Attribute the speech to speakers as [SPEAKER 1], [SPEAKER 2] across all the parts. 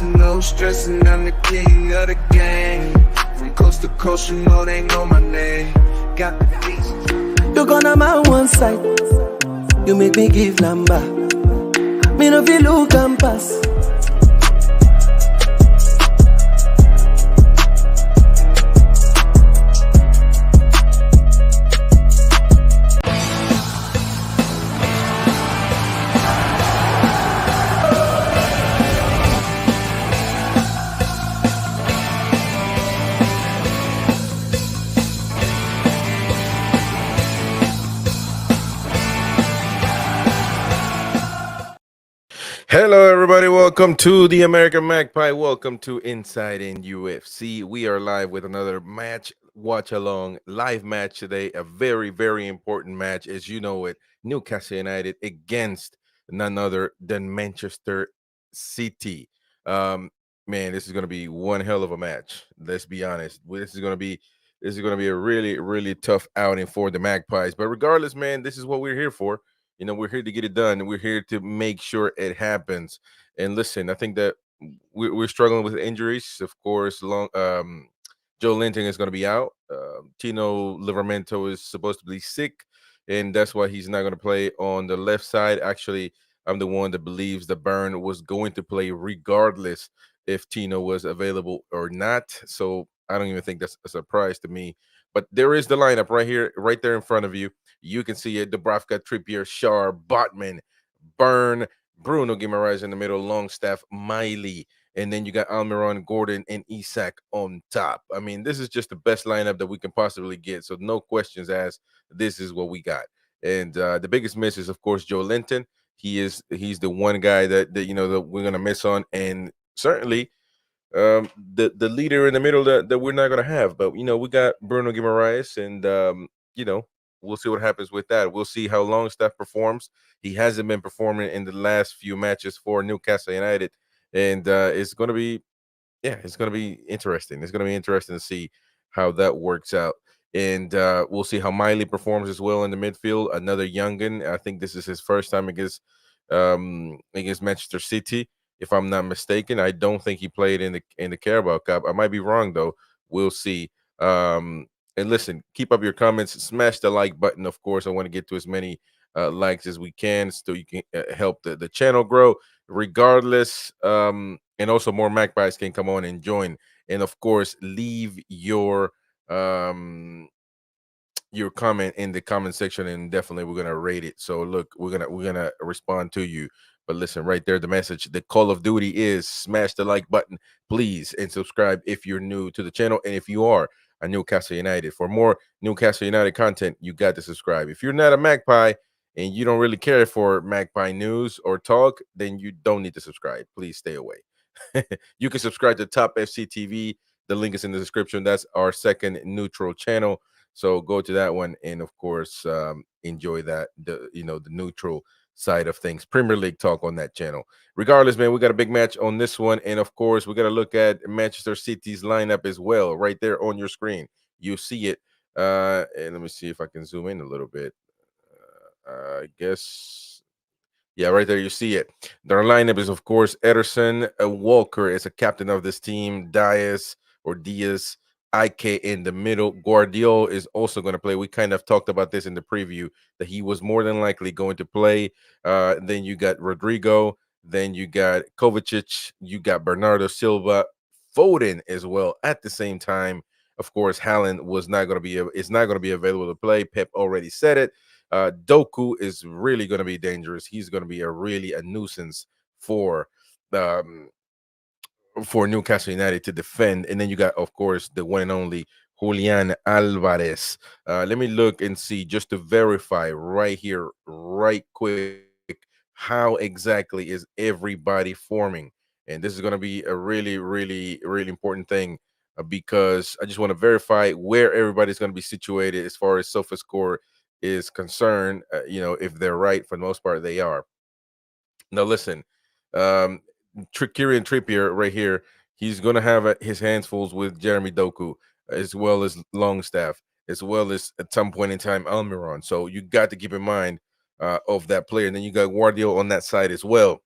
[SPEAKER 1] stressing, no stressing, I'm the king of the game. From coast to coast, you know they know my name. Got the beats.
[SPEAKER 2] You gonna my one side, you make me give number. Me no feel look and pass.
[SPEAKER 3] Hello, everybody. Welcome to the American Magpie. Welcome to Inside NUFC. We are live with another match watch along live match today. A very, very important match, as you know it. Newcastle United against none other than Manchester City. Man, this is going to be one hell of a match. Let's be honest. This is going to be a really, really tough outing for the Magpies. But regardless, man, this is what we're here for. You know, we're here to get it done, and we're here to make sure it happens. And listen, I think that we're struggling with injuries. Of course, Joe Linton is going to be out. Tino Livramento is supposed to be sick, and that's why he's not going to play on the left side. Actually, I'm the one that believes that Byrne was going to play regardless if Tino was available or not. So I don't even think that's a surprise to me. But there is the lineup right here, right there in front of you. You can see it: Dubravka, Trippier, Schär, Botman, Byrne, Bruno Guimaraes in the middle, Longstaff, Miley, and then you got Almiron, Gordon, and Isak on top. I mean, this is just the best lineup that we can possibly get. So no questions asked. This is what we got. And the biggest miss is, of course, Joe Linton. He's the one guy that you know that we're gonna miss on, and certainly the leader in the middle that we're not gonna have. But you know, we got Bruno Guimaraes, and you know, we'll see what happens with that. We'll see how Longstaff performs. He hasn't been performing in the last few matches for Newcastle United, and it's going to be, yeah, it's going to be interesting. It's going to be interesting to see how that works out, and we'll see how Miley performs as well in the midfield. Another youngin. I think this is his first time against Manchester City, if I'm not mistaken. I don't think he played in the Carabao Cup. I might be wrong though. We'll see. And listen, keep up your comments, smash the like button. Of course, I want to get to as many likes as we can so you can help the channel grow regardless. And also more Magpies can come on and join. And of course, leave your comment in the comment section, and definitely we're gonna rate it. So look, we're gonna respond to you. But listen, right there, the message, the call of duty is smash the like button, please, and subscribe if you're new to the channel. And if you are a Newcastle United, for more Newcastle United content, you got to subscribe. If you're not a Magpie and you don't really care for Magpie news or talk, then you don't need to subscribe. Please stay away. You can subscribe to Top FC TV. The link is in the description. That's our second neutral channel. So go to that one, and of course, enjoy that, the neutral side of things, Premier League talk on that channel. Regardless, man, we got a big match on this one, and of course, we got to look at Manchester City's lineup as well, right there on your screen. You see it, and let me see if I can zoom in a little bit. I guess, yeah, right there, you see it. Their lineup is, of course, Ederson, Walker is a captain of this team, Diaz, Ike in the middle. Guardiola is also going to play. We kind of talked about this in the preview, that he was more than likely going to play. Then you got Rodrigo. Then you got Kovacic. You got Bernardo Silva, Foden as well at the same time. Of course, Haaland is not going to be available to play. Pep already said it. Doku is really going to be dangerous. He's going to be a nuisance for Newcastle United to defend. And then you got, of course, the one and only Julian Alvarez. Let me look and see, just to verify right here, right quick, how exactly is everybody forming. And this is going to be a really, really, really important thing, because I just want to verify where everybody's going to be situated as far as SofaScore is concerned. If they're right, for the most part, they are. Now, listen, Kieran Trippier right here, he's going to have his hands full with Jeremy Doku, as well as Longstaff, as well as at some point in time Almiron. So you got to keep in mind of that player. And then you got Guardiola on that side as well.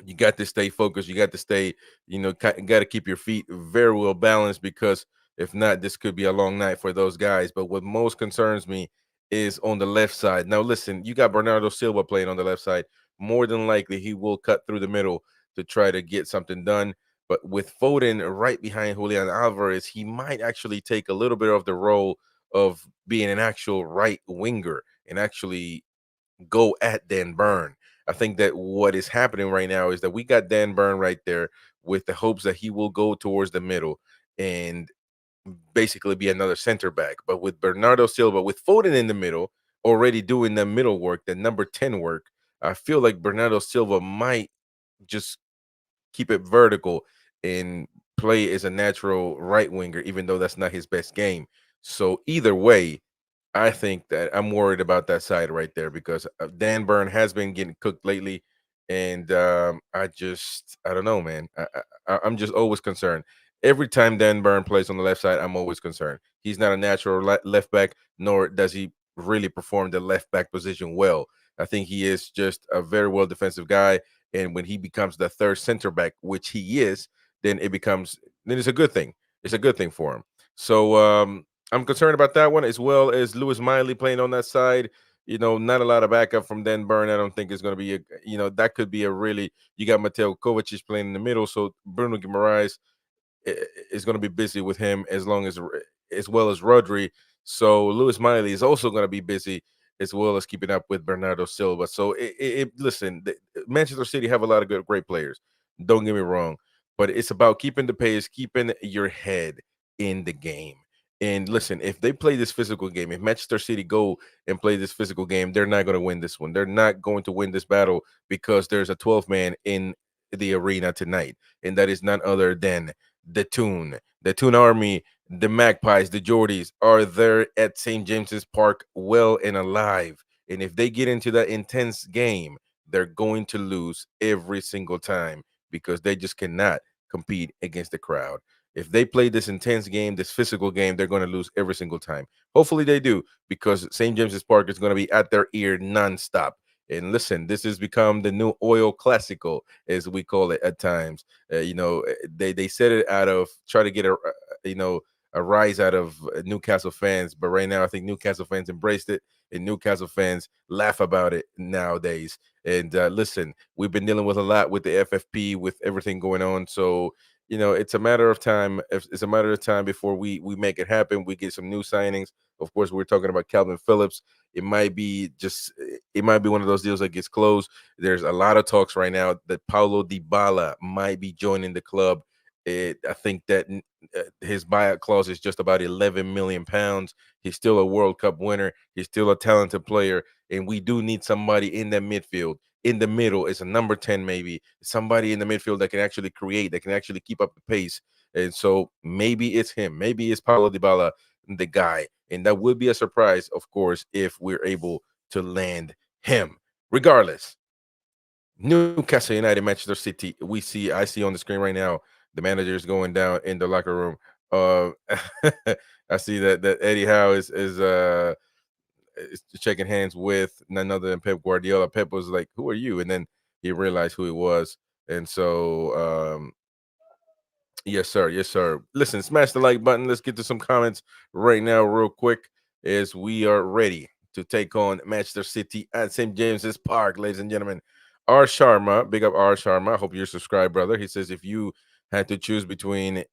[SPEAKER 3] You got to stay focused. You got to stay, got to keep your feet very well balanced, because if not, this could be a long night for those guys. But what most concerns me is on the left side. Now, listen, you got Bernardo Silva playing on the left side. More than likely, he will cut through the middle to try to get something done. But with Foden right behind Julian Alvarez, he might actually take a little bit of the role of being an actual right winger and actually go at Dan Burn. I think that what is happening right now is that we got Dan Burn right there with the hopes that he will go towards the middle and basically be another center back. But with Bernardo Silva, with Foden in the middle, already doing the middle work, the number 10 work, I feel like Bernardo Silva might just keep it vertical and play as a natural right winger, even though that's not his best game. So either way, I think that I'm worried about that side right there, because Dan Burn has been getting cooked lately, and I don't know, man. I'm just always concerned. Every time Dan Burn plays on the left side, I'm always concerned. He's not a natural left back, nor does he really perform the left back position well. I think he is just a very well defensive guy, and when he becomes the third center back, which he is, then it's a good thing. It's a good thing for him. So I'm concerned about that one, as well as Lewis Miley playing on that side. Not a lot of backup from Dan Burn. I don't think is going to be that could be a really. You got Mateo Kovacic playing in the middle, so Bruno Guimaraes is going to be busy with him, as well as Rodri. So Lewis Miley is also going to be busy, as well as keeping up with Bernardo Silva. So listen, Manchester City have a lot of great players. Don't get me wrong, but it's about keeping the pace, keeping your head in the game. And listen, if they play this physical game, if Manchester City go and play this physical game, they're not going to win this one. They're not going to win this battle, because there's a 12 man in the arena tonight, and that is none other than the Toon Army, the Magpies, the Geordies are there at St. James's Park, well and alive. And if they get into that intense game, they're going to lose every single time, because they just cannot compete against the crowd. If they play this intense game, this physical game, they're going to lose every single time. Hopefully they do, because St. James's Park is going to be at their ear nonstop. And listen, this has become the new oil classical, as we call it at times. They set it out of try to get a rise out of Newcastle fans, but right now I think Newcastle fans embraced it, and Newcastle fans laugh about it nowadays. And listen, we've been dealing with a lot with the FFP, with everything going on, so it's a matter of time. It's a matter of time before we make it happen. We get some new signings. Of course, we're talking about Calvin Phillips. It might be one of those deals that gets closed. There's a lot of talks right now that Paulo Dybala might be joining the club. I think that his buyout clause is just about 11 million pounds. He's still a World Cup winner. He's still a talented player, and we do need somebody in that midfield. In the middle is a number 10, maybe somebody in the midfield that can actually create, that can actually keep up the pace. And so maybe it's him. Maybe it's Paulo Dybala, the guy. And that would be a surprise, of course, if we're able to land him. Regardless, Newcastle United, Manchester City. I see on the screen right now the manager is going down in the locker room. Uh, I see that Eddie Howe is shaking hands with none other than Pep Guardiola. Pep was like, "Who are you?" And then he realized who he was, and so yes, sir. Yes, sir. Listen, smash the like button. Let's get to some comments right now, real quick, as we are ready to take on Manchester City at St. James's Park, ladies and gentlemen. R. Sharma, big up R. Sharma. I hope you're subscribed, brother. He says, if you had to choose between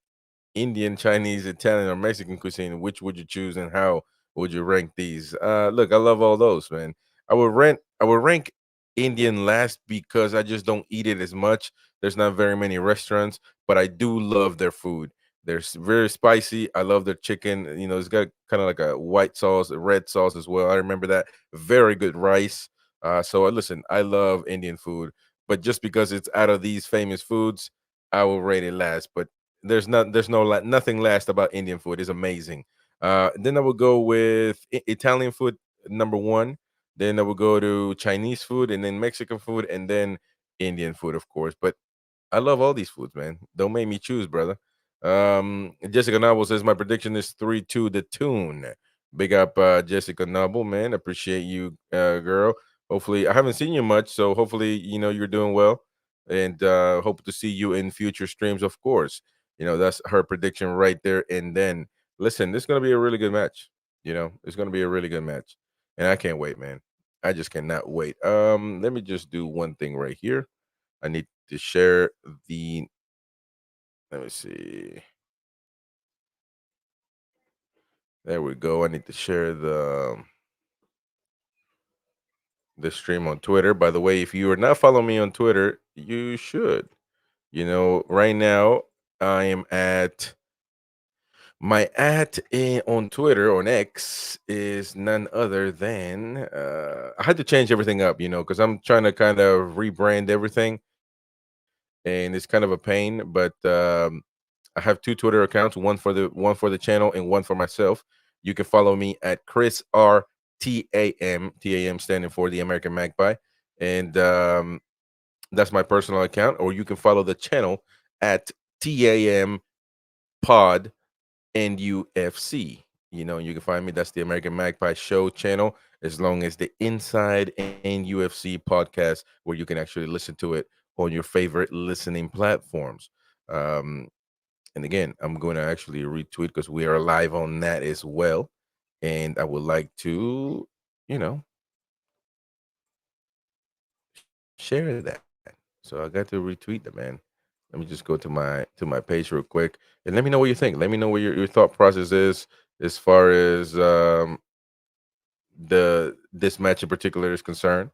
[SPEAKER 3] Indian, Chinese, Italian, or Mexican cuisine, which would you choose, and how would you rank these? Look, I love all those, man. I would rank Indian last, because I just don't eat it as much. There's not very many restaurants, but I do love their food. They're very spicy. I love their chicken. It's got kind of like a white sauce, a red sauce as well. I remember that. Very good rice. So listen, I love Indian food, but just because it's out of these famous foods, I will rate it last. But nothing last about Indian food. It's amazing. Then I would go with Italian food number one. Then I would go to Chinese food, and then Mexican food, and then Indian food, of course. But I love all these foods, man. Don't make me choose, brother. Jessica Noble says my prediction is 3-2 the tune. Big up Jessica Noble, man. Appreciate you, girl. Hopefully, I haven't seen you much, so hopefully, you're doing well. and hope to see you in future streams, of course. That's her prediction right there. And then, listen, this is going to be a really good match. It's going to be a really good match, and I can't wait, man. I just cannot wait. Let me just do one thing right here. I need to share the. Let me see. There we go. I need to share the stream on Twitter. By the way, if you are not following me on Twitter, you should. Right now I am at my on Twitter on X is none other than I had to change everything up, because I'm trying to kind of rebrand everything, and it's kind of a pain. But I have two Twitter accounts, one for the channel and one for myself. You can follow me at Chris R TAM standing for the American Magpie, and that's my personal account. Or you can follow the channel at TAM Pod NUFC. You can find me. That's the American Magpie Show channel, as long as the Inside and UFC podcast, where you can actually listen to it on your favorite listening platforms. Um, and again, I'm going to actually retweet because we are live on that as well. And I would like to, you know, share that. So I got to retweet that, man. Let me just go to my page real quick and let me know what you think. Let me know what your thought process is as far as the this match in particular is concerned.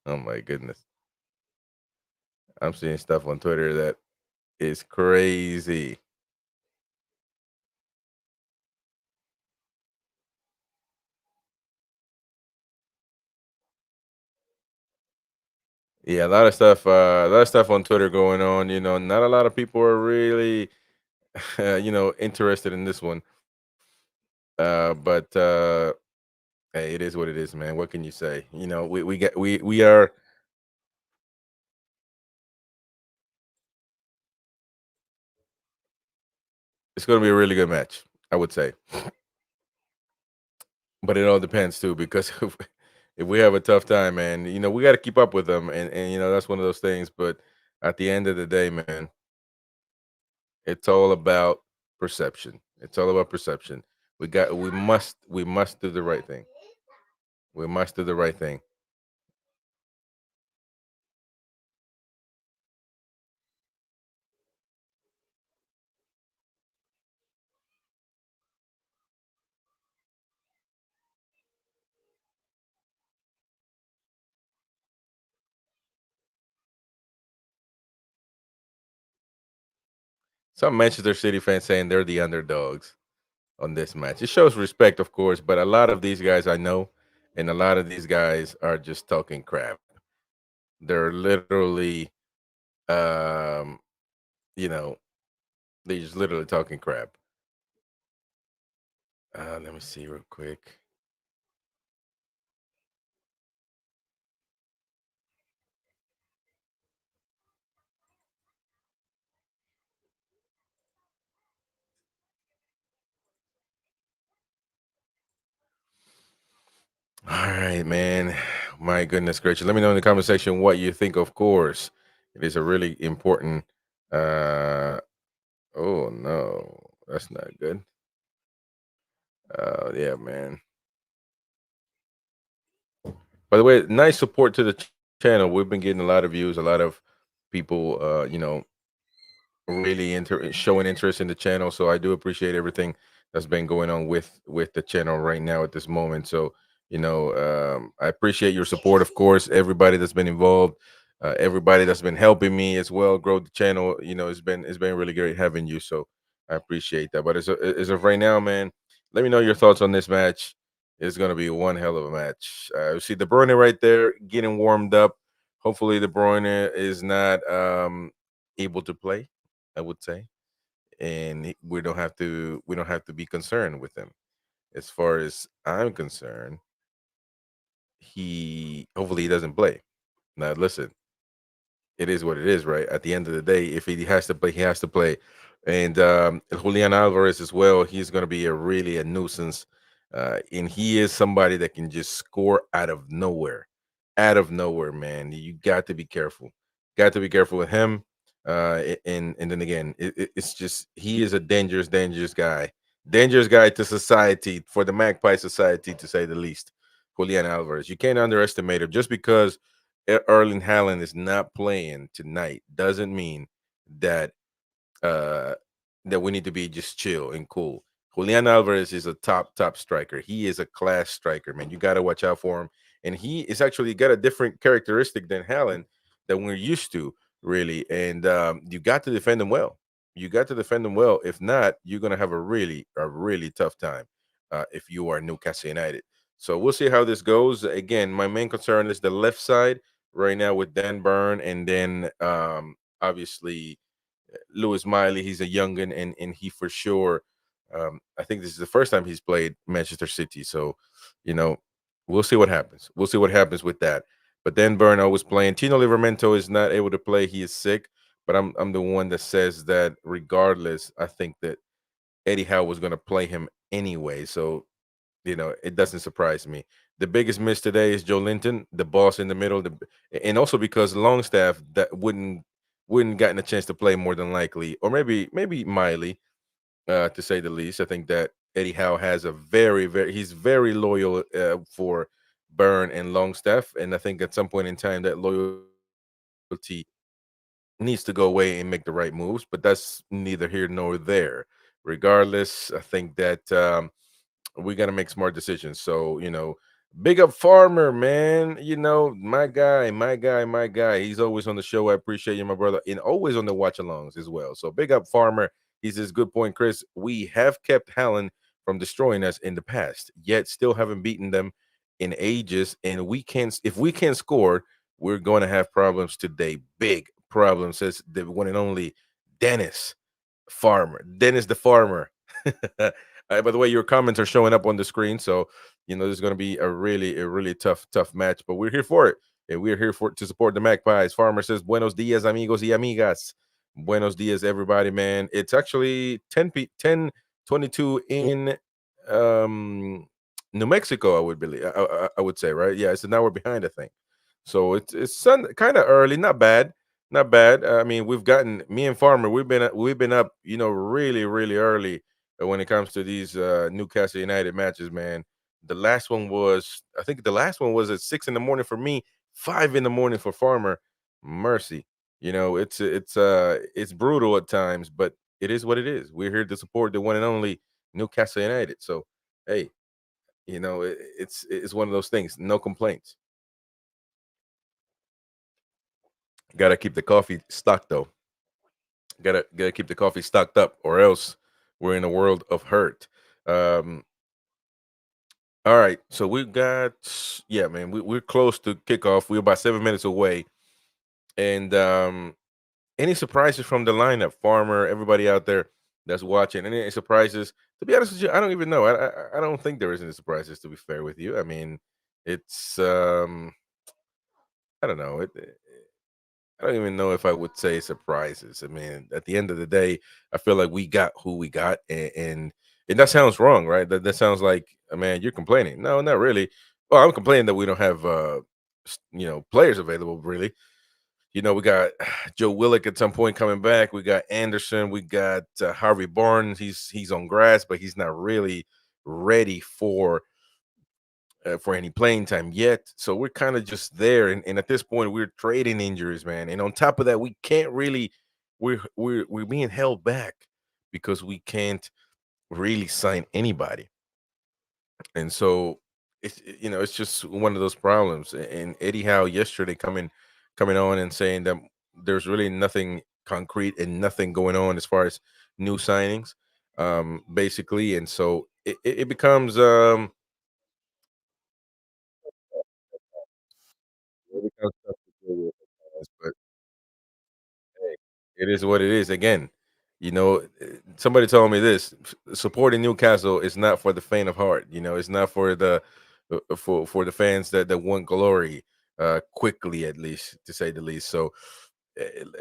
[SPEAKER 3] Oh my goodness. I'm seeing stuff on Twitter that is crazy. Yeah, a lot of stuff on Twitter going on. Not a lot of people are really interested in this one. But hey, it is what it is, man. What can you say? We are. It's going to be a really good match, I would say. But it all depends too, because if we have a tough time, man, we got to keep up with them, and that's one of those things. But at the end of the day, man, it's all about perception. It's all about perception. We must do the right thing. We must do the right thing. Some Manchester City fans saying they're the underdogs on this match. It shows respect, of course, but a lot of these guys I know, and a lot of these guys are just talking crap. They're literally, um, you know, they're just literally talking crap. Let me see real quick. All right, man. My goodness gracious. Let me know in the comment section what you think. Of course, it is a really important. Uh, oh no, that's not good. Yeah, man. By the way, nice support to the channel. We've been getting a lot of views, a lot of people, really showing interest in the channel. So I do appreciate everything that's been going on with the channel right now at this moment. So I appreciate your support, of course. Everybody that's been involved, everybody that's been helping me as well grow the channel. It's been really great having you. So I appreciate that. But as of right now, man, let me know your thoughts on this match. It's gonna be one hell of a match. See De Bruyne right there getting warmed up. Hopefully, De Bruyne is not able to play, I would say, and we don't have to be concerned with him. As far as I'm concerned, he hopefully he doesn't play. Now, listen, it is what it is, right? At the end of the day, if he has to play, he has to play. And Julian Alvarez as well, he's going to be a nuisance, and he is somebody that can just score out of nowhere, out of nowhere, man. You got to be careful. Got to be careful with him. And then again, it's just he is a dangerous guy. Dangerous guy to society, for the Magpie society, to say the least. Julian Alvarez. You can't underestimate him. Just because Erling Haaland is not playing tonight doesn't mean that uh that we need to be just chill and cool. Julian Alvarez is a top striker. He is a class striker, man. You got to watch out for him. And he is actually got a different characteristic than Haaland that we're used to, really. And you got to defend him well. You got to defend him well. If not, you're gonna have a really tough time if you are Newcastle United. So we'll see how this goes. Again, my main concern is the left side right now with Dan Burn, and then obviously Lewis Miley. He's a youngin, and he for sure. I think this is the first time he's played Manchester City. So, you know, we'll see what happens. We'll see what happens with that. But then Burno was playing. Tino Livramento is not able to play. He is sick. But I'm the one that says that regardless, I think that Eddie Howe was going to play him anyway. So, it doesn't surprise me. The biggest miss today is Joe Linton, the boss in the middle, and also because Longstaff that wouldn't gotten a chance to play, more than likely, or maybe Miley, to say the least. I think that Eddie Howe has a he's very loyal for Burn and Longstaff, and I think at some point in time that loyalty needs to go away and make the right moves. But that's neither here nor there. Regardless, I think that we got to make smart decisions. So, big up Farmer, man. My guy. He's always on the show. I appreciate you, my brother, and always on the watch alongs as well. So, big up Farmer. He's his good point, Chris. We have kept Haaland from destroying us in the past, yet still haven't beaten them in ages. And if we can't score, we're going to have problems today. Big problems, says the one and only Dennis Farmer. Dennis the Farmer. By the way, your comments are showing up on the screen, so this is going to be a really tough match. But we're here for it, and we're here to support the Magpies. Farmer says, "Buenos dias, amigos y amigas." Buenos dias, everybody, man. It's actually 10:22 in um, New Mexico. I would believe. I would say, right? Yeah, it's an hour behind, I think. So it's kind of early, not bad, not bad. I mean, we've gotten me and Farmer. We've been up, really early when it comes to these Newcastle United matches, man. I think the last one was at 6 in the morning for me, 5 in the morning for Farmer. Mercy, it's brutal at times, but it is what it is. We're here to support the one and only Newcastle United. So, hey, it's one of those things. No complaints. Got to keep the coffee stocked though. Gotta keep the coffee stocked up, or else we're in a world of hurt. Um, all right, so we got yeah, man. We're close to kickoff. We're about 7 minutes away, and any surprises from the lineup, Farmer? Everybody out there that's watching, any surprises? To be honest with you, I don't even know. I don't think there is any surprises. To be fair with you, I mean, it's I don't know. I don't even know if I would say surprises. I mean, at the end of the day, I feel like we got who we got, and that sounds wrong, right? That sounds like, man, you're complaining. No, not really. Well, I'm complaining that we don't have players available. Really, we got Joe Willock at some point coming back. We got Anderson. We got Harvey Barnes. He's on grass, but he's not really ready for any playing time yet. So we're kind of just there, and at this point, we're trading injuries, man. And on top of that, we can't really we're being held back because we can't really sign anybody. And so it's just one of those problems. And Eddie Howe yesterday coming on and saying that there's really nothing concrete and nothing going on as far as new signings, basically. And so it becomes tough to deal with at times, but hey, it is what it is. Again, somebody told me this: supporting Newcastle is not for the faint of heart. It's not for the for the fans that want glory quickly, at least, to say the least. So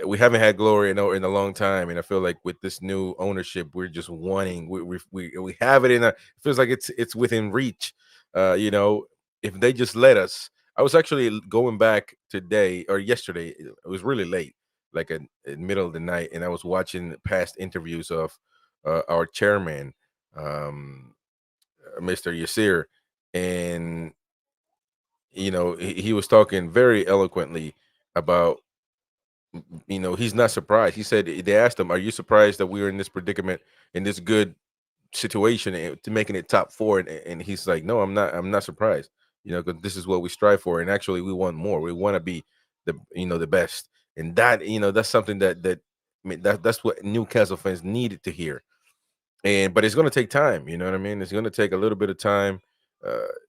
[SPEAKER 3] we haven't had glory in a long time, and I feel like with this new ownership, we're just wanting we have it in a. It feels like it's within reach. You know, if they just let us, I was actually going back today or yesterday. It was really late, like in middle of the night, and I was watching past interviews of our chairman, um, Mr. Yasir, and he was talking very eloquently about he's not surprised. He said they asked him, "Are you surprised that we were in this predicament, in this good situation, to making it top four?" And he's like, "No, I'm not. I'm not surprised. Because this is what we strive for, and actually, we want more. We want to be the best, and that's something that I mean, that's what Newcastle fans needed to hear. And but it's going to take time. You know what I mean? It's going to take a little bit of time.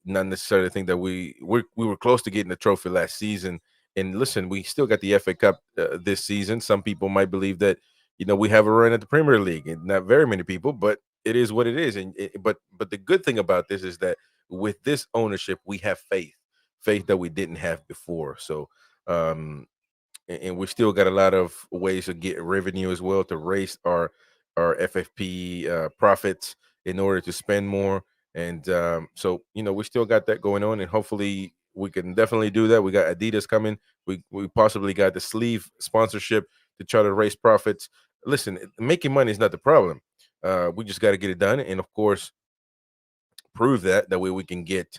[SPEAKER 3] Not necessarily think that we were close to getting the trophy last season. And listen, we still got the FA Cup this season. Some people might believe that we have a run at the Premier League, and not very many people, but it is what it is. But the good thing about this is that with this ownership, we have faith that we didn't have before. So um, and we still got a lot of ways to get revenue as well to raise our FFP profits in order to spend more. And so we still got that going on, and hopefully we can definitely do that. We got Adidas coming. We possibly got the sleeve sponsorship to try to raise profits. Listen, making money is not the problem. We just got to get it done, and of course, prove that way we can get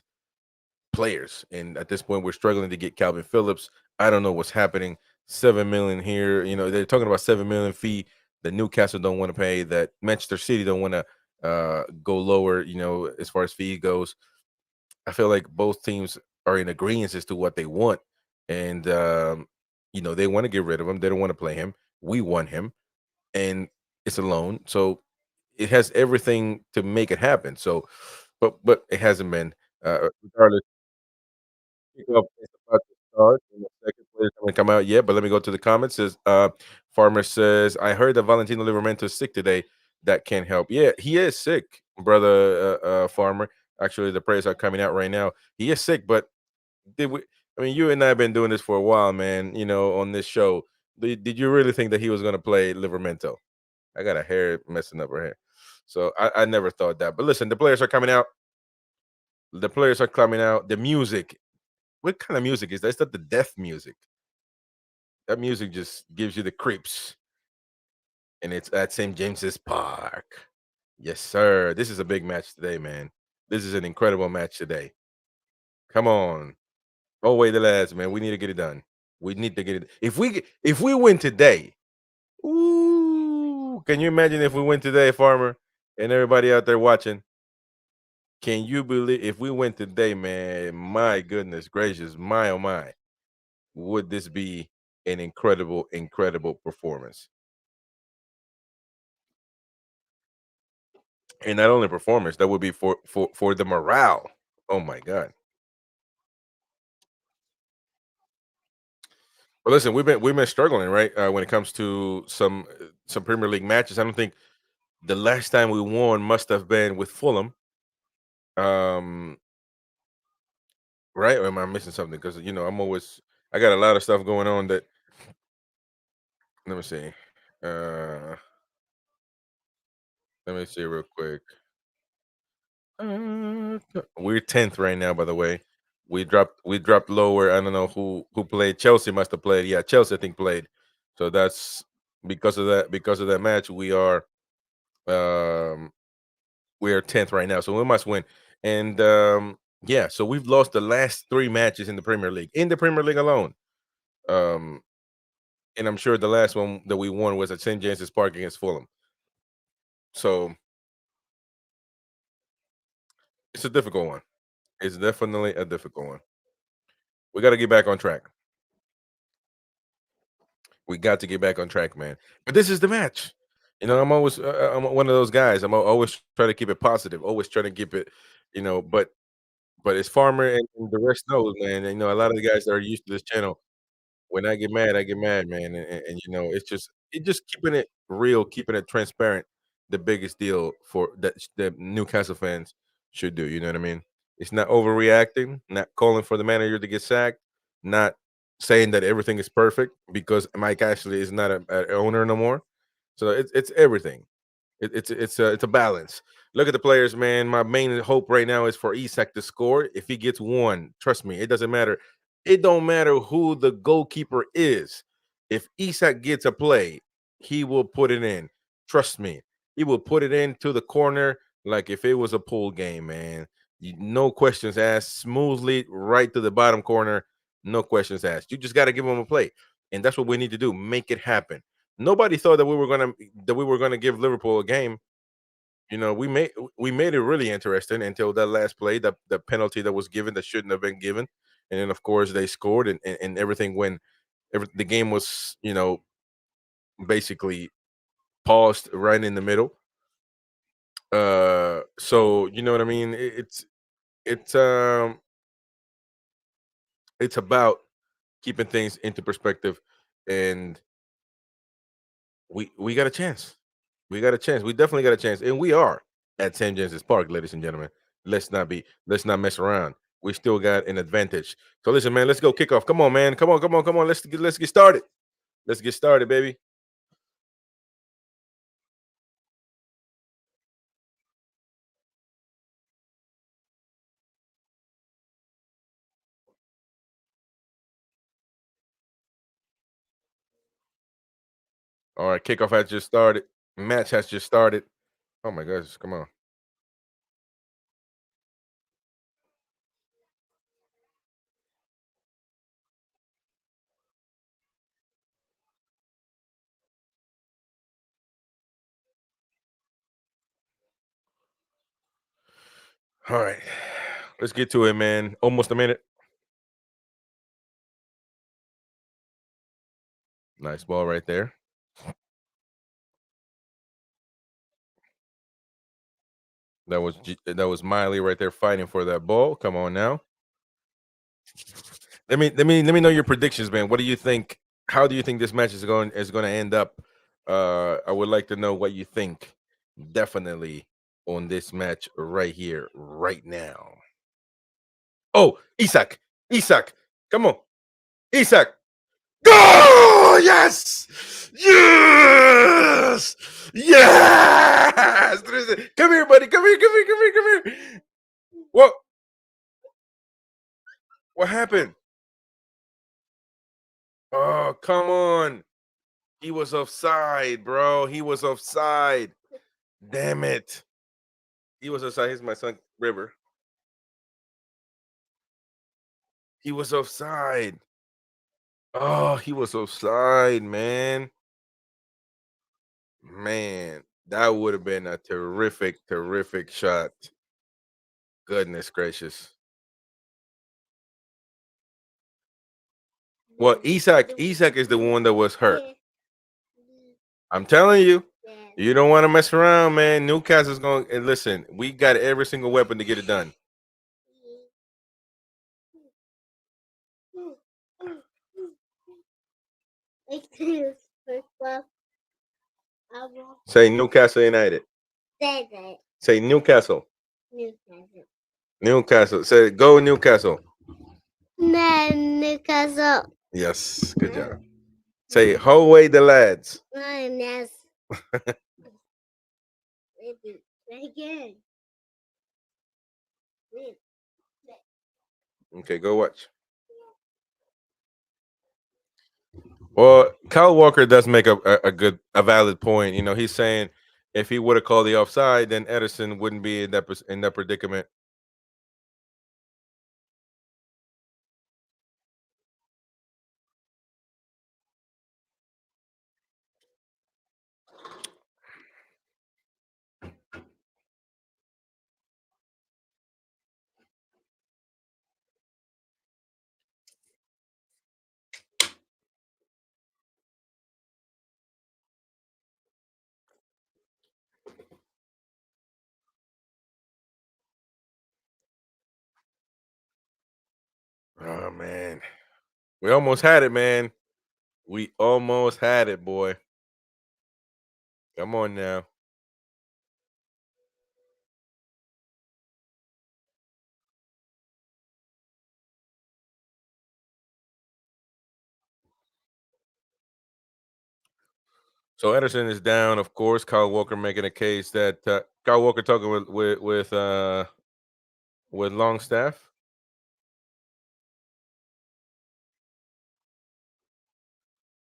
[SPEAKER 3] players. And at this point, we're struggling to get Calvin Phillips. I don't know what's happening. 7 million here. They're talking about 7 million fee that Newcastle don't want to pay. That Manchester City don't want to go lower. As far as fee goes, I feel like both teams are in agreement as to what they want, and they want to get rid of him. They don't want to play him. We want him, and it's a loan, so it has everything to make it happen. So, but it hasn't been. Regardless, kickoff is about to start, and the second player haven't come out yet. But let me go to the comments. Farmer says, "I heard that Valentino Livramento is sick today. That can't help." Yeah, he is sick, brother. Farmer. Actually, the prayers are coming out right now. He is sick, but did we? I mean, you and I have been doing this for a while, man. On this show, did you really think that he was going to play Livramento? I got a hair messing up right here, so I never thought that. But listen, the players are coming out. The players are coming out. The music. What kind of music is that? Is that the death music? That music just gives you the creeps, and it's at St. James's Park. Yes, sir. This is a big match today, man. This is an incredible match today. Come on, oh wait, the lads, man. We need to get it done. We need to get it. If we win today, ooh, can you imagine if we win today, Farmer, and everybody out there watching? Can you believe if we win today, man? My goodness gracious, my oh my, would this be an incredible, incredible performance? And not only performance, that would be for the morale. Oh my god. Well, listen, we've been struggling, right? When it comes to some Premier League matches. I don't think the last time we won must have been with Fulham. Um, right? Or am I missing something? Because I got a lot of stuff going on that let me see. Uh let me see real quick. We're 10th right now, by the way. We dropped lower. I don't know who played. Chelsea must have played. Yeah, Chelsea I think played. So that's because of that match, um we are 10th right now. So we must win. And yeah, so we've lost the last 3 matches in the Premier League. In the Premier League alone. Um and I'm sure the last one that we won was at St. James's Park against Fulham. So it's a difficult one. It's definitely a difficult one. We got to get back on track. We got to get back on track, man. But this is the match. I'm one of those guys. Always try to keep it positive. Always trying to keep it, but it's Farmer and the rest knows, man. A lot of the guys that are used to this channel. When I get mad, man. And it's just keeping it real, keeping it transparent. The biggest deal for that Newcastle fans should do. You know what I mean? It's not overreacting, not calling for the manager to get sacked, not saying that everything is perfect because Mike Ashley is not a owner no more. So it's everything. It's a balance. Look at the players, man. My main hope right now is for Isak to score. If he gets one, trust me, it doesn't matter. It don't matter who the goalkeeper is. If Isak gets a play, he will put it in. Trust me, he will put it into the corner like if it was a pool game, man. No questions asked, smoothly right to the bottom corner. No questions asked. You just got to give him a play, and that's what we need to do. Make it happen. Nobody thought that we were gonna give Liverpool a game. We made it really interesting until that last play, the penalty that was given that shouldn't have been given, and then of course they scored, and everything the game was basically paused right in the middle. So you know what I mean. It's it's about keeping things into perspective, and we got a chance. We got a chance. We definitely got a chance, and we are at St. James's Park, ladies and gentlemen. Let's not mess around. We still got an advantage. So listen, man, let's go kick off. Come on, man. Come on, come on, come on. Let's get started. Let's get started, baby. All right, kickoff has just started. Match has just started. Oh my gosh, come on. All right. Let's get to it, man. Almost a minute. Nice ball right there. That was Miley right there fighting for that ball. Come on now. Let me know your predictions, man. What do you think? How do you think this match is going to end up? I would like to know what you think. Definitely on this match right here, right now. Oh, Isak, Isak, come on, Isak, go! Yes, yes, yes. Come here, buddy. Come here, come here, come here, come here. What? What happened? Oh, come on. He was offside, bro. He was offside. Damn it. He was offside. Here's my son, River. He was offside. Oh, he was offside, man. Man, that would have been a terrific, terrific shot. Goodness gracious. Well, Isak is the one that was hurt. I'm telling you, you don't want to mess around, man. Newcastle's going and listen, we got every single weapon to get it done. Say Newcastle United. Say Newcastle. Newcastle. Say go Newcastle.
[SPEAKER 4] Newcastle.
[SPEAKER 3] Yes, good job. Say ho away the lads.
[SPEAKER 4] Yes. Again.
[SPEAKER 3] Okay, go watch. Well, Kyle Walker does make a valid point. He's saying if he would have called the offside, then Edison wouldn't be in that predicament. Oh man, we almost had it, man. We almost had it, boy. Come on now. So Ederson is down, of course. Kyle Walker making a case that Kyle Walker talking with Longstaff.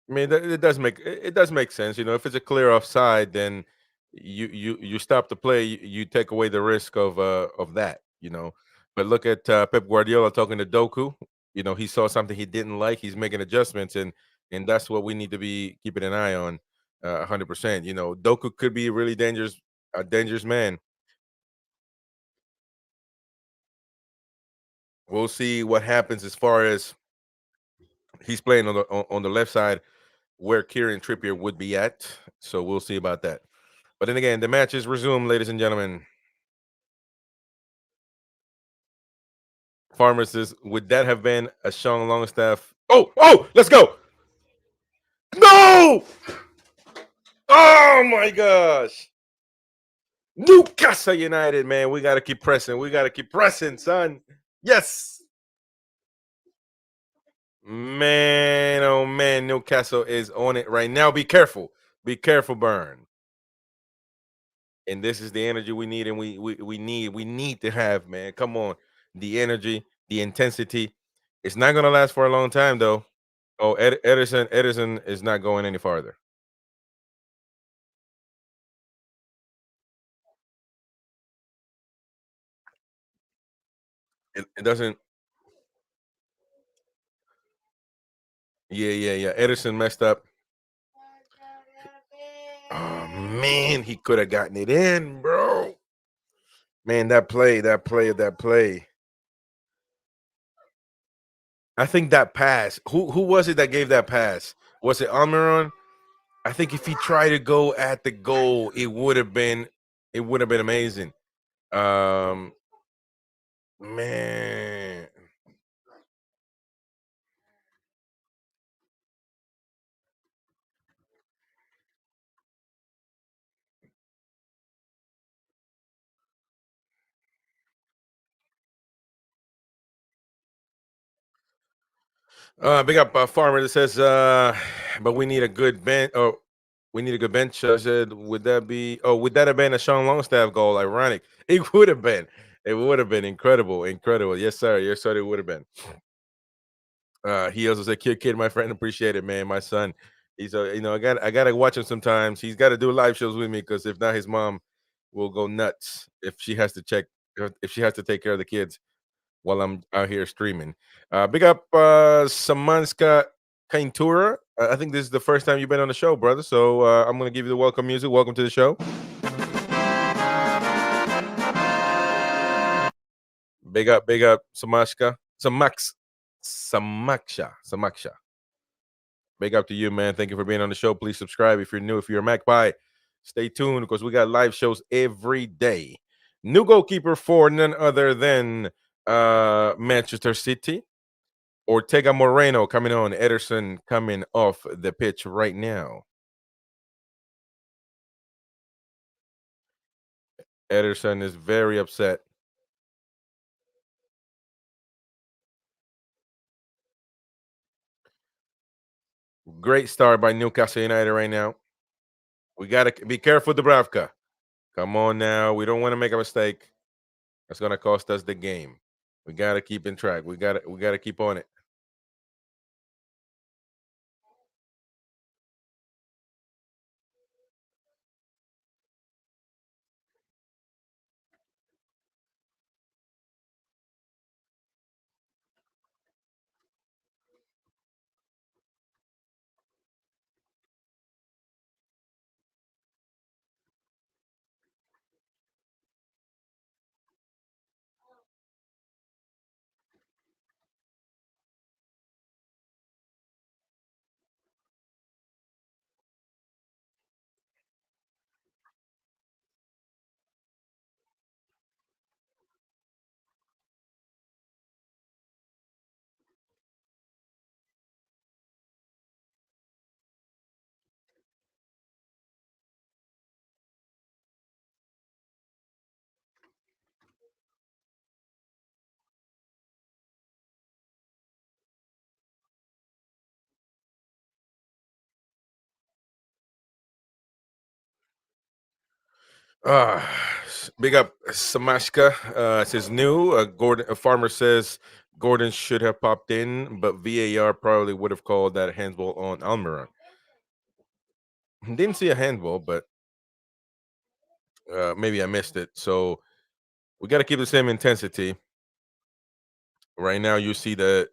[SPEAKER 3] I mean, it does make sense. You know, if it's a clear offside, then you stop the play. You take away the risk of that. You know, but look at Pep Guardiola talking to Doku. You know, he saw something he didn't like. He's making adjustments, and that's what we need to be keeping an eye on, 100%. You know, Doku could be really dangerous, a dangerous man. We'll see what happens as far as he's playing on the left side where Kieran Trippier would be at. So we'll see about that. But then again, the match is resumed, ladies and gentlemen. Farmer says, would that have been a Sean Longstaff? Oh, let's go. No! Oh my gosh. Newcastle United, man. We got to keep pressing. We got to keep pressing, son. Yes. Man, oh man, Newcastle is on it right now. Be careful. Be careful, Burn. And this is the energy we need, and we need to have, man. Come on, the energy, the intensity. It's not gonna last for a long time, though. Oh, Edison is not going any farther. It doesn't. Yeah. Edison messed up. Oh man, he could have gotten it in, bro. Man, that play. I think that pass. Who was it that gave that pass? Was it Almiron? I think if he tried to go at the goal, it would have been amazing. Um, man. Big up Farmer that says, but we need a good bench. Oh, we need a good bench. I said, would that be? Oh, would that have been a Sean Longstaff goal? Ironic. It would have been. It would have been incredible, incredible. Yes, sir. Yes, sir. It would have been. He also said, "Kid, my friend, appreciate it, man. My son, he's a, I gotta watch him sometimes. He's got to do live shows with me because if not, his mom will go nuts if she has to if she has to take care of the kids while I'm out here streaming." Big up Samanska Kaintura. I think this is the first time you've been on the show, brother. So I'm gonna give you the welcome music. Welcome to the show. Big up Samashka. Samaksha. Big up to you, man. Thank you for being on the show. Please subscribe if you're new. If you're a Magpie, stay tuned because we got live shows every day. New goalkeeper for none other than Manchester City. Ortega Moreno coming on. Ederson coming off the pitch right now. Ederson is very upset. Great start by Newcastle United right now. We got to be careful, Dubravka. Come on now. We don't want to make a mistake. That's going to cost us the game. We got to keep in track. We got to keep on it. Uh, Big up Samashka. Says new. Gordon a farmer says Gordon should have popped in, but VAR probably would have called that handball on Almiron. Didn't see a handball, but maybe I missed it. So we got to keep the same intensity. Right now, you see that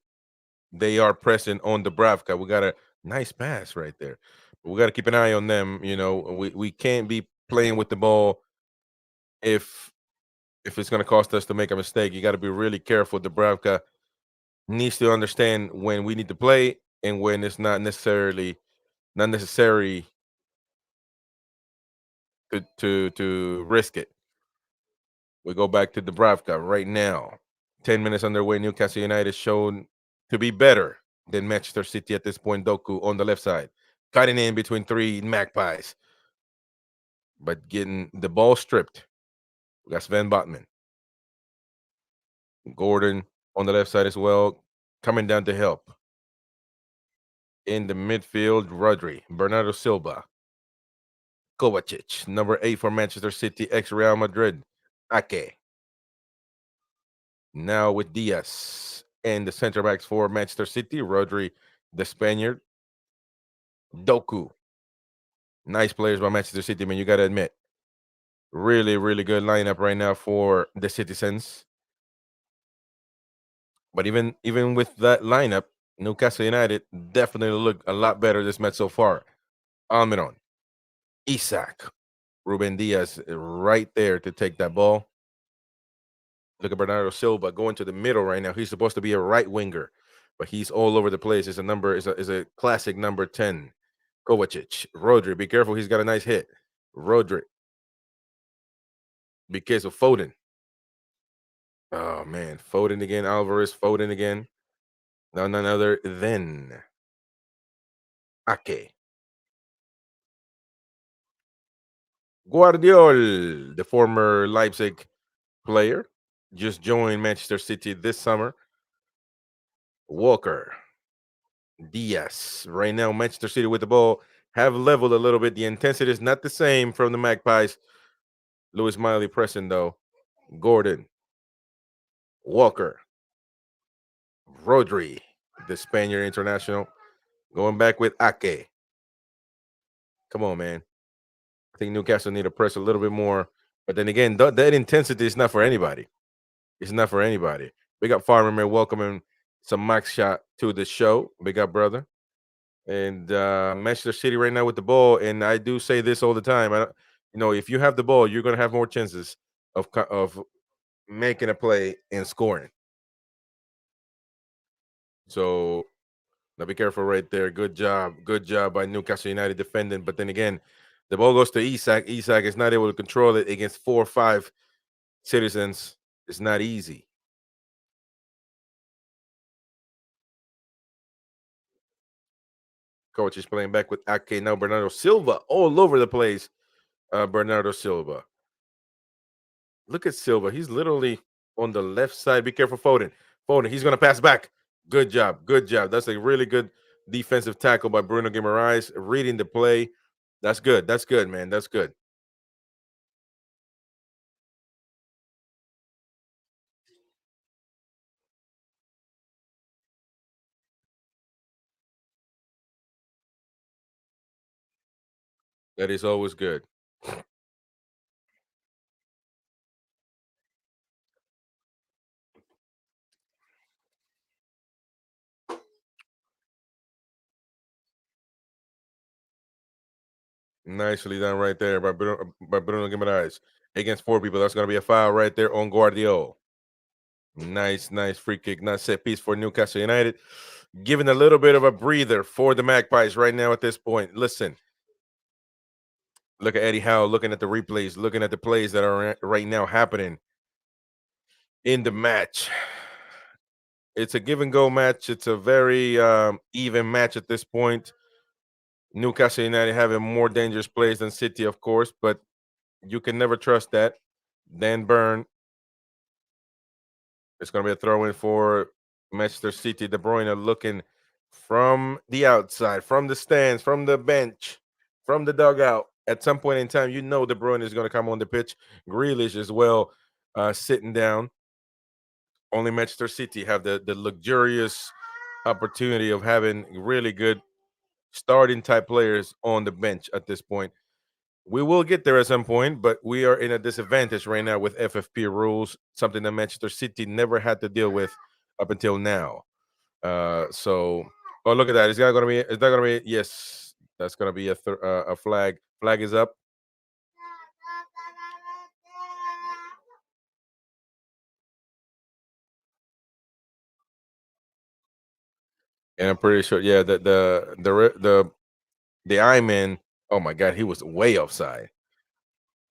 [SPEAKER 3] they are pressing on Dubravka. We got a nice pass right there. We got to keep an eye on them. We can't be playing with the ball if it's going to cost us to make a mistake. You got to be really careful. Dubravka needs to understand when we need to play and when it's not necessary to risk it. We go back to Dubravka right now. 10 minutes underway. Newcastle United shown to be better than Manchester City at this point. Doku on the left side, cutting in between three Magpies, but getting the ball stripped. We got Sven Botman, Gordon on the left side as well, coming down to help. In the midfield, Rodri, Bernardo Silva, Kovacic, number 8 for Manchester City, ex Real Madrid, Ake. Now with Diaz and the center backs for Manchester City, Rodri, the Spaniard, Doku. Nice players by Manchester City, man. You got to admit, really, really good lineup right now for the citizens. But even with that lineup, Newcastle United definitely look a lot better this match so far. Almiron, Isak, Ruben Diaz right there to take that ball. Look at Bernardo Silva going to the middle right now. He's supposed to be a right winger, but he's all over the place. It's a classic number 10. Kovacic, Rodri, be careful. He's got a nice hit. Rodri, be careful. Foden. Oh man, Foden again. Alvarez, Foden again. None other than Ake. Guardiol, the former Leipzig player, just joined Manchester City this summer. Walker, Diaz. Right now, Manchester City with the ball have leveled a little bit. The intensity is not the same from the Magpies. Lewis Miley pressing though. Gordon, Walker, Rodri, the Spaniard international, going back with Ake. Come on, man. I think Newcastle need to press a little bit more. But then again, that intensity is not for anybody. It's not for anybody. Big up Farmer Man, welcoming some Max shot to the show. Big up, brother. And Manchester City right now with the ball. And I do say this all the time. If you have the ball, you're going to have more chances of making a play and scoring. So now be careful right there. Good job. Good job by Newcastle United defending. But then again, the ball goes to Isak. Isak is not able to control it against 4 or 5 citizens. It's not easy. Coach is playing back with Ake. Now Bernardo Silva all over the place. Bernardo Silva. Look at Silva. He's literally on the left side. Be careful, Foden. Foden, he's going to pass back. Good job. Good job. That's a really good defensive tackle by Bruno Guimaraes. Reading the play. That's good. That's good, man. That's good. That is always good. Nicely done right there by Bruno Guimaraes. Against 4 people. That's going to be a foul right there on Guardiola. Nice free kick, not set piece for Newcastle United. Giving a little bit of a breather for the Magpies right now at this point. Listen, look at Eddie Howe looking at the replays, looking at the plays that are right now happening in the match. It's a give and go match. It's a very even match at this point. Newcastle United having more dangerous plays than City, of course, but you can never trust that. Dan Burn. It's going to be a throw in for Manchester City. De Bruyne looking from the outside, from the stands, from the bench, from the dugout. At some point in time, De Bruyne is going to come on the pitch. Grealish as well, sitting down. Only Manchester City have the luxurious opportunity of having really good starting type players on the bench at this point. We will get there at some point, but we are in a disadvantage right now with FFP rules, something that Manchester City never had to deal with up until now. So, oh, look at that. Is that going to be? Is that going to be? Yes, that's going to be a flag. Flag is up. And I'm pretty sure, yeah, the I man. Oh my God, he was way offside.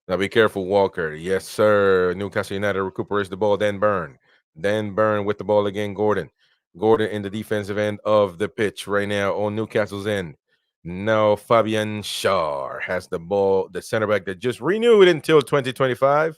[SPEAKER 3] Now be careful, Walker. Yes, sir. Newcastle United recuperates the ball. Then Burn with the ball again. Gordon in the defensive end of the pitch right now on Newcastle's end. Now Fabian Schär has the ball. The center back that just renewed until 2025.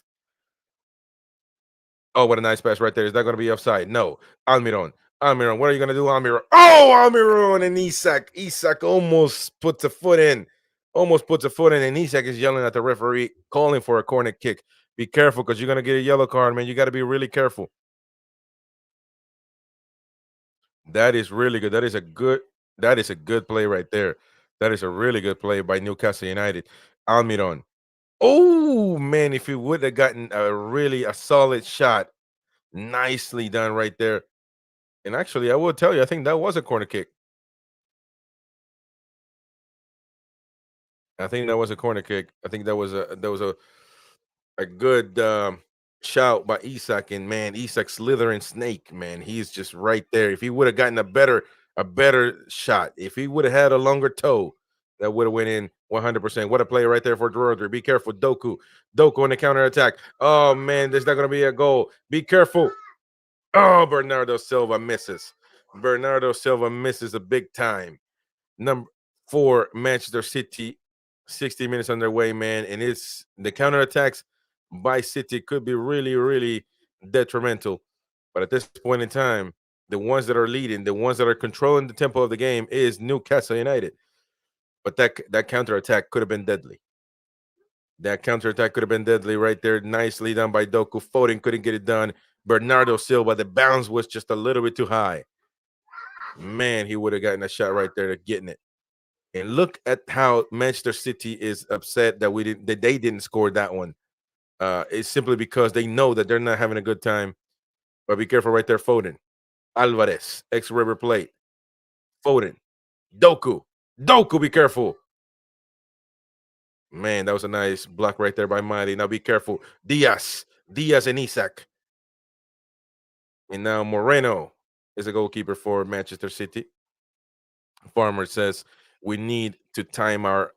[SPEAKER 3] Oh, what a nice pass right there. Is that going to be offside? No. Almiron. Almiron. What are you going to do, Almiron? Oh, Almiron and Isak. Isak almost puts a foot in. Almost puts a foot in, and Isak is yelling at the referee, calling for a corner kick. Be careful because you're going to get a yellow card, man. You got to be really careful. That is really good. That is a good play right there. That is a really good play by Newcastle United. Almiron. Oh, man, if he would have gotten a solid shot, nicely done right there. And actually, I will tell you, I think that was a corner kick. I think that was a corner kick. I think that was a good shout by Isak. And man, Isak slithering snake, man, he's just right there. If he would have gotten a better shot, if he would have had a longer toe, that would have went in 100%. What a play right there for Rodri. Be careful, Doku on the counter attack. Oh man, there's not going to be a goal. Be careful. Oh, Bernardo Silva misses a big time. Number 4, Manchester City, 60 minutes on their way, man. And it's the counterattacks by City could be really, really detrimental. But at this point in time, the ones that are leading, the ones that are controlling the tempo of the game is Newcastle United. But that counterattack could have been deadly. That counterattack could have been deadly right there. Nicely done by Doku. Foden couldn't get it done. Bernardo Silva, the bounce was just a little bit too high. Man, he would have gotten a shot right there to getting it. And look at how Manchester City is upset that they didn't score that one. It's simply because they know that they're not having a good time. But be careful right there, Foden. Alvarez, ex-River Plate. Foden. Doku. Doku, be careful. Man, that was a nice block right there by Miley. Now be careful. Diaz. Diaz and Isak. And now Moreno is a goalkeeper for Manchester City. Farmer says we need to time our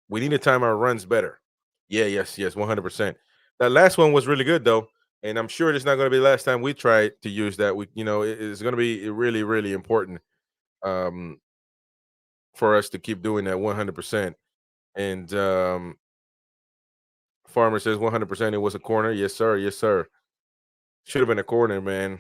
[SPEAKER 3] runs better. Yeah, yes, 100%. That last one was really good though, and I'm sure it's not going to be the last time we try to use that. It's going to be really, really important um, for us to keep doing that 100%. And Farmer says 100%. It was a corner. Yes, sir. Yes, sir. Should have been a corner, man.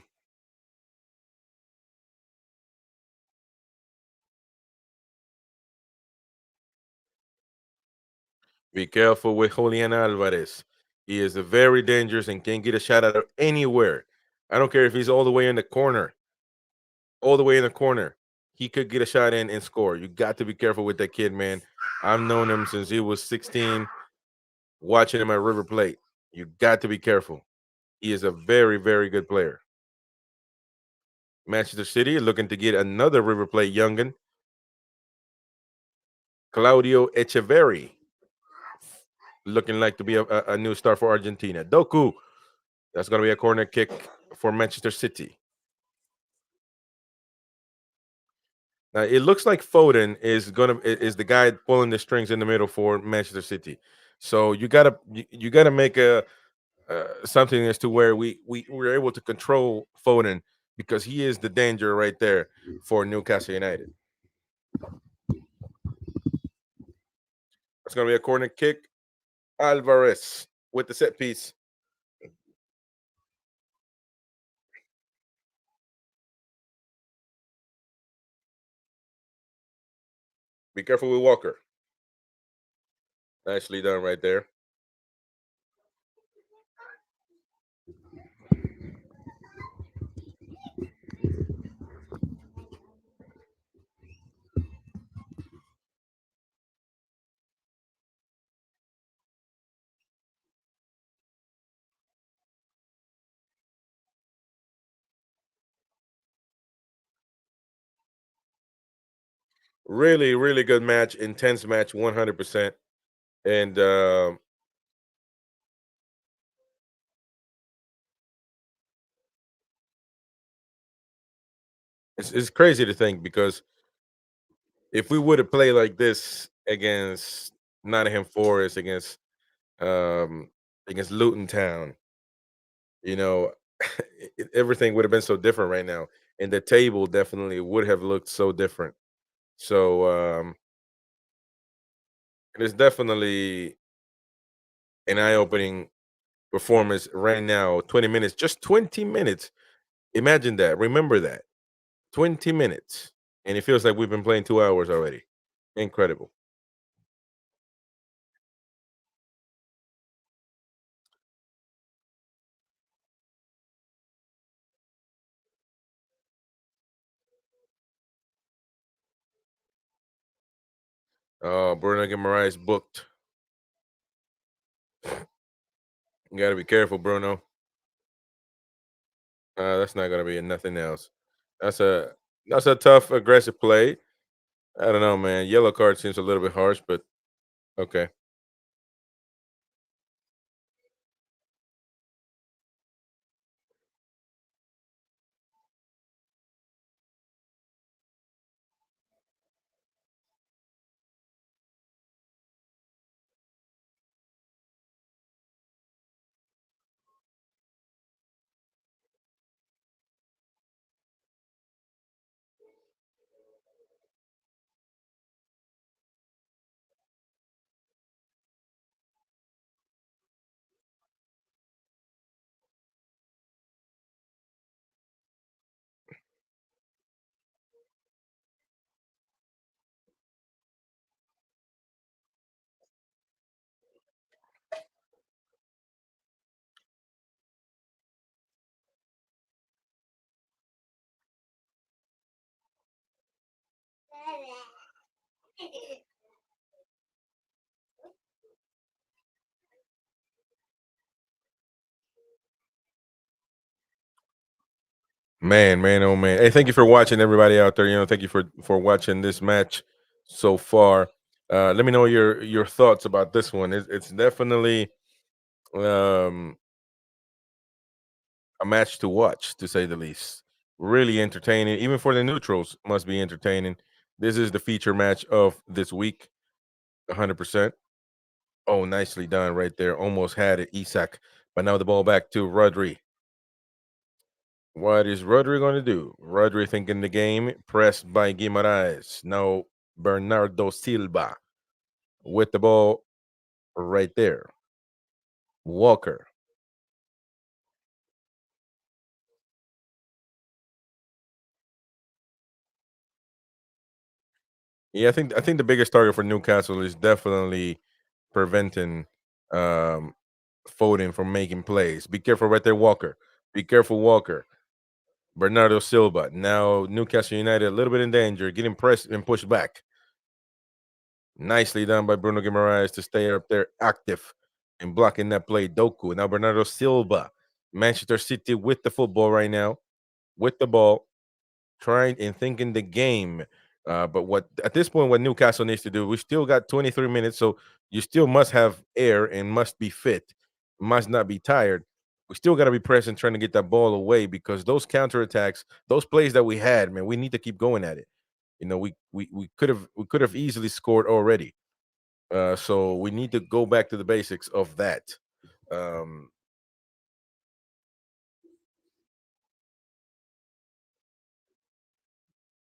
[SPEAKER 3] Be careful with Julian Alvarez. He is a very dangerous and can get a shot out of anywhere. I don't care if he's all the way in the corner. All the way in the corner. He could get a shot in and score. You got to be careful with that kid, man. I've known him since he was 16, watching him at River Plate. You got to be careful. He is a very, very good player. Manchester City looking to get another River Plate youngin, Claudio Echeverri, looking like to be a new star for Argentina. Doku, that's going to be a corner kick for Manchester City. Now it looks like Foden is the guy pulling the strings in the middle for Manchester City. So you gotta make a something as to where we're able to control Foden because he is the danger right there for Newcastle United. It's gonna be a corner kick. Alvarez with the set piece. Be careful with Walker. Nicely done right there. Really, really good match, intense match, 100%. And it's crazy to think because if we would have played like this against Nottingham Forest, um, against Luton Town, you know, everything would have been so different right now, and the table definitely would have looked so different. So it is definitely an eye-opening performance right now. 20 minutes, just 20 minutes. Imagine that. Remember that. 20 minutes. And it feels like we've been playing 2 hours already. Incredible. Bruno Guimaraes booked. You got to be careful, Bruno. That's not gonna be nothing else. That's a that's a tough, aggressive play. I don't know, man. Yellow card seems a little bit harsh, but okay. Man, man, oh man. Hey, thank you for watching, everybody out there. Thank you for watching this match so far. Let me know your thoughts about this one. It's definitely um a match to watch, to say the least. Really entertaining, even for the neutrals. Must be entertaining. This is the feature match of this week, 100%. Oh, nicely done right there. Almost had it, Isak. But now the ball back to Rodri. What is Rodri going to do? Rodri thinking the game, pressed by Guimaraes. Now Bernardo Silva with the ball right there. Walker. Yeah, I think the biggest target for Newcastle is definitely preventing um Foden from making plays. Be careful right there, Walker. Be careful, Walker. Bernardo Silva. Now Newcastle United a little bit in danger, getting pressed and pushed back. Nicely done by Bruno Guimaraes to stay up there active and blocking that play. Doku. Now Bernardo Silva. Manchester City with the football right now, with the ball, trying and thinking the game. But what at this point, what Newcastle needs to do, we still got 23 minutes, so you still must have air and must be fit, must not be tired. We still got to be present, trying to get that ball away because those counterattacks, those plays that we had, man, we need to keep going at it. We could have easily scored already. So we need to go back to the basics of that. Um,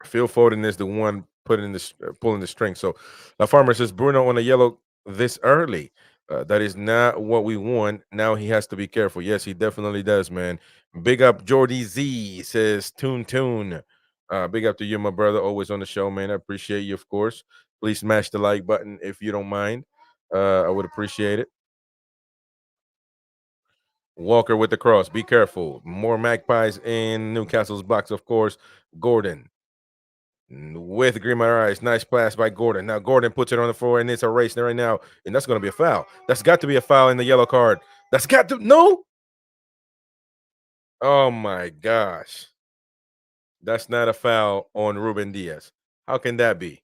[SPEAKER 3] Phil Foden is the one putting pulling the string. So the farmer says Bruno on a yellow this early. That is not what we want. Now he has to be careful. Yes, he definitely does, man. Big up Jordy Z says tune. Big up to you, my brother. Always on the show, man. I appreciate you, of course. Please smash the like button if you don't mind. I would appreciate it. Walker with the cross. Be careful. More Magpies in Newcastle's box, of course. Gordon with Grimarais. Nice pass by Gordon. Now Gordon puts it on the floor and it's a race right now. And that's going to be a foul. That's got to be a foul in the yellow card. That's got to. No. Oh my gosh. That's not a foul on Ruben Diaz. How can that be?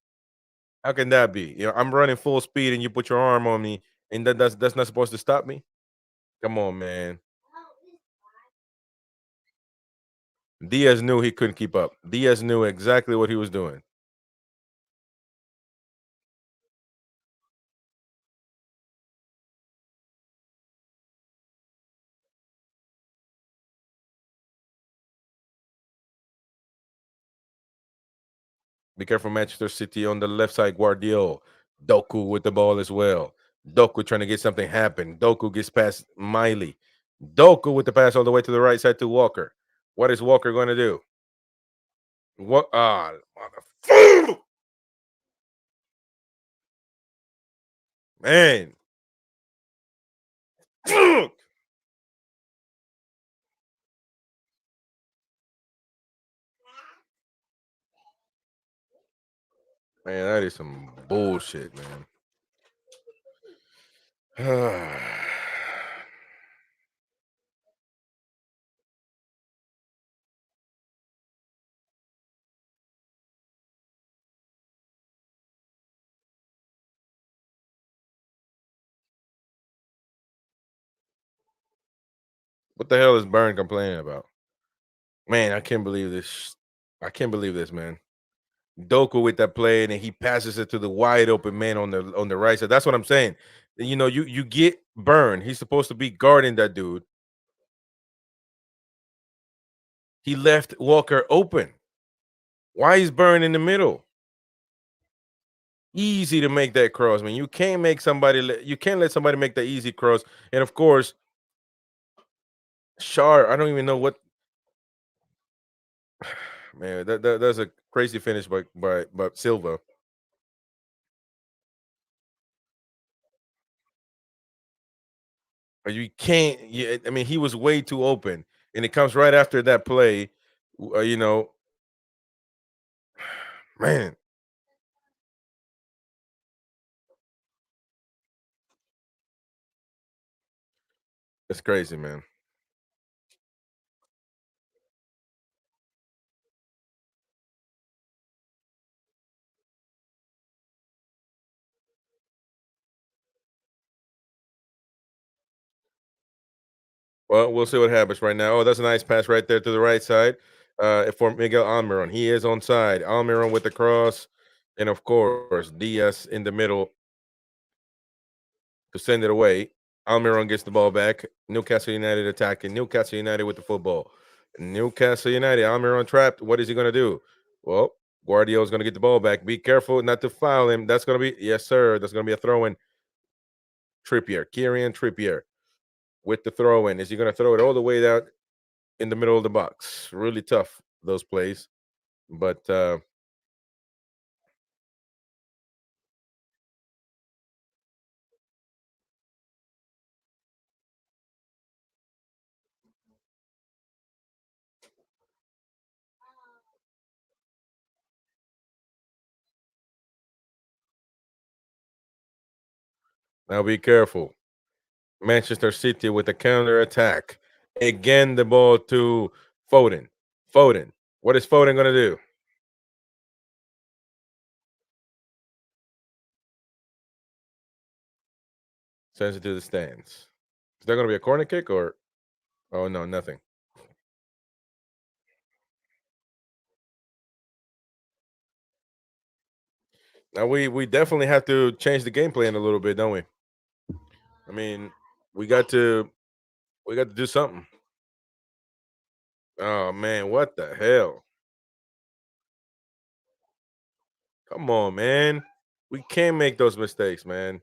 [SPEAKER 3] How can that be? I'm running full speed and you put your arm on me, and that's not supposed to stop me. Come on, man. Diaz knew he couldn't keep up. Diaz knew exactly what he was doing. Be careful, Manchester City on the left side. Guardiola, Doku with the ball as well. Doku trying to get something happen. Doku gets past Miley. Doku with the pass all the way to the right side to Walker. What is Walker going to do? What? Ah, mother- man. Man, that is some bullshit, man. What the hell is Burn complaining about? Man, I can't believe this. I can't believe this, man. Doku with that play, and then he passes it to the wide open man on the right side. That's what I'm saying. You get Burn. He's supposed to be guarding that dude. He left Walker open. Why is Burn in the middle? Easy to make that cross, man. You can't make somebody. You can't let somebody make the easy cross. And of course, Shar. I don't even know what. Man, that's a crazy finish by Silva. You can't. Yeah, I mean, he was way too open, and it comes right after that play. You know, man, it's crazy, man. Well, we'll see what happens right now. Oh, that's a nice pass right there to the right side for Miguel Almiron. He is on side. Almiron with the cross, and of course Diaz in the middle to send it away. Almiron gets the ball back. Newcastle United attacking. Newcastle United with the football. Newcastle United. Almiron trapped. What is he going to do? Well, Guardiola's going to get the ball back. Be careful not to foul him. That's going to be, yes, sir. That's going to be a throw in. Trippier. Kieran Trippier with the throw in. Is he going to throw it all the way out in the middle of the box? Really tough, those plays. But now be careful. Manchester City with the counter attack. Again, the ball to Foden. Foden. What is Foden going to do? Sends it to the stands. Is there going to be a corner kick or? Oh no, nothing. Now we definitely have to change the game plan a little bit, don't we? I mean, we got to we got to do something. Oh man, what the hell? Come on, man. We can't make those mistakes, man.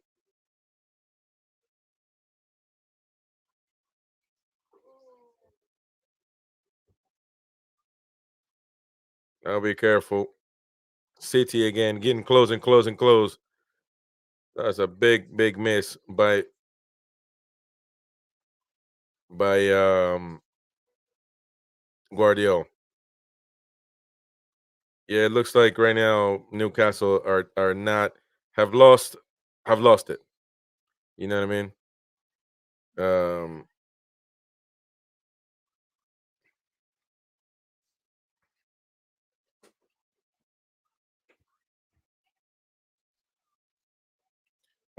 [SPEAKER 3] Now be careful. City again, getting close and close and close. That's a big miss by Guardiola. Yeah, it looks like right now Newcastle are not have lost it. You know what I mean? Um,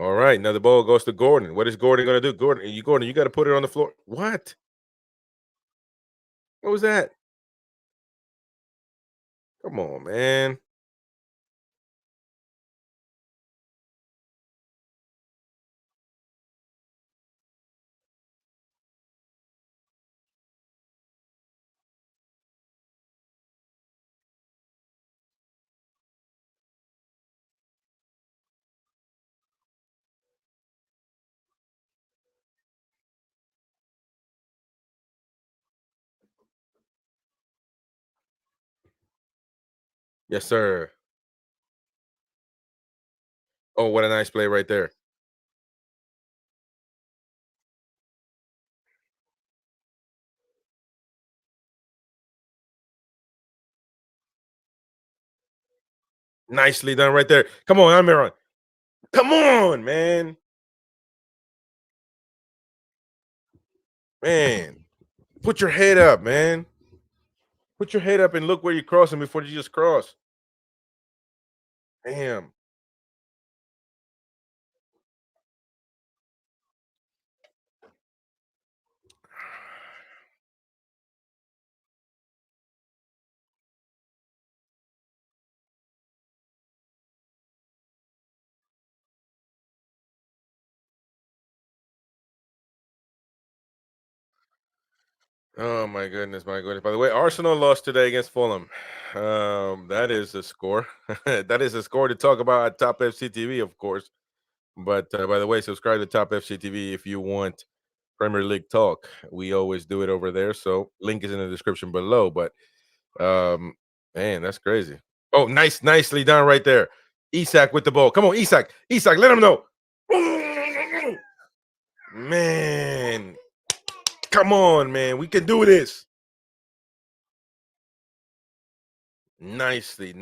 [SPEAKER 3] All right, now the ball goes to Gordon. What is Gordon going to do? Gordon, you got to put it on the floor. What? What was that? Come on, man. Yes, sir. Oh, what a nice play right there. Nicely done right there. Come on, Amiron. Come on, man. Man, put your head up, man. Put your head up and look where you're crossing before you just cross. Damn. Oh my goodness, my goodness. By the way, Arsenal lost today against Fulham. That is a score. That is a score to talk about at Top FC TV, of course. But by the way, subscribe to Top FC TV if you want Premier League talk. We always do it over there. So link is in the description below. But um, man, that's crazy. Oh, nicely done right there. Isak with the ball. Come on, Isak. Isak, let him know. Man, come on, man. We can do this. Nicely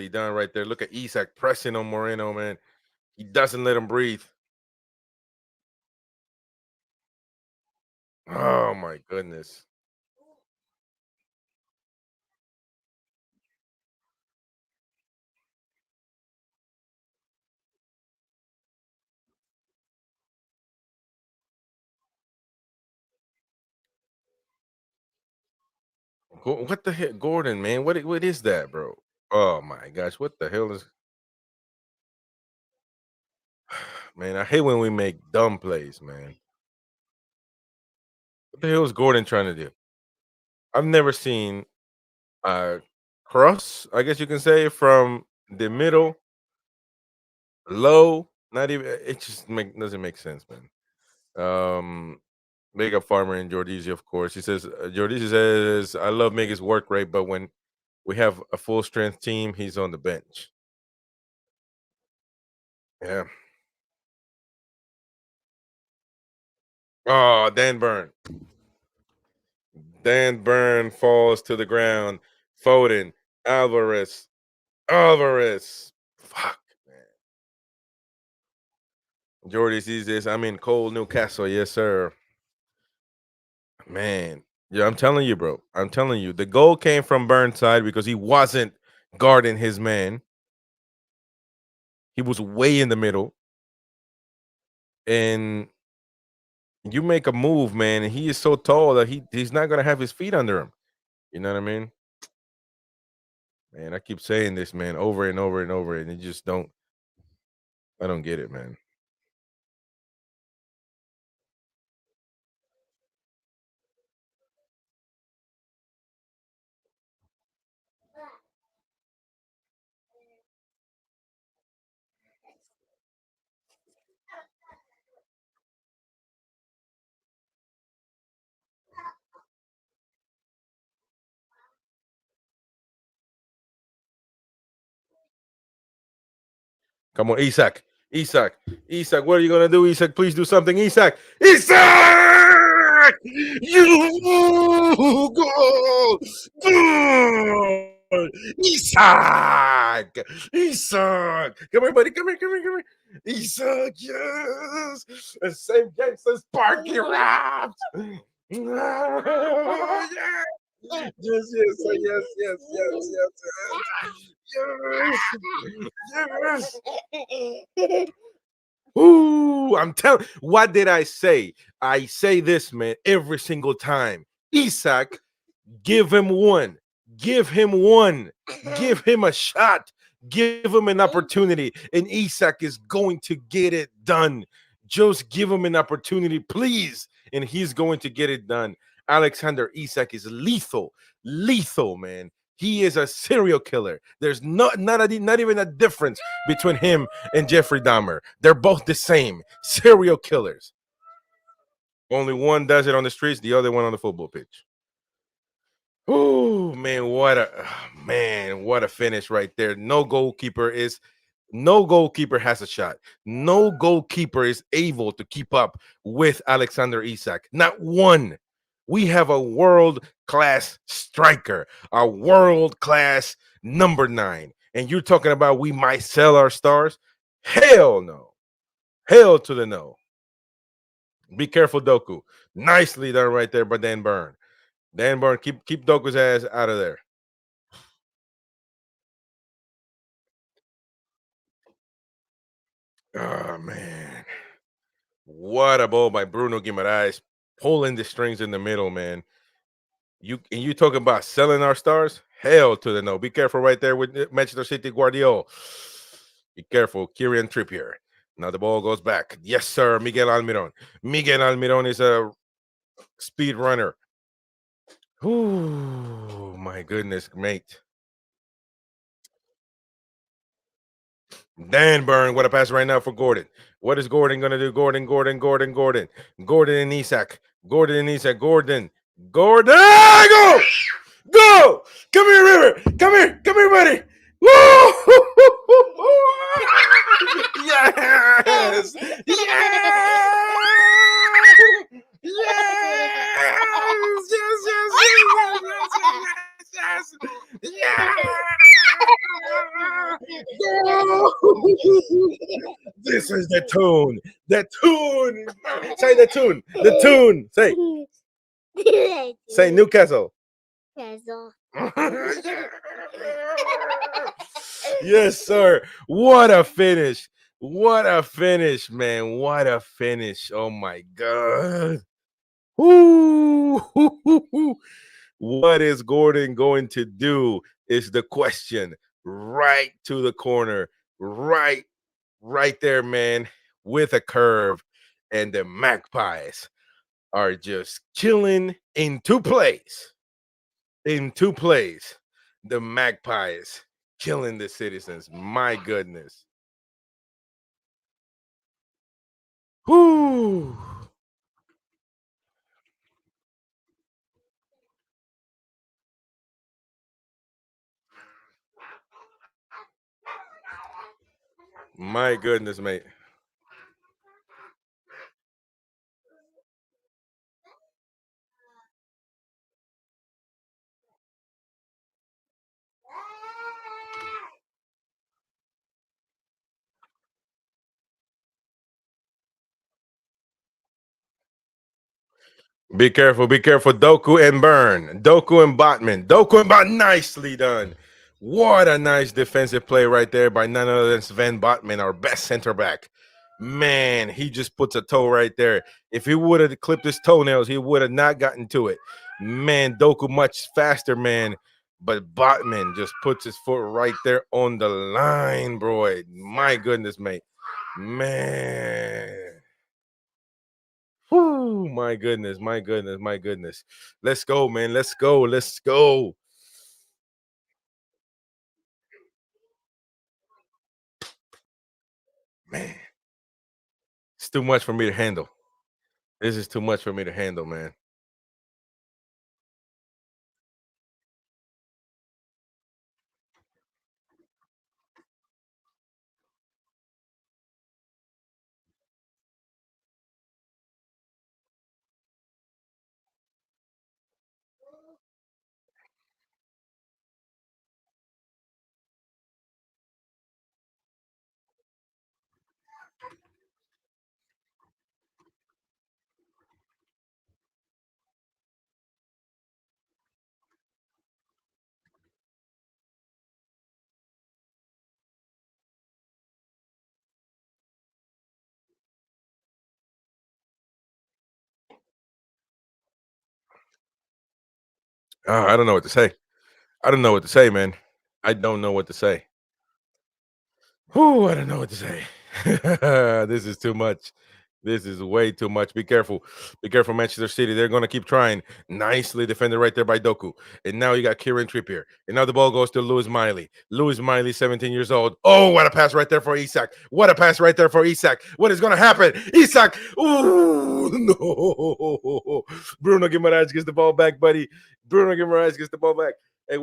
[SPEAKER 3] done right there. Look at Isak pressing on Moreno, man. He doesn't let him breathe. Oh my goodness. What the hell, Gordon, man? What is that, bro? Oh my gosh, what the hell is man? I hate when we make dumb plays, man. What the hell is Gordon trying to do? I've never seen a cross, I guess you can say, from the middle, low, not even it just doesn't make sense, man. Big up Farmer and Jordizzi, of course. He says Jordizzi says, I love Mega's work rate, but when we have a full strength team, he's on the bench. Yeah. Oh, Dan Burn. Dan Burn falls to the ground. Foden, Alvarez, Alvarez. Fuck, man. Jordy sees this. I'm in cold Newcastle. Yes, sir. Man. Yeah, I'm telling you, bro. I'm telling you. The goal came from Burnside because he wasn't guarding his man. He was way in the middle. And you make a move, man, and he is so tall that he's not gonna have his feet under him. You know what I mean? Man, I keep saying this, man, over and over and over, and you just don't. I don't get it, man. Come on, Isak. Isak. Isak, what are you gonna do, Isak? Please do something, Isak. Isak! You goal! Goal! Isak! Isak! Come here, buddy. Come here. Isak, yes! The same gangsters parking raps! Yes! Yes, yes. Yes. Yes. Ooh, I'm telling. What did I say? I say this, man, every single time. Isaac, give him one. Give him one. Give him a shot. Give him an opportunity. And Isaac is going to get it done. Just give him an opportunity, please. And he's going to get it done. Alexander Isak is lethal. Lethal, man. He is a serial killer. There's not even a difference between him and Jeffrey Dahmer. They're both the same serial killers. Only one does it on the streets, the other one on the football pitch. Oh man, what a finish right there. No goalkeeper has a shot. No goalkeeper is able to keep up with Alexander Isak. Not one. We have a world class striker, a world class number 9. And you're talking about we might sell our stars? Hell no. Hell to the no. Be careful, Doku. Nicely done right there by Dan Burn. Dan Burn, keep Doku's ass out of there. Oh man. What a ball by Bruno Guimaraes, pulling the strings in the middle, man. You talking about selling our stars? Hell to the no. Be careful right there with Manchester City Guardiola. Be careful, Kieran Trippier. Now the ball goes back. Yes, sir. Miguel Almiron. Miguel Almiron is a speed runner. Oh my goodness, mate. Dan Burn, what a pass right now for Gordon. What is Gordon going to do? Gordon. Gordon and Isak. Gordon. Go! Go! Come here, River. Come here, buddy. Woo! Yes! Yes! Yes! Yes! No! This is the tune. The tune. Say the tune. The tune. Say Newcastle.
[SPEAKER 4] Castle.
[SPEAKER 3] Yes, sir. What a finish. What a finish, man. What a finish. Oh my God. Ooh. What is Gordon going to do is the question. Right to the corner. Right there, man, with a curve. And the Magpies are just killing in 2 plays. In 2 plays, the Magpies killing the Citizens. My goodness. Whoo. My goodness, mate. Be careful, be careful. Doku and Burn. Doku and Botman. Doku and Botman. Nicely done. What a nice defensive play right there by none other than Sven Botman, our best center back. Man, he just puts a toe right there. If he would have clipped his toenails, he would have not gotten to it. Man, Doku much faster, man. But Botman just puts his foot right there on the line, bro. My goodness, mate. Man. Whoo, my goodness. Let's go, man. Let's go. Man, it's too much for me to handle. This is too much for me to handle, man. I don't know what to say. I don't know what to say, man. I don't know what to say. Whew, I don't know what to say. This is too much. This is way too much. Be careful. Be careful, Manchester City. They're going to keep trying. Nicely defended right there by Doku. And now you got Kieran Trippier. And now the ball goes to Lewis Miley. Lewis Miley, 17 years old. Oh, what a pass right there for Isak. What a pass right there for Isak. What is going to happen? Isak. Ooh, no. Bruno Guimaraes gets the ball back, buddy. Bruno Guimaraes gets the ball back. Hey,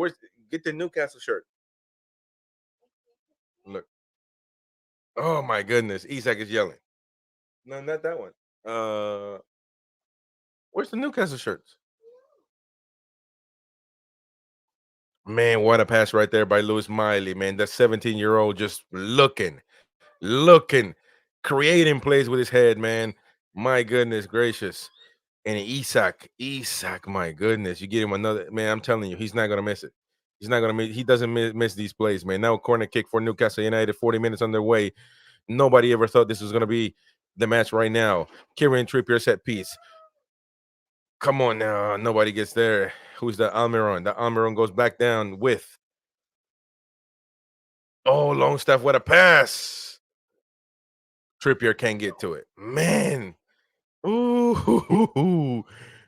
[SPEAKER 3] get the Newcastle shirt. Look. Oh my goodness. Isak is yelling. No, not that one. Where's the Newcastle shirts? Man, what a pass right there by Lewis Miley, man. That 17-year-old just looking, creating plays with his head, man. My goodness gracious. And Isak, my goodness. You get him another, man, I'm telling you, he's not going to miss it. He's not going to miss, he doesn't miss these plays, man. Now corner kick for Newcastle United, 40 minutes on their way. Nobody ever thought this was going to be the match right now. Kieran Trippier set piece. Come on now. Nobody gets there. Who's the Almiron? The Almiron goes back down with. Oh, Longstaff, what a pass. Trippier can't get to it. Man. Ooh.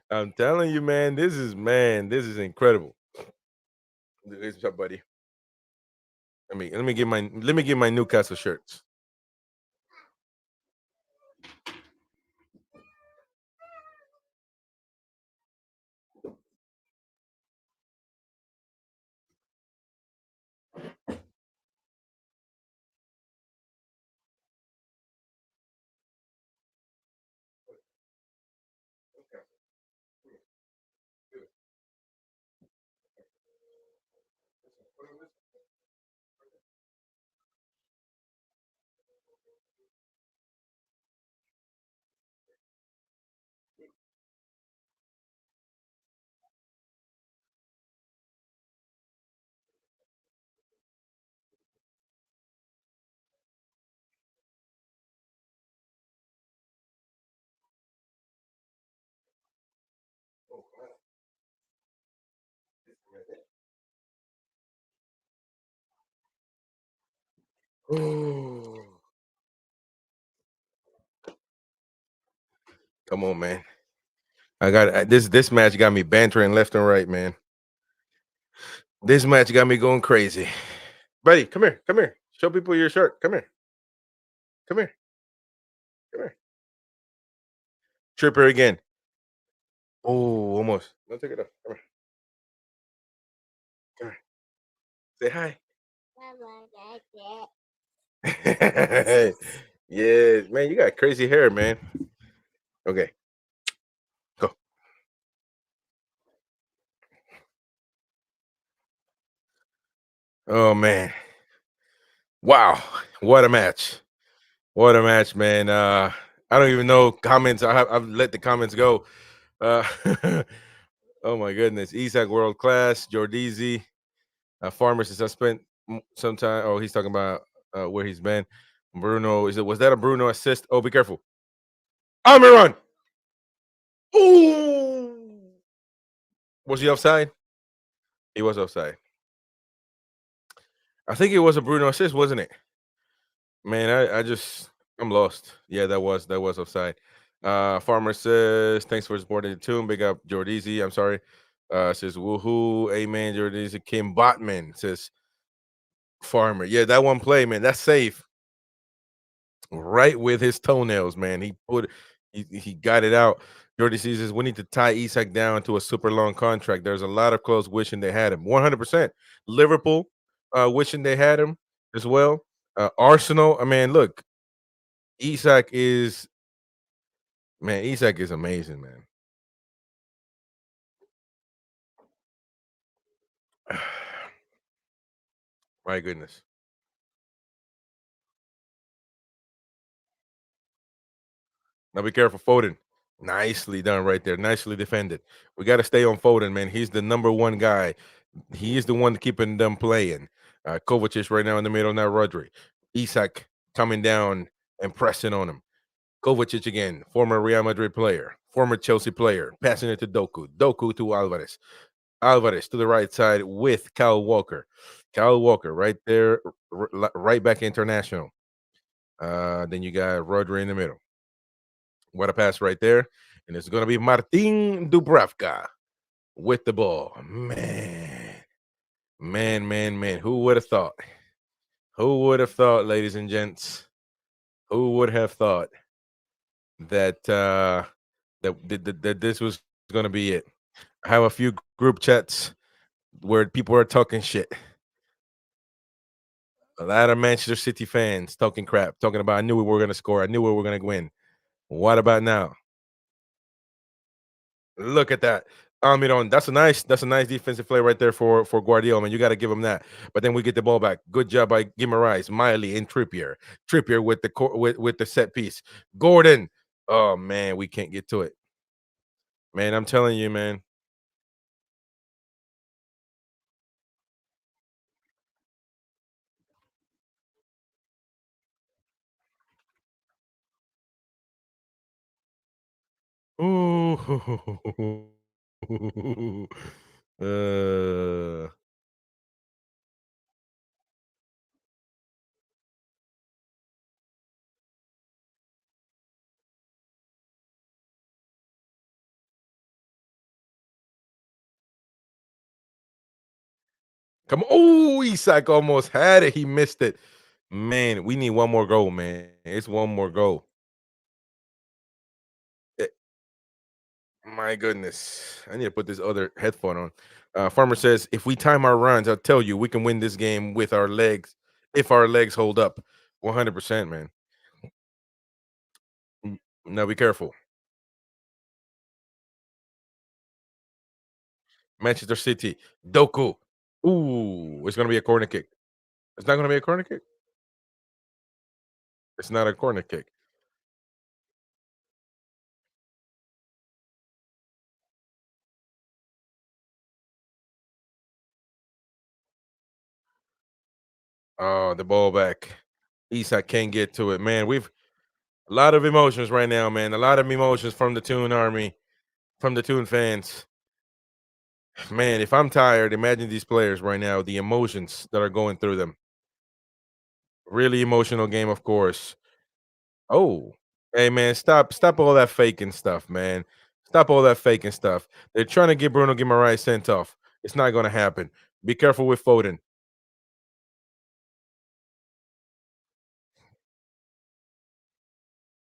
[SPEAKER 3] I'm telling you, man, this is incredible. What's up, buddy? Let me get my Newcastle shirts. Oh, come on, man. I got this match got me bantering left and right, man. This match got me going crazy. Buddy, come here. Come here. Show people your shirt. Come here. Come here. Come here. Tripper again. Oh, almost. Don't take it off. Come here. Come here. Say hi. Yeah, man, you got crazy hair, man. Okay, go. Oh man. Wow. What a match. What a match, man. I don't even know comments. I've let the comments go. Uh oh my goodness. Isak world class, Jordizi. Farmer since I spent some time. Oh, he's talking about where he's been. Bruno, was that a Bruno assist? Oh, be careful. Almiron. Ooh. Was he offside? He was offside. I think it was a Bruno assist, wasn't it? Man, I'm lost. Yeah, that was offside. Farmer says, thanks for supporting the tune. Big up Jordizi. I'm sorry. Says woohoo, amen. Jordizi. Kim Botman says Farmer. Yeah, that one play, man. That's safe. Right with his toenails, man. He got it out. Jordy says we need to tie Isak down to a super long contract. There's a lot of clubs wishing they had him. 100%. Liverpool wishing they had him as well. Arsenal. I mean, look, Isak is Isak is amazing, man. My goodness. Now be careful, Foden. Nicely done right there. Nicely defended. We got to stay on Foden, man. He's the number one guy. He is the one keeping them playing. Kovacic right now in the middle, now Rodri. Isak coming down and pressing on him. Kovacic again, former Real Madrid player, former Chelsea player, passing it to Doku. Doku to Alvarez. Alvarez to the right side with Kyle Walker. Kyle Walker right there, right back international. Then you got Rodri in the middle. What a pass right there. And it's going to be Martin Dubravka with the ball. Man. Who would have thought? Who would have thought, ladies and gents? Who would have thought that that this was going to be it? I have a few group chats where people are talking shit. A lot of Manchester City fans talking crap, talking about I knew we were going to score. I knew we were going to win. What about now? Look at that. Almiron, that's a nice defensive play right there for Guardiola, man. You got to give him that. But then we get the ball back. Good job by Guimaraes, Miley, and Trippier. Trippier with with the set piece. Gordon. Oh man, we can't get to it. Man, I'm telling you, man. Ooh. uh, come on. Oh, Isak almost had it. He missed it. Man, we need one more goal, man. It's one more goal. Eh, my goodness. I need to put this other headphone on. Farmer says, if we time our runs, I'll tell you, we can win this game with our legs if our legs hold up. 100%, man. Now be careful. Manchester City, Doku. Ooh, it's going to be a corner kick. It's not going to be a corner kick. It's not a corner kick. Oh, the ball back. Isak can't get to it, man. We've a lot of emotions right now, man. A lot of emotions from the Toon Army, from the Toon fans. Man, if I'm tired, imagine these players right now, the emotions that are going through them. Really emotional game, of course. Oh, hey man, stop all that faking stuff, man. Stop all that faking stuff. They're trying to get Bruno Guimaraes sent off. It's not going to happen. Be careful with Foden.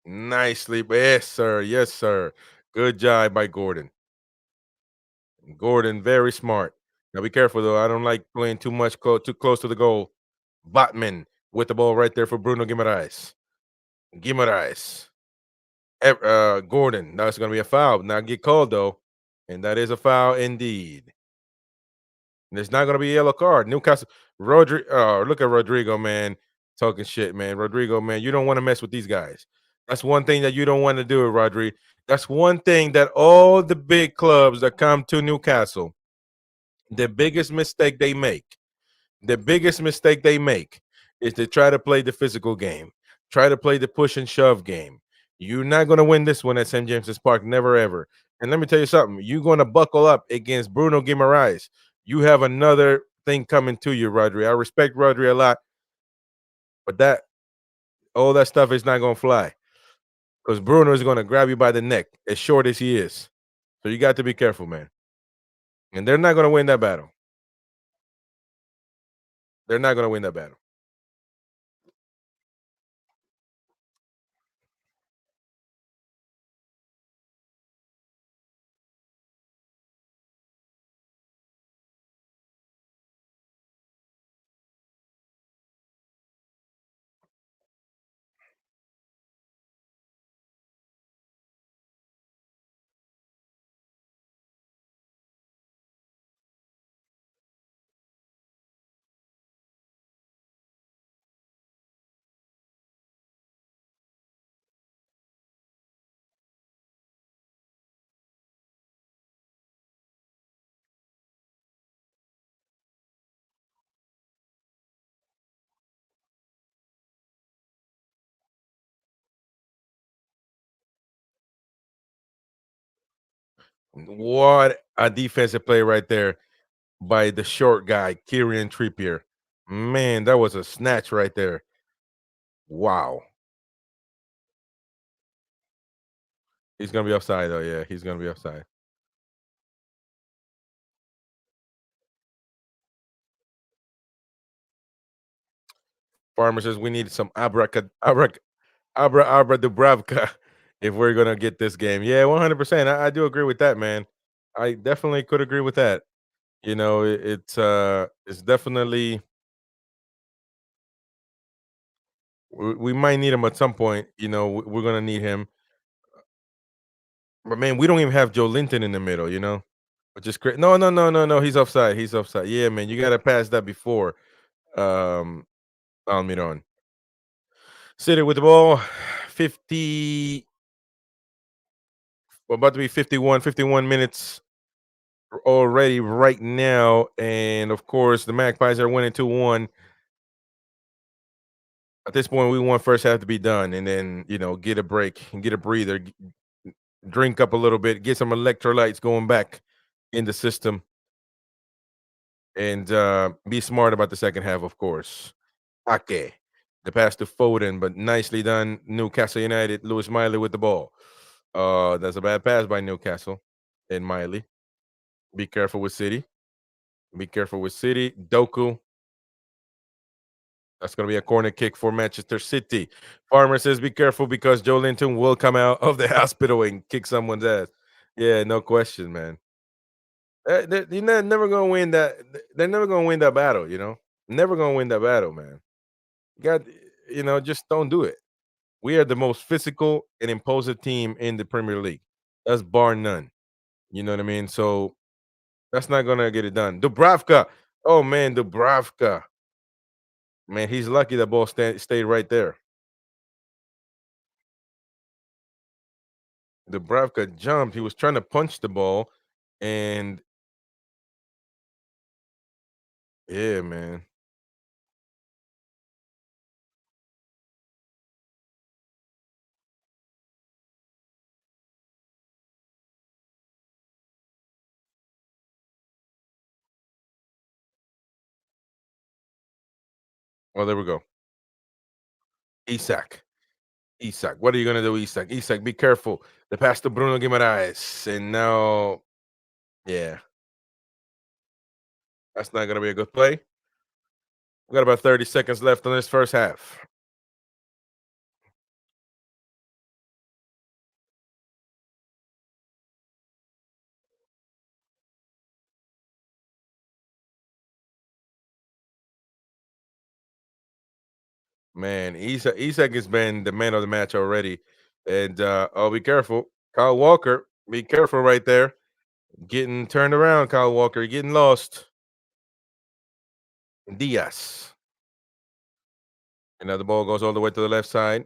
[SPEAKER 3] Nicely, yes, sir. Yes, sir. Good job by Gordon. Gordon, very smart. Now be careful though. I don't like playing too much too close to the goal. Botman with the ball right there for Bruno Guimaraes. Guimaraes. Gordon. Now it's going to be a foul. Not get called though, and that is a foul indeed. And it's not going to be a yellow card. Newcastle. Rodri. Look at Rodrigo, man, talking shit, man. Rodrigo, man, you don't want to mess with these guys. That's one thing that you don't want to do, Rodri. That's one thing that all the big clubs that come to Newcastle, the biggest mistake they make the biggest mistake they make is to try to play the physical game, try to play the push and shove game. You're not going to win this one at St. James's Park, never ever. And let me tell you something, you're going to buckle up against Bruno Guimaraes. You have another thing coming to you, Rodri. I respect Rodri a lot, but that all that stuff is not going to fly because Bruno is going to grab you by the neck as short as he is. So you got to be careful, man. And they're not going to win that battle. They're not going to win that battle. What a defensive play right there by the short guy, Kieran Trippier. Man, that was a snatch right there. Wow. He's gonna be offside though. Yeah, he's gonna be offside. Farmer says we need some abra Dubravka if we're gonna get this game. Yeah, 100%. I do agree with that, man. I definitely could agree with that. You know, it's definitely we might need him at some point. You know, we're gonna need him. But man, we don't even have Joe Linton in the middle. You know, which is great. No, no, no, no, no. He's offside. He's offside. Yeah, man, you gotta pass that before um Almiron. City with the ball. 50. We're about to be 51 minutes already right now. And of course, the Magpies are winning 2-1. At this point, we want first half to be done and then, get a break and get a breather, drink up a little bit, get some electrolytes going back in the system, and be smart about the second half, of course. Ake, the pass to Foden, but nicely done. Newcastle United, Lewis Miley with the ball. That's a bad pass by Newcastle and Miley. Be careful with City. Be careful with City. Doku. That's going to be a corner kick for Manchester City. Farmer says, be careful because Joe Linton will come out of the hospital and kick someone's ass. Yeah, no question, man. You're never going to win that. They're never going to win that battle, Never going to win that battle, man. God, just don't do it. We are the most physical and imposing team in the Premier League. That's bar none. You know what I mean? So that's not going to get it done. Dubravka. Oh, man, Dubravka. Man, he's lucky that ball stayed right there. Dubravka jumped. He was trying to punch the ball, and yeah, man. Well, there we go. Isak. Isak. What are you gonna do, Isak? Isak, be careful. The pass to Bruno Guimaraes. And now, yeah, that's not gonna be a good play. We got about 30 seconds left on this first half. Man, Isak has been the man of the match already. And oh, be careful. Kyle Walker, be careful right there. Getting turned around, Kyle Walker. You're getting lost. Diaz. And now the ball goes all the way to the left side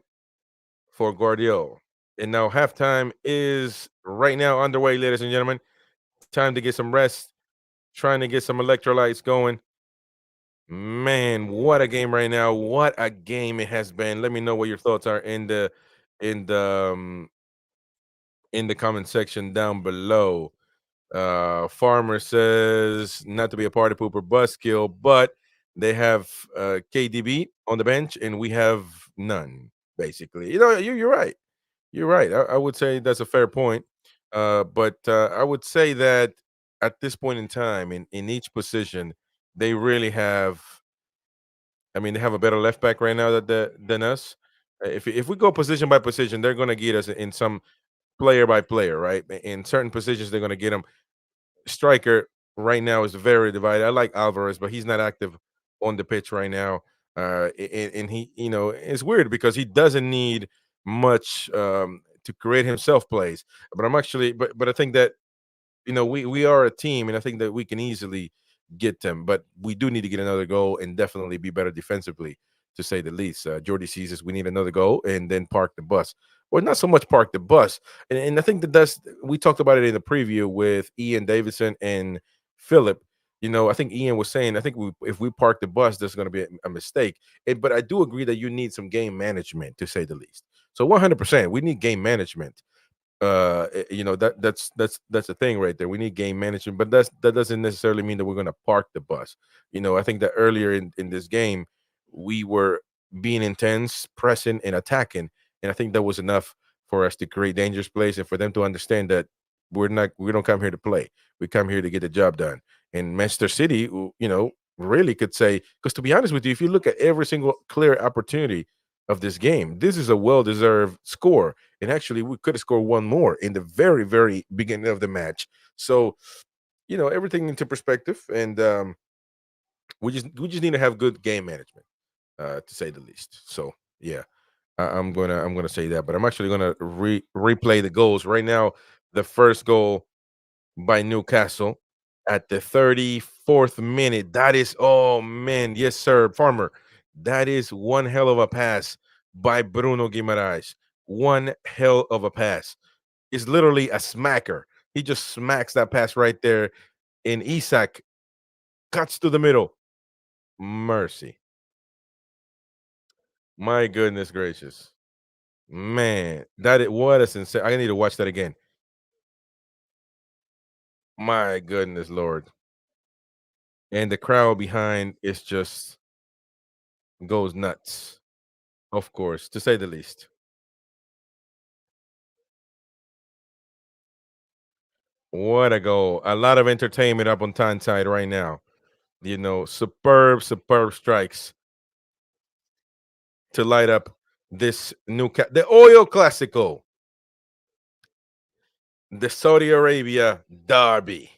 [SPEAKER 3] for Guardiola. And now halftime is right now underway, ladies and gentlemen. Time to get some rest, trying to get some electrolytes going. Man, what a game right now. What a game it has been. Let me know what your thoughts are in the in the comment section down below. Farmer says not to be a party pooper buzzkill, but they have KDB on the bench and we have none, basically. You're right. You're right. I would say that's a fair point. But I would say that at this point in time, in each position, they really have. I mean, they have a better left back right now than us. If we go position by position, they're going to get us in some player by player, right? In certain positions, they're going to get them. Striker right now is very divided. I like Alvarez, but he's not active on the pitch right now. And he, it's weird because he doesn't need much to create himself plays. But I'm actually, but I think that we are a team, and I think that we can easily get them. But we do need to get another goal and definitely be better defensively, to say the least. Jordy sees us. We need another goal and then park the bus. Well, not so much park the bus, and I think that's we talked about it in the preview with Ian Davidson and Philip. I think Ian was saying, I think if we park the bus, there's going to be a mistake. But I do agree that you need some game management, to say the least. So 100%, we need game management. That's the thing right there. We need game management, but that doesn't necessarily mean that we're going to park the bus. I think that earlier in this game we were being intense, pressing and attacking, and I think that was enough for us to create dangerous plays and for them to understand that we don't come here to play. We come here to get the job done. And Manchester City, really could say, because to be honest with you, if you look at every single clear opportunity of this game, this is a well-deserved score. And actually, we could have scored one more in the very, very beginning of the match. So, everything into perspective, and we just need to have good game management, to say the least. So, yeah, I'm gonna say that. But I'm actually gonna replay the goals right now. The first goal by Newcastle at the 34th minute. That is, oh man, yes, sir, Farmer. That is one hell of a pass by Bruno Guimaraes. One hell of a pass. It's literally a smacker. He just smacks that pass right there. And Isak cuts to the middle. Mercy. My goodness gracious. Man, what a sincere. I need to watch that again. My goodness, Lord. And the crowd behind is just goes nuts. Of course, to say the least. What a goal. A lot of entertainment up on Tyneside right now. Superb, superb strikes to light up this the Oil Classico, the Saudi Arabia derby.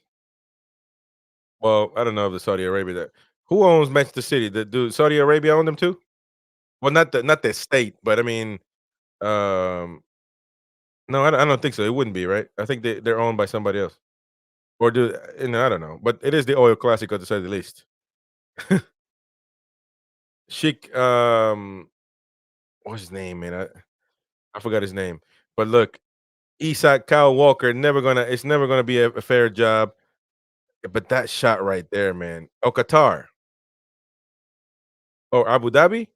[SPEAKER 3] Well, I don't know if the Saudi Arabia that who owns Manchester City? Do Saudi Arabia own them too? Well, not the state, but I mean, no, I don't think so. It wouldn't be right. I think they're owned by somebody else, or I don't know. But it is the Oil Classico to say the least. Sheik, what's his name, man? I forgot his name. But look, Isak Kyle Walker it's never gonna be a fair job. But that shot right there, man. Oh, Qatar or Abu Dhabi?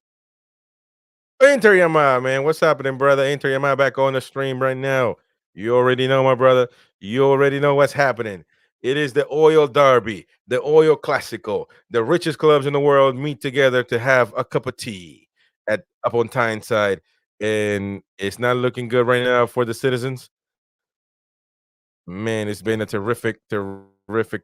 [SPEAKER 3] Enter Yama, man. What's happening, brother? Enter Yama back on the stream right now. You already know, my brother. You already know what's happening. It is the Oil Derby, the Oil Classico. The richest clubs in the world meet together to have a cup of tea at up on Tyneside. And it's not looking good right now for the citizens. Man, it's been a terrific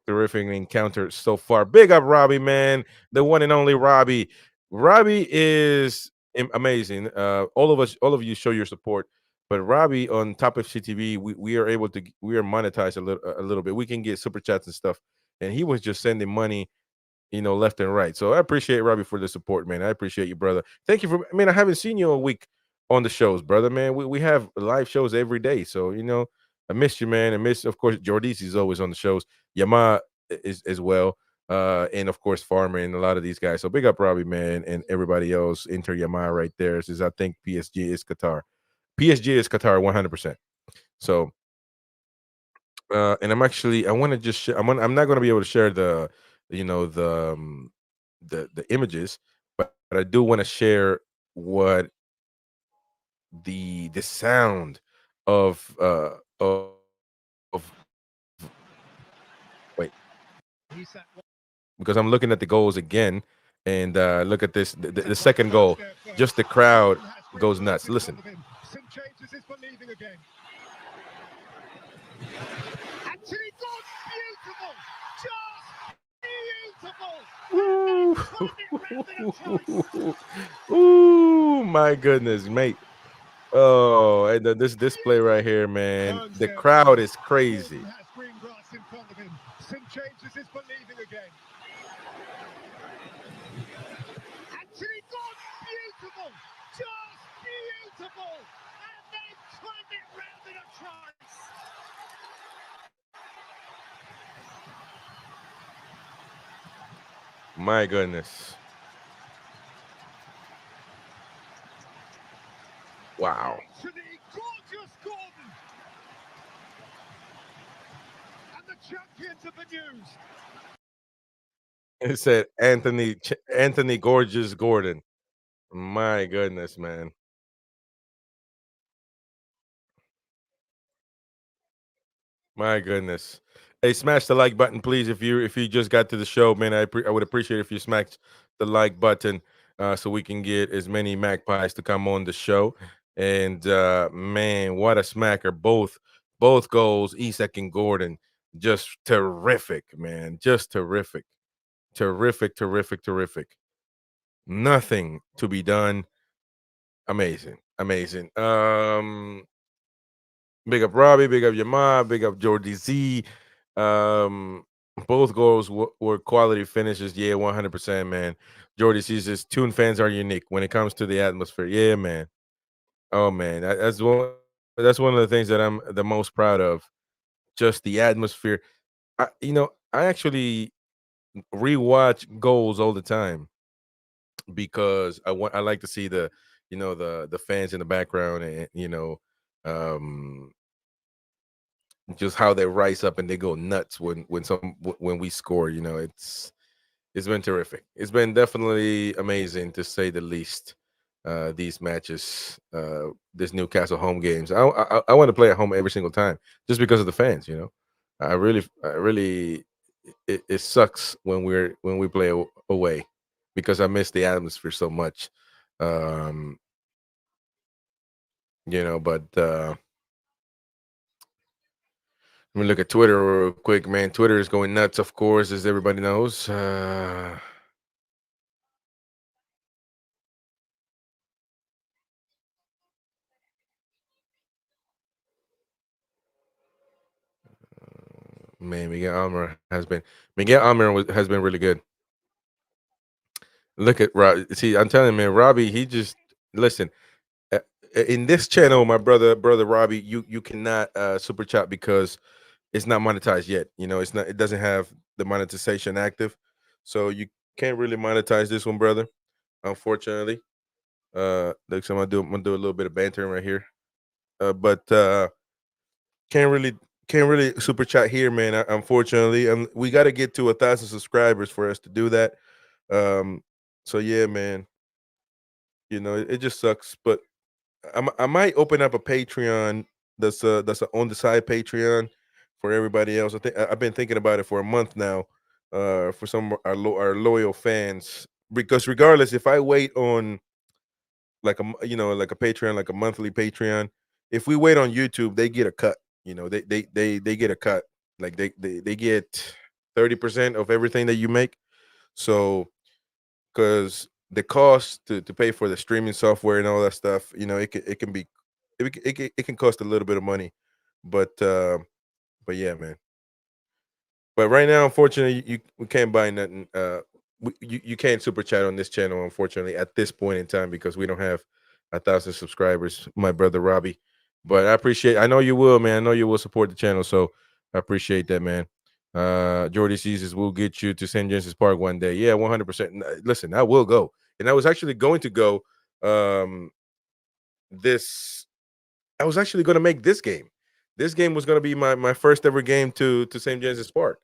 [SPEAKER 3] encounter so far. Big up Robbie, man. The one and only Robbie. Robbie is amazing. All of you show your support. But Robbie on Top of CTV, we are able to we are monetized a little bit. We can get super chats and stuff. And he was just sending money, left and right. So I appreciate Robbie for the support, man. I appreciate you, brother. Thank you for. I mean, I haven't seen you a week on the shows, brother, man. We have live shows every day, so I missed you, man. I miss, of course, Jordice is always on the shows. Yama is as well, and of course Farmer and a lot of these guys. So big up Robbie, man, and everybody else. Inter Yama right there says I think PSG is Qatar. PSG is Qatar 100%. So and I want to just share, I'm not going to be able to share the images, but I do want to share what the sound of wait, because I'm looking at the goals again, and look at this the second goal, just the crowd goes nuts. Listen. Ooh, my goodness, mate. Oh, and then this display right here, man. The crowd is crazy. My goodness. Wow. It said Anthony Gorgeous Gordon. My goodness, man. My goodness. Hey, smash the like button, please. If you just got to the show, man, I would appreciate if you smash the like button, so we can get as many magpies to come on the show. And man, what a smacker! Both goals, Isak and Gordon, just terrific, man, just terrific, terrific, terrific, terrific. Nothing to be done. Amazing, amazing. Big up Robbie, big up Yama, big up Jordy Z. Um, both goals were quality finishes. Yeah, 100%, man. Jordy Z says Tune fans are unique when it comes to the atmosphere. Yeah, man. Oh man, that's one of the things that I'm the most proud of. Just the atmosphere. I actually rewatch goals all the time because I like to see the fans in the background, and um just how they rise up and they go nuts when we score. It's been terrific. It's been definitely amazing, to say the least. These matches, this Newcastle home games. I want to play at home every single time, just because of the fans. I really, it sucks when we play away, because I miss the atmosphere so much. Um, but let me look at Twitter real quick, man. Twitter is going nuts, of course, as everybody knows. Man, Miguel Almer has been really good. Look at Rob. See, I'm telling you, man, Robbie. He just listen. uh, In this channel, my brother Robbie, you cannot super chat because it's not monetized yet. It's not. It doesn't have the monetization active, so you can't really monetize this one, brother. Unfortunately, look, so I'm gonna do a little bit of banter right here. But can't really can't really super chat here, man. Unfortunately, we got to get to 1,000 subscribers for us to do that. Um, so yeah, man. It just sucks, but I might open up a Patreon that's a on the side Patreon for everybody else. I've been thinking about it for a month now, for some of our loyal fans, because regardless, if I wait on like a Patreon, like a monthly Patreon, if we wait on YouTube, they get a cut. They get a cut. Like they get 30% of everything that you make. So because the cost to pay for the streaming software and all that stuff, it can cost a little bit of money, but yeah, man. But right now, unfortunately, we can't buy nothing. You can't super chat on this channel, unfortunately, at this point in time, because we don't have 1,000 subscribers, my brother Robbie. But I know you will, man. I know you will support the channel, so I appreciate that, man. Jordy Caesars will get you to St. James's Park one day. Yeah, 100%. Listen, I will go, and I was actually going to go. Um, this I was actually going to make this game. This game was going to be my first ever game to St. James's Park,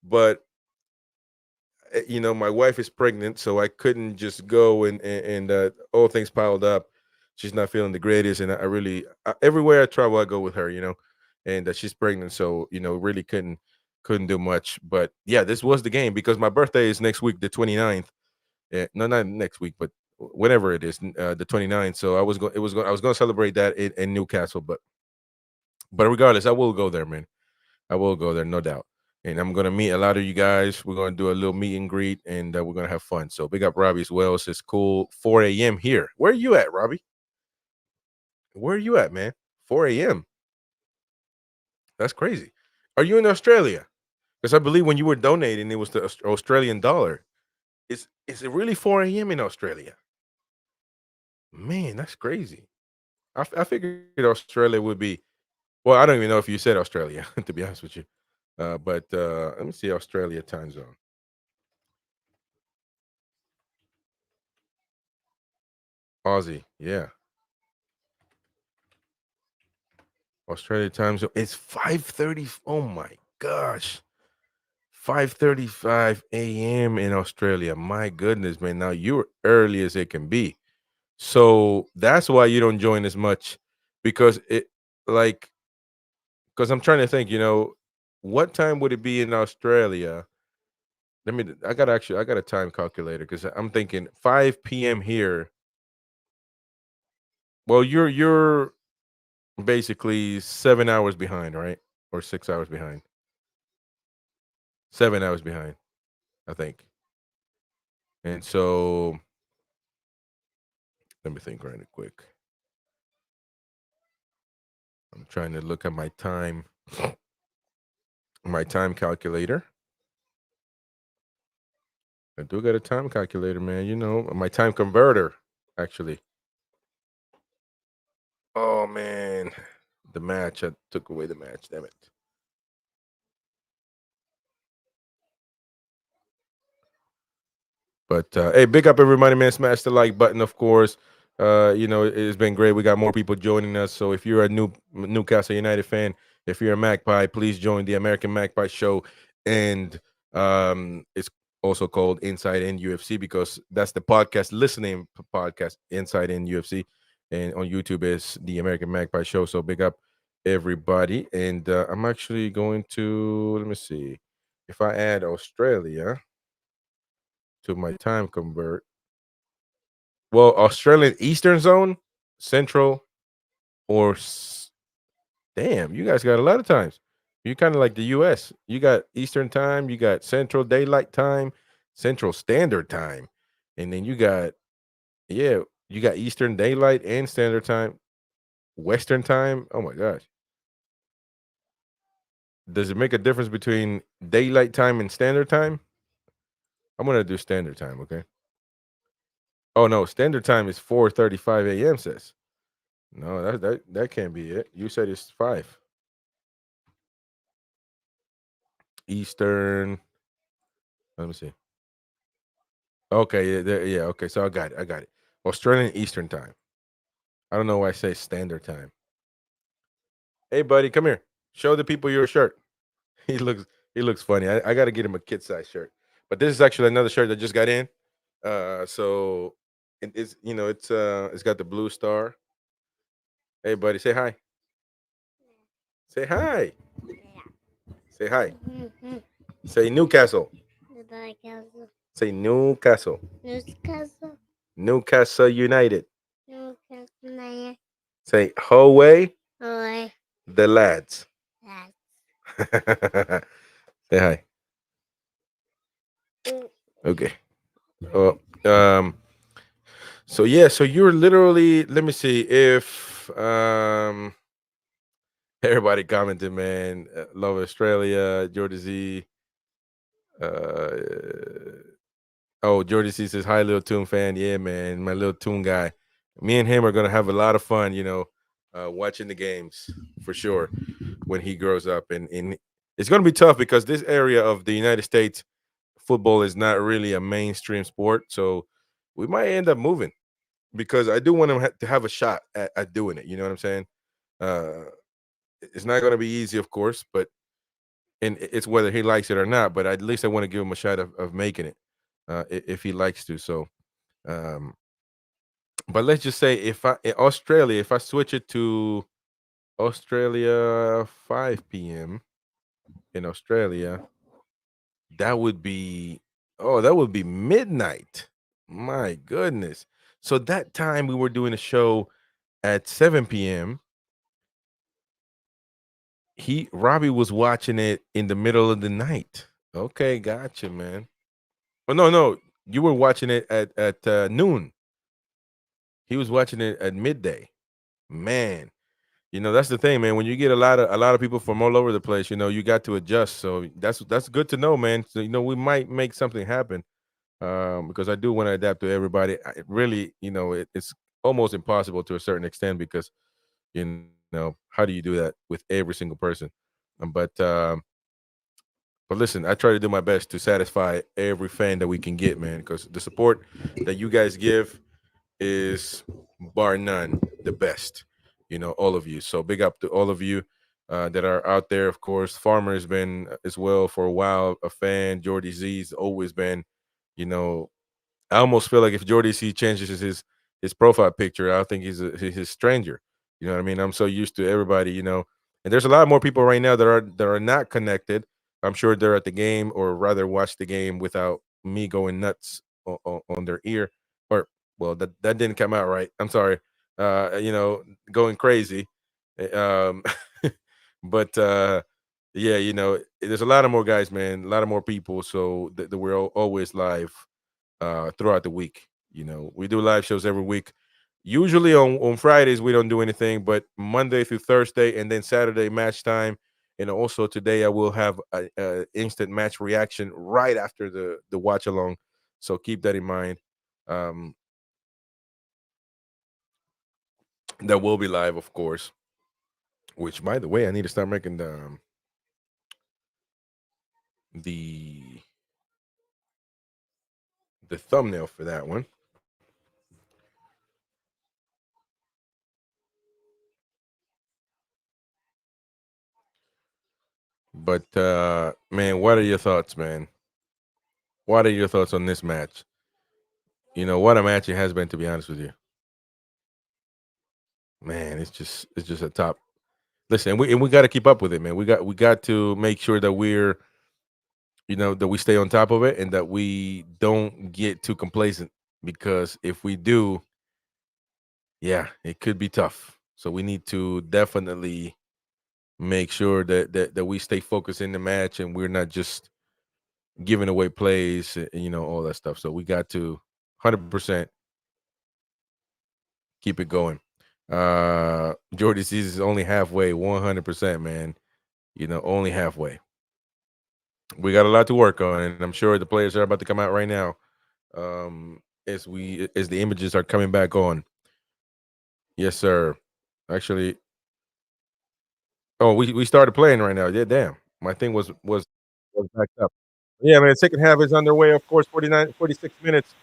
[SPEAKER 3] but my wife is pregnant, so I couldn't just go, and all things piled up. She's not feeling the greatest, and everywhere I travel, I go with her. And she's pregnant, so really couldn't do much. But yeah, this was the game, because my birthday is next week, the 29th. No, not next week, but whenever it is, the 29th. So I was going to celebrate that in Newcastle, but regardless, I will go there, man. I will go there, no doubt. And I'm gonna meet a lot of you guys. We're gonna do a little meet and greet, and we're gonna have fun. So big up Robbie as well. Says cool. 4 a.m. here. Where are you at, Robbie? Where are you at, man? 4 a.m. That's crazy. Are you in Australia? Because I believe when you were donating, it was the Australian dollar. Is it really 4 a.m. in Australia? Man, that's crazy. I figured Australia would be. Well, I don't even know if you said Australia, to be honest with you. But let me see Australia time zone. Aussie, yeah. Australia time zone. It's 5:30. Oh my gosh. 5:35 a.m. in Australia. My goodness, man. Now you're early as it can be. So that's why you don't join as much, because it like because I'm trying to think. What time would it be in Australia? I got a time calculator because I'm thinking 5 p.m. here. Well, you're basically 7 hours behind, right? Or 6 hours behind. 7 hours behind, I think. And so let me think right quick. I'm trying to look at my time calculator. I do got a time calculator, man. My time converter, actually. Oh man, the match. I took away the match. Damn it. But hey, big up everybody, man. Smash the like button, of course. It's been great. We got more people joining us. So if you're a Newcastle United fan, if you're a Magpie, please join the American Magpie Show. And it's also called Inside in UFC because that's the podcast listening podcast, Inside in UFC. And on YouTube is the American Magpie Show. So big up everybody. And I'm actually going to, let me see, if I add Australia to my time convert. Well, Australian Eastern Zone, Central, or damn, you guys got a lot of times. You kind of like the U.S. You got Eastern Time, you got Central Daylight Time, Central Standard Time, and then you got Eastern Daylight and Standard Time, Western Time. Oh my gosh, does it make a difference between Daylight Time and Standard Time? I'm gonna do Standard Time, okay? Oh no, Standard Time is 4:35 a.m. Says. No, that can't be it. You said it's 5 Eastern. Let me see. Okay, yeah. Okay, so I got it. I got it. Australian Eastern Time. I don't know why I say Standard Time. Hey, buddy, come here. Show the people your shirt. He looks funny. I got to get him a kid size shirt. But this is actually another shirt that just got in. So it's got the blue star. Hey, buddy, say hi. Say hi. Say hi. Say Newcastle.
[SPEAKER 4] Newcastle.
[SPEAKER 3] Say Newcastle.
[SPEAKER 4] Newcastle.
[SPEAKER 3] Newcastle United.
[SPEAKER 4] Newcastle.
[SPEAKER 3] Say Howay
[SPEAKER 4] Boy.
[SPEAKER 3] the lads.
[SPEAKER 4] That's
[SPEAKER 3] Say hi.
[SPEAKER 4] mm,
[SPEAKER 3] Okay. Oh, so yeah, so you're literally, let me see if everybody commented, man. Love Australia, Jordy Z. Uh oh, Jordy C says hi, little Toon fan. Yeah, man, my little Toon guy. Me and him are gonna have a lot of fun, watching the games for sure when he grows up. And it's gonna be tough because this area of the United States, football is not really a mainstream sport. So we might end up moving because I do want him to have a shot at doing it. You know what I'm saying? Uh, it's not going to be easy, of course, but and it's whether he likes it or not. But at least I want to give him a shot of making it if he likes to. So, um, but let's just say if in Australia, if I switch it to Australia 5 p.m. in Australia, that would be midnight. My goodness. So that time we were doing a show at 7 p.m. Robbie was watching it in the middle of the night. Okay, gotcha, man. Oh no, you were watching it at noon. He was watching it at midday. Man, that's the thing, man. When you get a lot of people from all over the place, you got to adjust. So that's good to know, man. So we might make something happen because I do want to adapt to everybody. It really, it's almost impossible to a certain extent because how do you do that with every single person? But listen, I try to do my best to satisfy every fan that we can get, man, because the support that you guys give is bar none the best. All of you. So big up to all of you that are out there. Of course, Farmer has been as well for a while a fan. Jordy Z's always been. You know, I almost feel like if Jordy C changes his profile picture, I think he's a stranger. You know what I mean? I'm so used to everybody, And there's a lot more people right now that are not connected. I'm sure they're at the game or rather watch the game without me going nuts on their ear. Or well, that didn't come out right. I'm sorry. Going crazy. Um, but yeah, there's a lot of more guys, man. A lot of more people. So that we're always live throughout the week. We do live shows every week. Usually on Fridays we don't do anything, but Monday through Thursday and then Saturday match time. And also today I will have a instant match reaction right after the watch along. So keep that in mind. Um, that will be live, of course. Which, by the way, I need to start making the the thumbnail for that one. But man, what are your thoughts, man? What are your thoughts on this match? What a match it has been, to be honest with you. Man, it's just a top. Listen, we got to keep up with it, man. We got to make sure that that we stay on top of it and that we don't get too complacent because if we do, yeah, it could be tough. So we need to definitely make sure that we stay focused in the match and we're not just giving away plays and all that stuff. So we got to 100% keep it going. Jordy sees is only halfway, 100%, man. Only halfway. We got a lot to work on, and I'm sure the players are about to come out right now. As the images are coming back on. Yes, sir. Actually, oh, we started playing right now. Yeah, damn. My thing was backed up. Yeah, man. Second half is underway. Of course, 46 minutes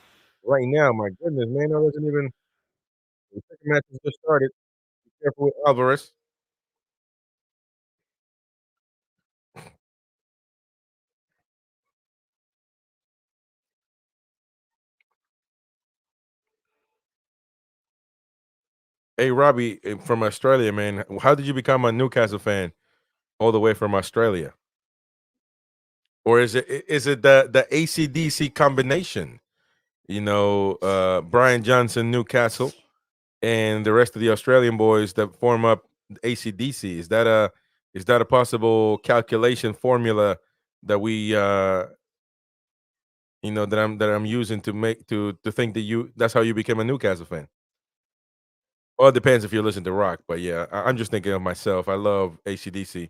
[SPEAKER 3] right now. My goodness, man. I wasn't even. The second match has just started. Be careful with Alvarez. Hey, Robbie from Australia, man. How did you become a Newcastle fan all the way from Australia? Or is it the ACDC combination? Brian Johnson, Newcastle, and the rest of the Australian boys that form up ACDC. Is that a possible calculation formula that we that I'm using to make to think that's how you became a Newcastle fan? Well, it depends if you listen to rock, but yeah, I'm just thinking of myself. I love ACDC.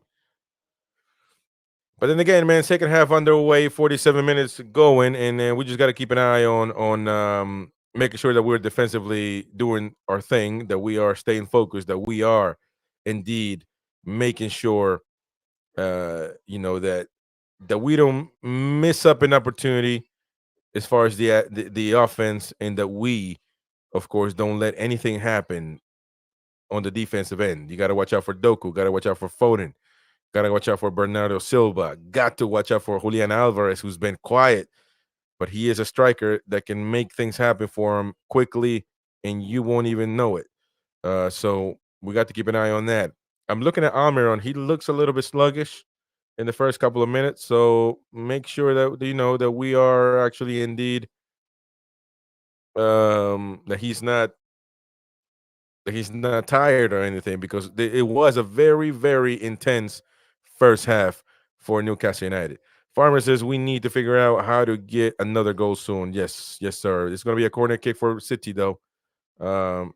[SPEAKER 3] But then again, man, second half underway, 47 minutes going, and then we just got to keep an eye on making sure that we're defensively doing our thing, that we are staying focused, that we are indeed making sure, that we don't miss up an opportunity as far as the offense, and that we, of course, don't let anything happen on the defensive end. You got to watch out for Doku, got to watch out for Foden, got to watch out for Bernardo Silva. Got to watch out for Julian Alvarez, who's been quiet, but he is a striker that can make things happen for him quickly, and you won't even know it. So we got to keep an eye on that. I'm looking at Almiron. He looks a little bit sluggish in the first couple of minutes. So make sure that that we are actually indeed that he's not tired or anything because it was a very, very intense first half for Newcastle United. Farmer says we need to figure out how to get another goal soon. Yes, yes, sir. It's going to be a corner kick for City, though. Um,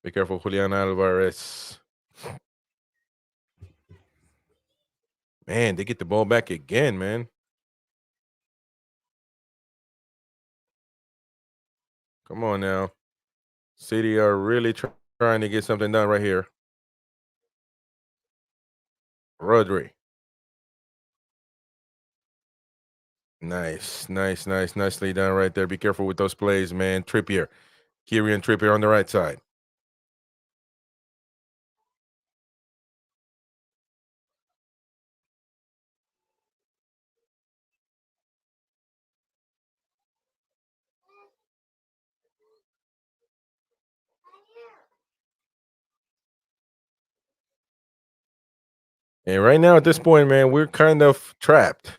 [SPEAKER 3] be careful, Julian Alvarez. Man, they get the ball back again, man. Come on now. City are really trying to get something done right here. Rodri. Nice, nice, nice, nicely done right there. Be careful with those plays, man. Trippier, Kieran Trippier on the right side. And right now, at this point, man, we're kind of trapped.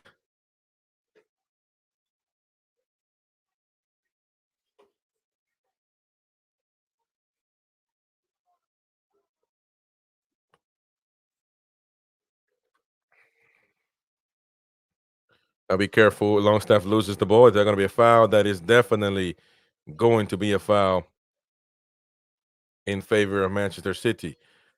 [SPEAKER 3] Now, be careful. Longstaff loses the ball. Is there going to be a foul? That is definitely going to be a foul in favor of Manchester City.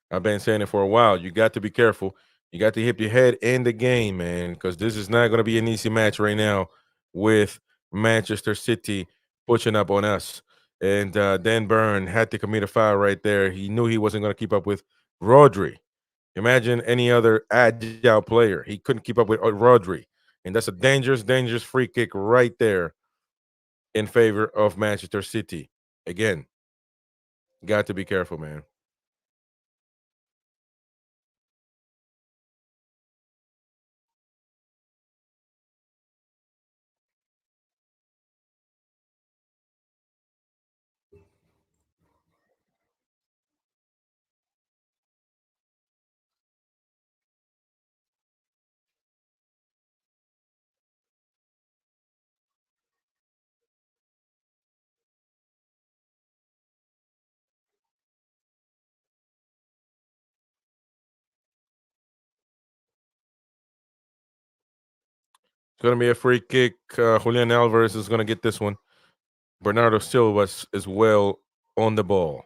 [SPEAKER 3] I've been saying it for a while. You got to be careful. You got to hit your head in the game, man, because this is not going to be an easy match right now with Manchester City pushing up on us. And Dan Burn had to commit a foul right there. He knew he wasn't going to keep up with Rodri. Imagine any other agile player. He couldn't keep up with Rodri. And that's a dangerous, dangerous free kick right there in favor of Manchester City. Again, got to be careful, man. It's going to be a free kick. Julian Alvarez is going to get this one. Bernardo Silva is well on the ball.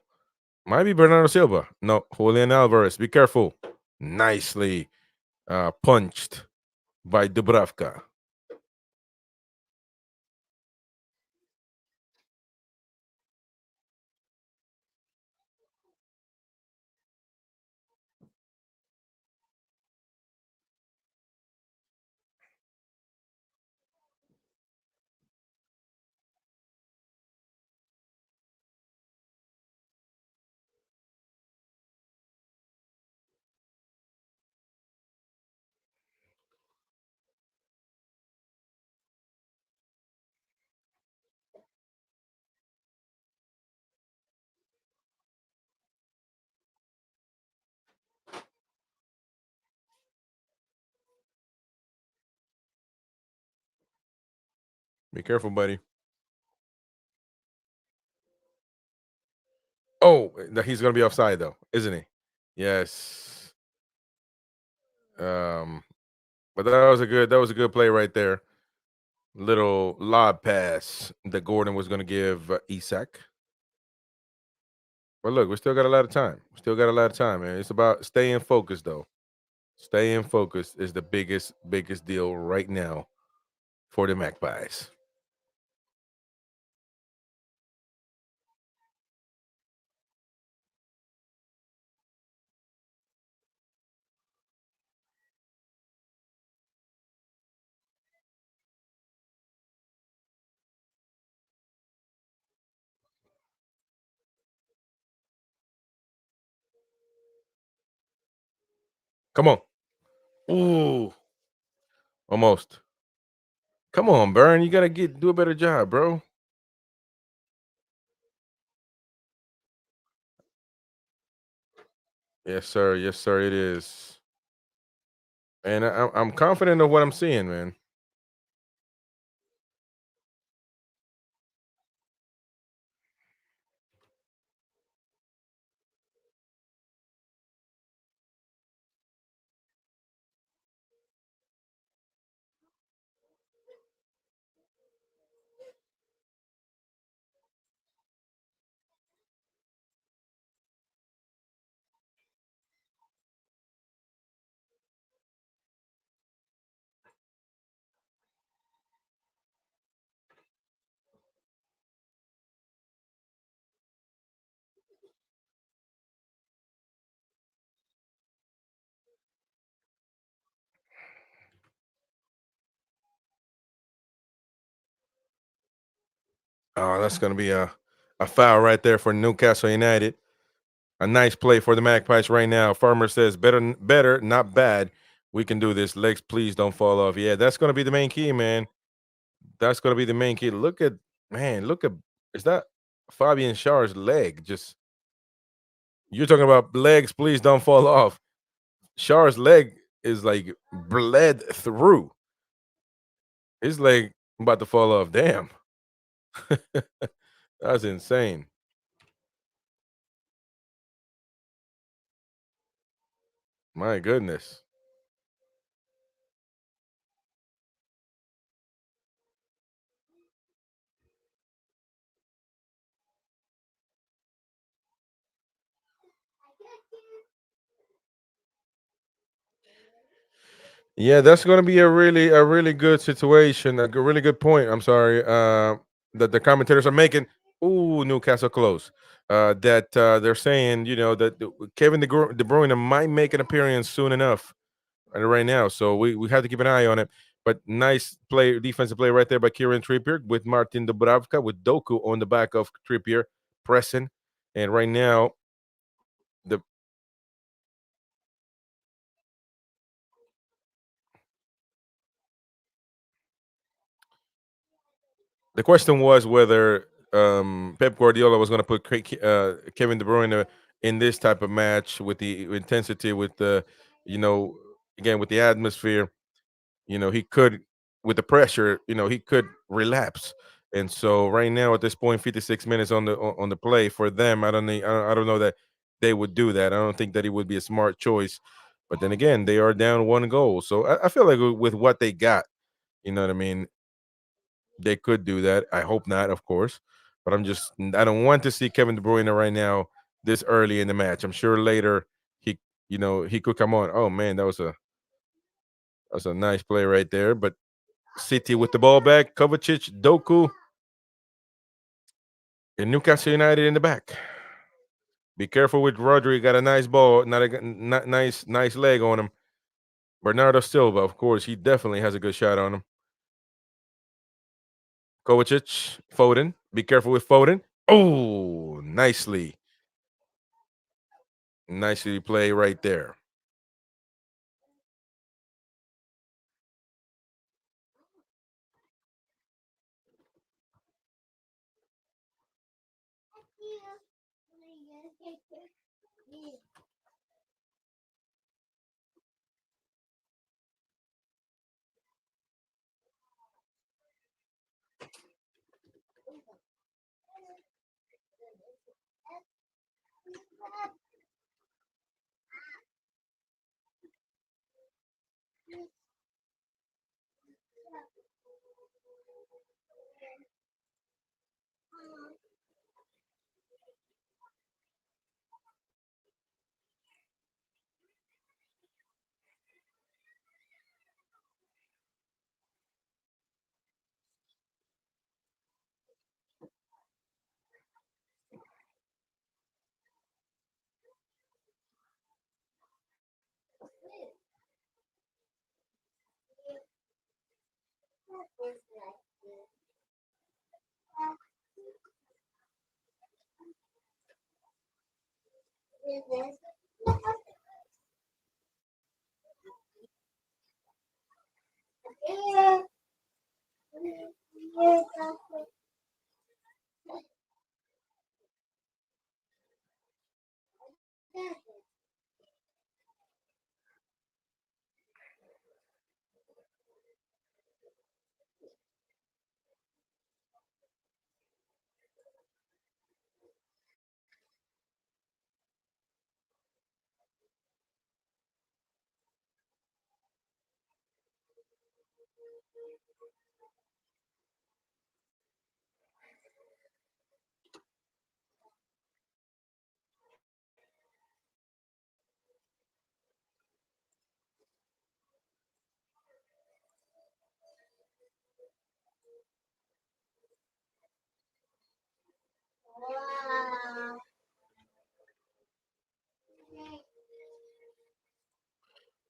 [SPEAKER 3] Might be Bernardo Silva. No, Julian Alvarez. Be careful. Nicely punched by Dubravka. Be careful, buddy. Oh, he's going to be offside, though, isn't he? Yes. Um, but that was a good play right there. Little lob pass that Gordon was going to give Isak. But look, we still got a lot of time. Still got a lot of time, man. It's about staying focused, though. Staying focused is the biggest deal right now for the Magpies. Come on. Ooh, almost. Come on, Burn. You gotta do a better job, bro. Yes, sir. Yes, sir. It is. And I'm confident of what I'm seeing, man. Oh, that's going to be a foul right there for Newcastle United. A nice play for the Magpies right now. Farmer says, better, not bad. We can do this. Legs, please don't fall off. Yeah, that's going to be the main key, man. That's going to be the main key. Look at, man, look at, is that Fabian Schar's leg? Just, you're talking about legs, please don't fall off. Schar's leg is like bled through. His leg about to fall off. Damn. That's insane. My goodness. Yeah, that's going to be a really good situation. Really good point. I'm sorry. That the commentators are making. Ooh, Newcastle close. That they're saying, that Kevin De Bruyne might make an appearance soon enough, right now. So we have to keep an eye on it. But nice play, defensive play right there by Kieran Trippier with Martin Dubravka with Doku on the back of Trippier pressing. And right now, the the question was whether Pep Guardiola was going to put Kevin De Bruyne in this type of match with the intensity, with the, you know, again with the atmosphere. He could, with the pressure, he could relapse. And so right now at this point, 56 minutes on the play for them, I don't know that they would do that. I don't think that it would be a smart choice. But then again, they are down one goal, so I feel like with what they got, you know what I mean, they could do that. I hope not, of course. But I don't want to see Kevin De Bruyne right now this early in the match. I'm sure later he, he could come on. Oh man, that was a nice play right there. But City with the ball back, Kovacic, Doku, and Newcastle United in the back. Be careful with Rodri. Got a nice ball, not nice leg on him. Bernardo Silva, of course, he definitely has a good shot on him. Kovacic, Foden. Be careful with Foden. Oh, nicely play right there.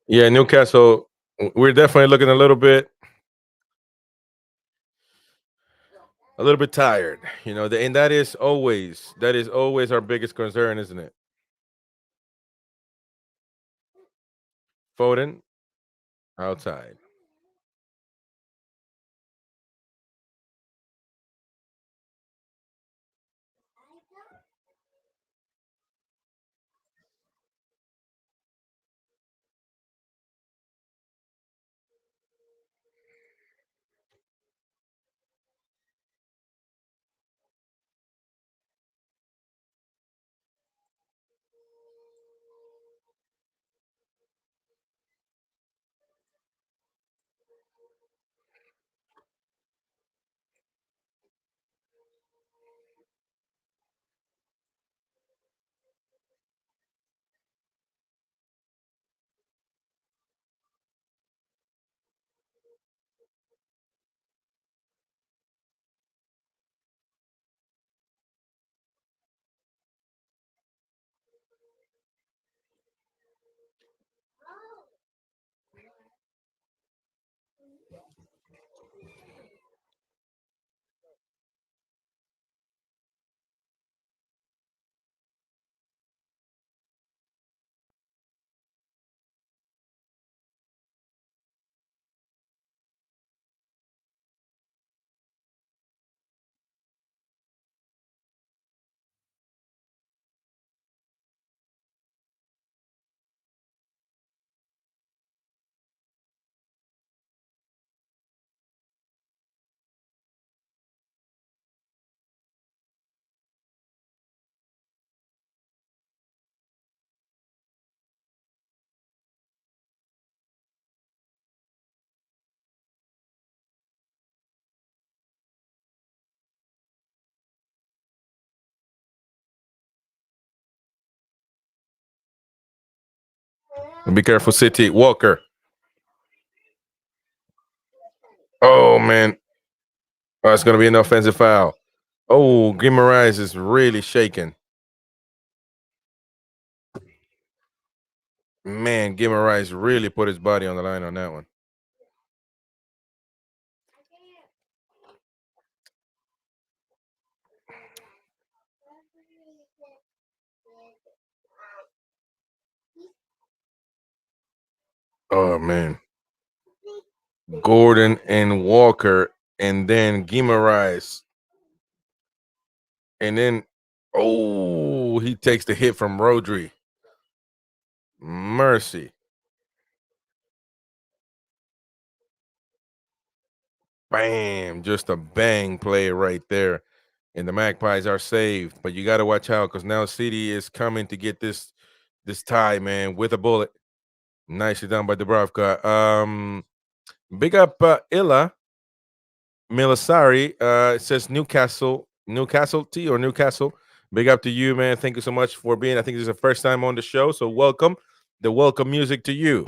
[SPEAKER 3] Yeah, Newcastle. We're definitely looking a little bit tired. And that is always our biggest concern, isn't it? Foden outside. Be careful, City. Walker. Oh man. Oh, it's gonna be an offensive foul. Oh, Guimaraes is really shaking. Man, Guimaraes really put his body on the line on that one. Oh man. Gordon and Walker, and then Guimaraes. And then, oh, he takes the hit from Rodri. Mercy. Bam. Just a bang play right there. And the Magpies are saved. But you got to watch out because now City is coming to get this tie, man, with a bullet. Nicely done by Dubravka. Big up Illa Milasari. It says Newcastle T or Newcastle. Big up to you, man. Thank you so much for being. I think this is the first time on the show, so welcome. The welcome music to you.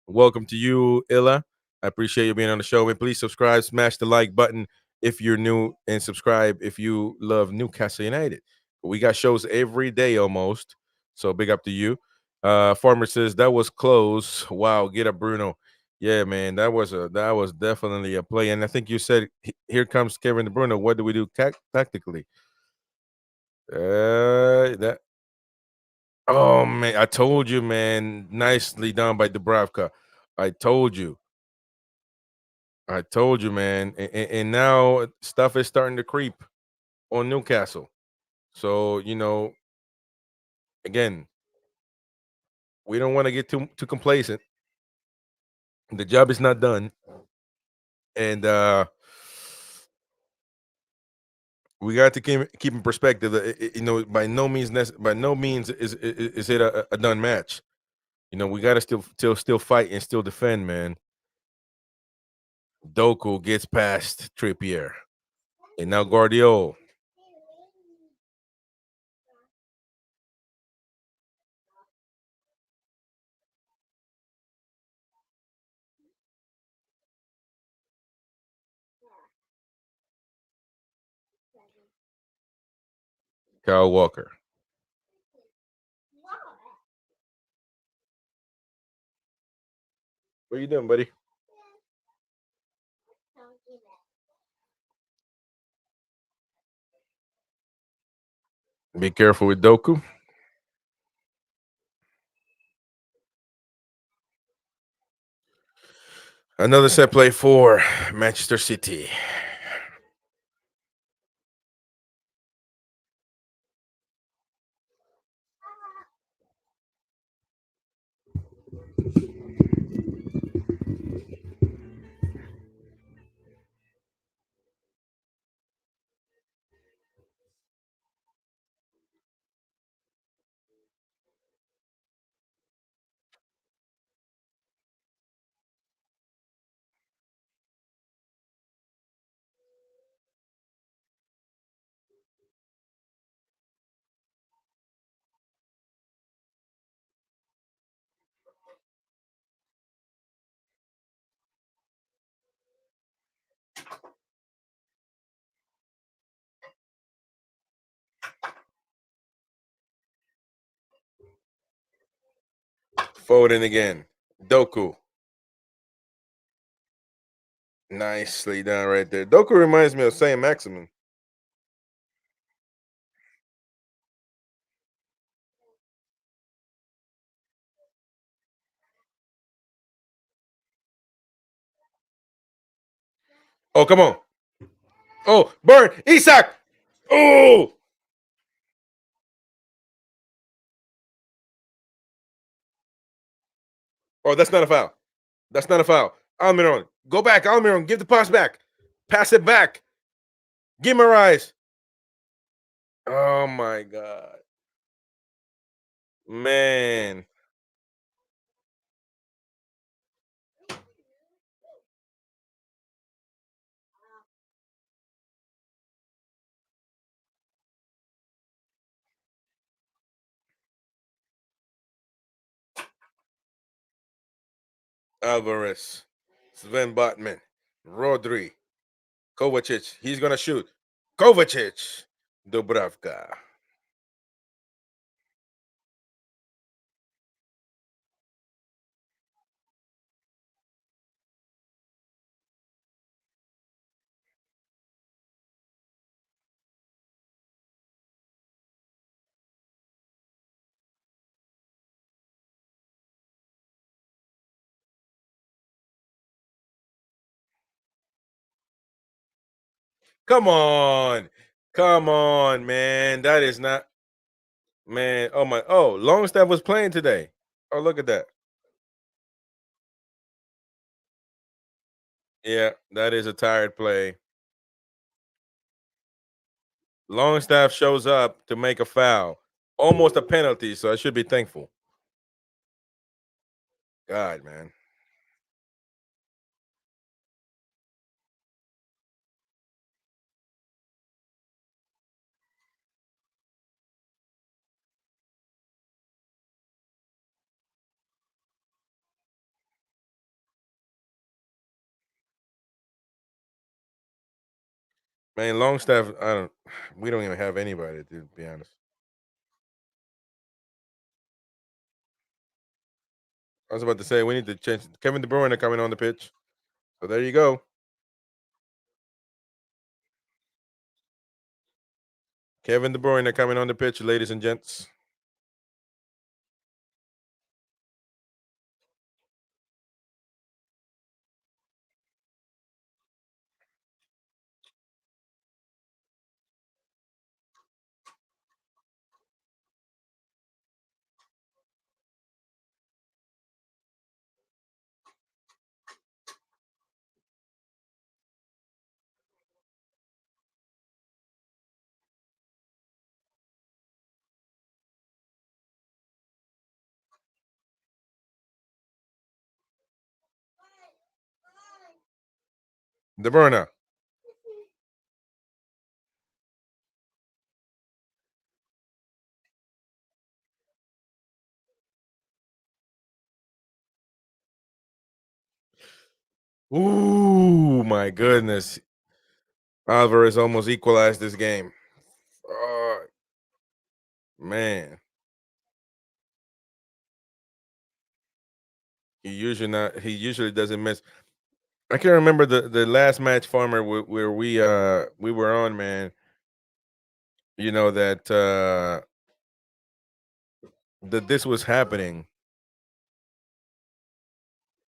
[SPEAKER 3] Welcome to you, Illa. I appreciate you being on the show. And please subscribe, smash the like button if you're new, and subscribe if you love Newcastle United. We got shows every day almost. So big up to you. Farmer says that was close. Wow, get up, Bruno. Yeah, man, that was definitely a play. And I think you said here comes Kevin De Bruyne. What do we do tactically? That Oh man, I told you, man. Nicely done by Dubravka. I told you. I told you, man. And now stuff is starting to creep on Newcastle. So, again, we don't want to get too complacent. The job is not done. And we got to keep in perspective that by no means is it a done match. We got to still fight and still defend, man. Doku gets past Trippier. And now Guardiola. Kyle Walker. What are you doing, buddy? Be careful with Doku. Another set play for Manchester City. Foden again. Doku. Nicely done right there. Doku reminds me of Saint Maximin. Oh, come on. Oh, burn. Isak. Oh. Oh, that's not a foul. That's not a foul. Almiron. Go back. Almiron. Give the pass back. Pass it back. Guimaraes. Oh my God. Man. Alvarez. Sven Botman. Rodri. Kovacic. He's gonna shoot. Kovacic. Dubravka. Come on. Come on, man. That is not man. Oh my Longstaff was playing today. Oh, look at that. Yeah, that is a tired play. Longstaff shows up to make a foul. Almost a penalty, so I should be thankful. God, man. Man, Longstaff, we don't even have anybody, to be honest. I was about to say we need to change Kevin De Bruyne coming on the pitch. So there you go. Kevin De Bruyne coming on the pitch, ladies and gents. De Bruyne. Ooh, my goodness. Alvarez almost equalized this game. Oh, man. He usually doesn't miss. I can't remember the last match, Farmer, where we were on, man. that that this was happening,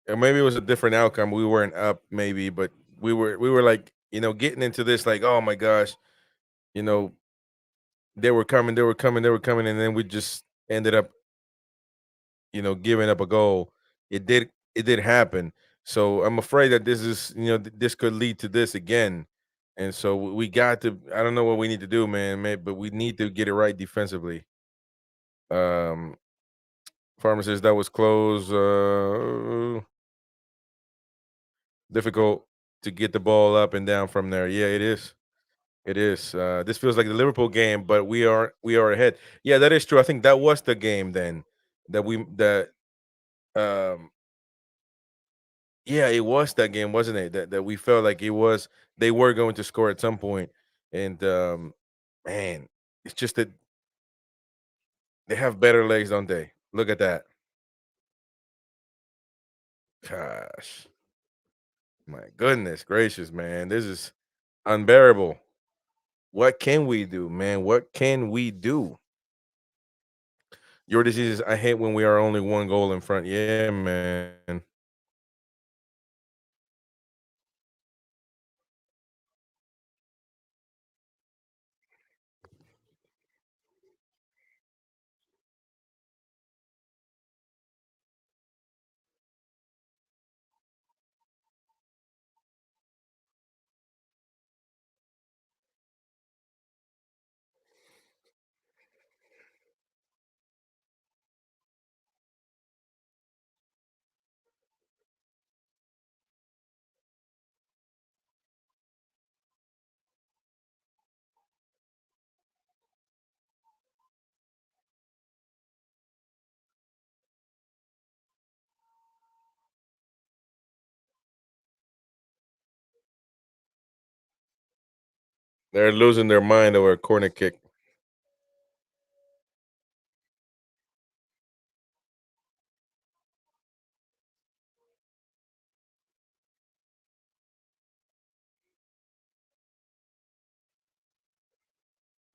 [SPEAKER 3] or maybe it was a different outcome. We weren't up, maybe, but we were like, getting into this, like, oh my gosh, you know, they were coming, they were coming, they were coming, and then we just ended up, giving up a goal. It did happen. So I'm afraid that this is, this could lead to this again. And so we got to. I don't know what we need to do, man, but we need to get it right defensively. Um, Farmer says that was close. Difficult to get the ball up and down from there. Yeah, it is. It is. This feels like the Liverpool game, but we are ahead. Yeah, that is true. I think that was the game then that um yeah, it was that game, wasn't it? That we felt like it was they were going to score at some point. And man, it's just that they have better legs, don't they? Look at that. Gosh. My goodness gracious, man. This is unbearable. What can we do, man? What can we do? Your diseases, I hate when we are only one goal in front. Yeah, man. They're losing their mind over a corner kick.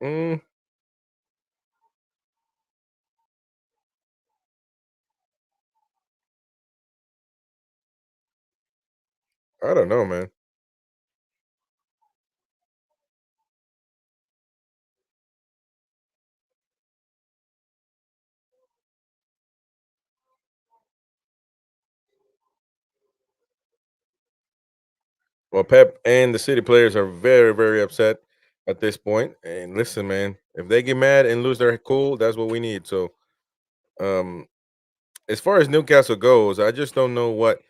[SPEAKER 3] Mm, I don't know, man. Well, Pep and the City players are very, very upset at this point. And listen, man, if they get mad and lose their cool, that's what we need. So, um, as far as Newcastle goes, I just don't know what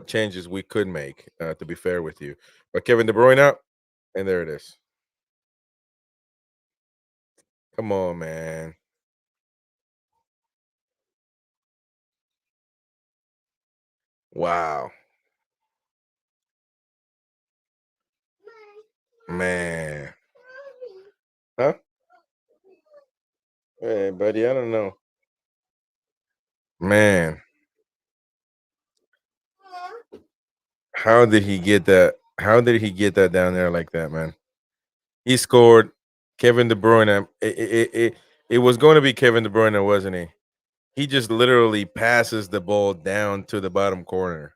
[SPEAKER 3] changes we could make. To be fair with you, but Kevin De Bruyne out, and there it is. Come on, man. Wow, man. Huh? Hey, buddy, I don't know, man. How did he get that? How did he get that down there like that, man? He scored. Kevin De Bruyne. It was going to be Kevin De Bruyne, wasn't he? He just literally passes the ball down to the bottom corner.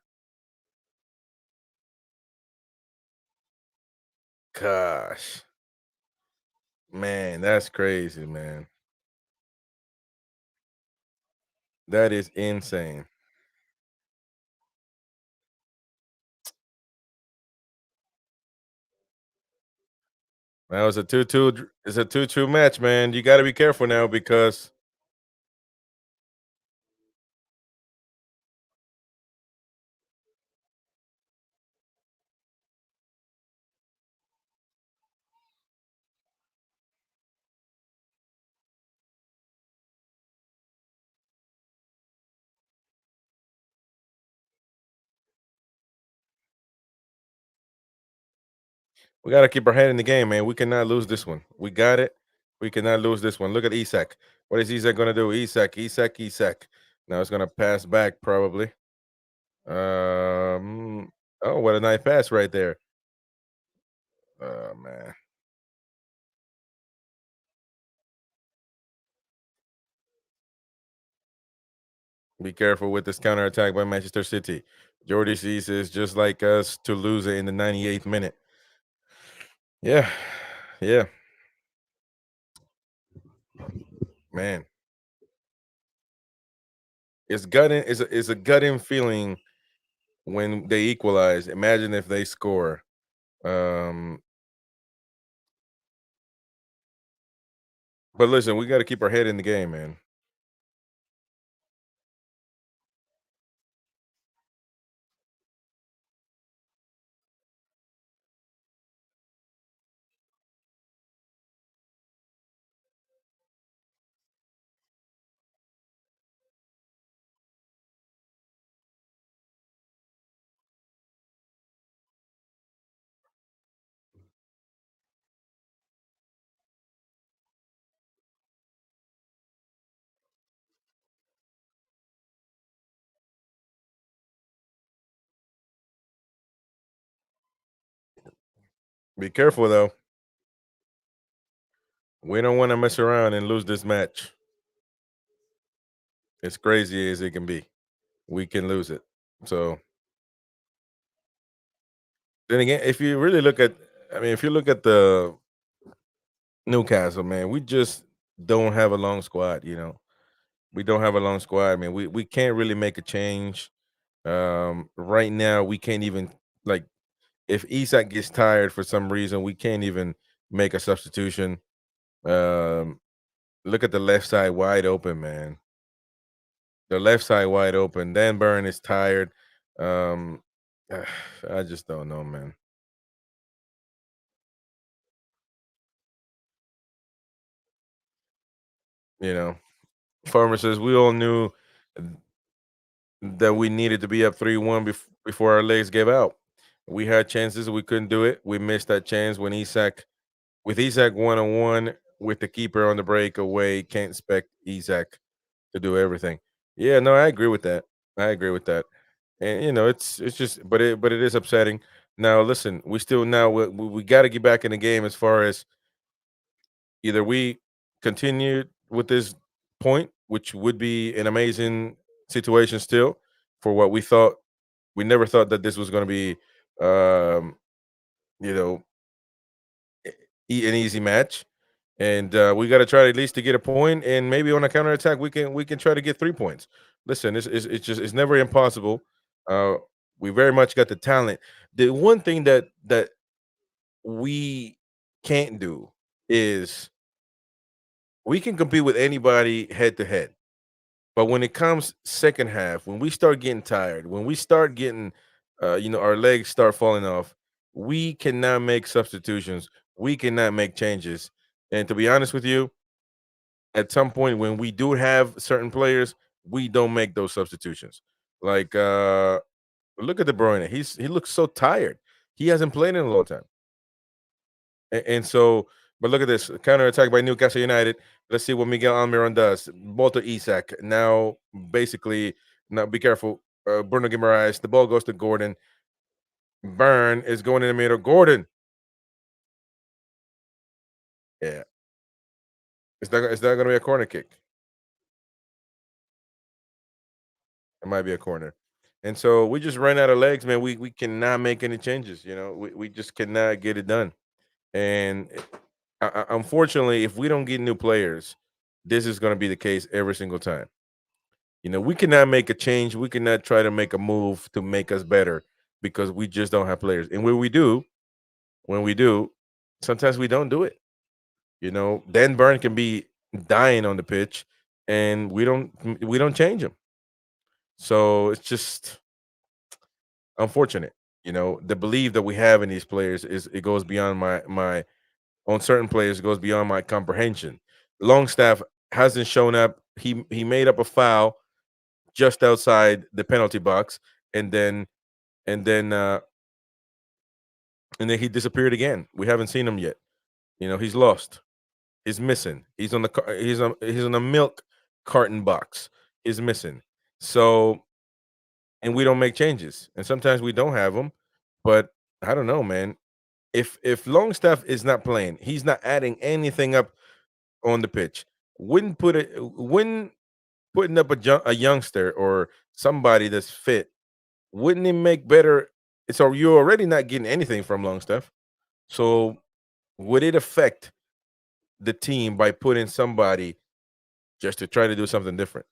[SPEAKER 3] Gosh, man, that's crazy, man. That is insane. That was a 2-2. It's a 2-2 match, man. You got to be careful now because we got to keep our head in the game, man. We cannot lose this one. We got it. We cannot lose this one. Look at Isak. What is Isak going to do? Isak. Now it's going to pass back probably. Oh, what a nice pass right there. Oh man. Be careful with this counterattack by Manchester City. Jordy sees is just like us to lose it in the 98th minute. Yeah, yeah, man. It's gutting. It's a gutting feeling when they equalize. Imagine if they score. Um, but listen, we got to keep our head in the game, man. Be careful though. We don't want to mess around and lose this match. As crazy as it can be, we can lose it. So then again, if you really look at, I mean, if you look at the Newcastle, man, we just don't have a long squad. We don't have a long squad. I mean, we can't really make a change. Right now, we can't even like if Isak gets tired for some reason, we can't even make a substitution. Um, Look at the left side wide open, man. The left side wide open. Dan Burn is tired. Um, I just don't know, man. You know, Farmer says we all knew that we needed to be up 3-1 before our legs gave out. We had chances, we couldn't do it. We missed that chance when Isak, with Isak 1-on-1 with the keeper on the breakaway. Can't expect Isak to do everything. Yeah, no, I agree with that. I agree with that. And it's just, but it is upsetting. Now, listen, we still now we got to get back in the game as far as either we continue with this point, which would be an amazing situation still for what we thought. We never thought that this was going to be, um, you know, an easy match, and we got to try at least to get a point, and maybe on a counterattack we can try to get 3 points. Listen, it's just it's never impossible. Uh, we very much got the talent. The one thing that we can't do is we can compete with anybody head to head. But when it comes second half, when we start getting tired, when we start getting, our legs start falling off, we cannot make substitutions. We cannot make changes. And to be honest with you, at some point when we do have certain players, we don't make those substitutions. Like, look at De Bruyne. He looks so tired. He hasn't played in a long time. And so, but look at this counter attack by Newcastle United. Let's see what Miguel Almiron does. Ball to Isak. Now, basically, now be careful. Bruno Guimaraes. The ball goes to Gordon. Burn is going in the middle. Gordon. Yeah. Is that going to be a corner kick? It might be a corner. And so we just ran out of legs, man. We cannot make any changes. We just cannot get it done. And unfortunately, if we don't get new players, this is going to be the case every single time. We cannot make a change. We cannot try to make a move to make us better because we just don't have players. And when we do, sometimes we don't do it. Dan Burn can be dying on the pitch, and we don't change him. So it's just unfortunate. The belief that we have in these players is it goes beyond my on certain players it goes beyond my comprehension. Longstaff hasn't shown up. He made up a foul just outside the penalty box, and then and then uh and then he disappeared again. We haven't seen him yet. He's lost. He's missing. He's on a milk carton box. He's missing. So, and we don't make changes, and sometimes we don't have them. But I don't know, man. If Longstaff is not playing, he's not adding anything up on the pitch. Wouldn't put it. Wouldn't putting up a youngster or somebody that's fit, wouldn't it make better? So you're already not getting anything from Longstaff. So would it affect the team by putting somebody just to try to do something different?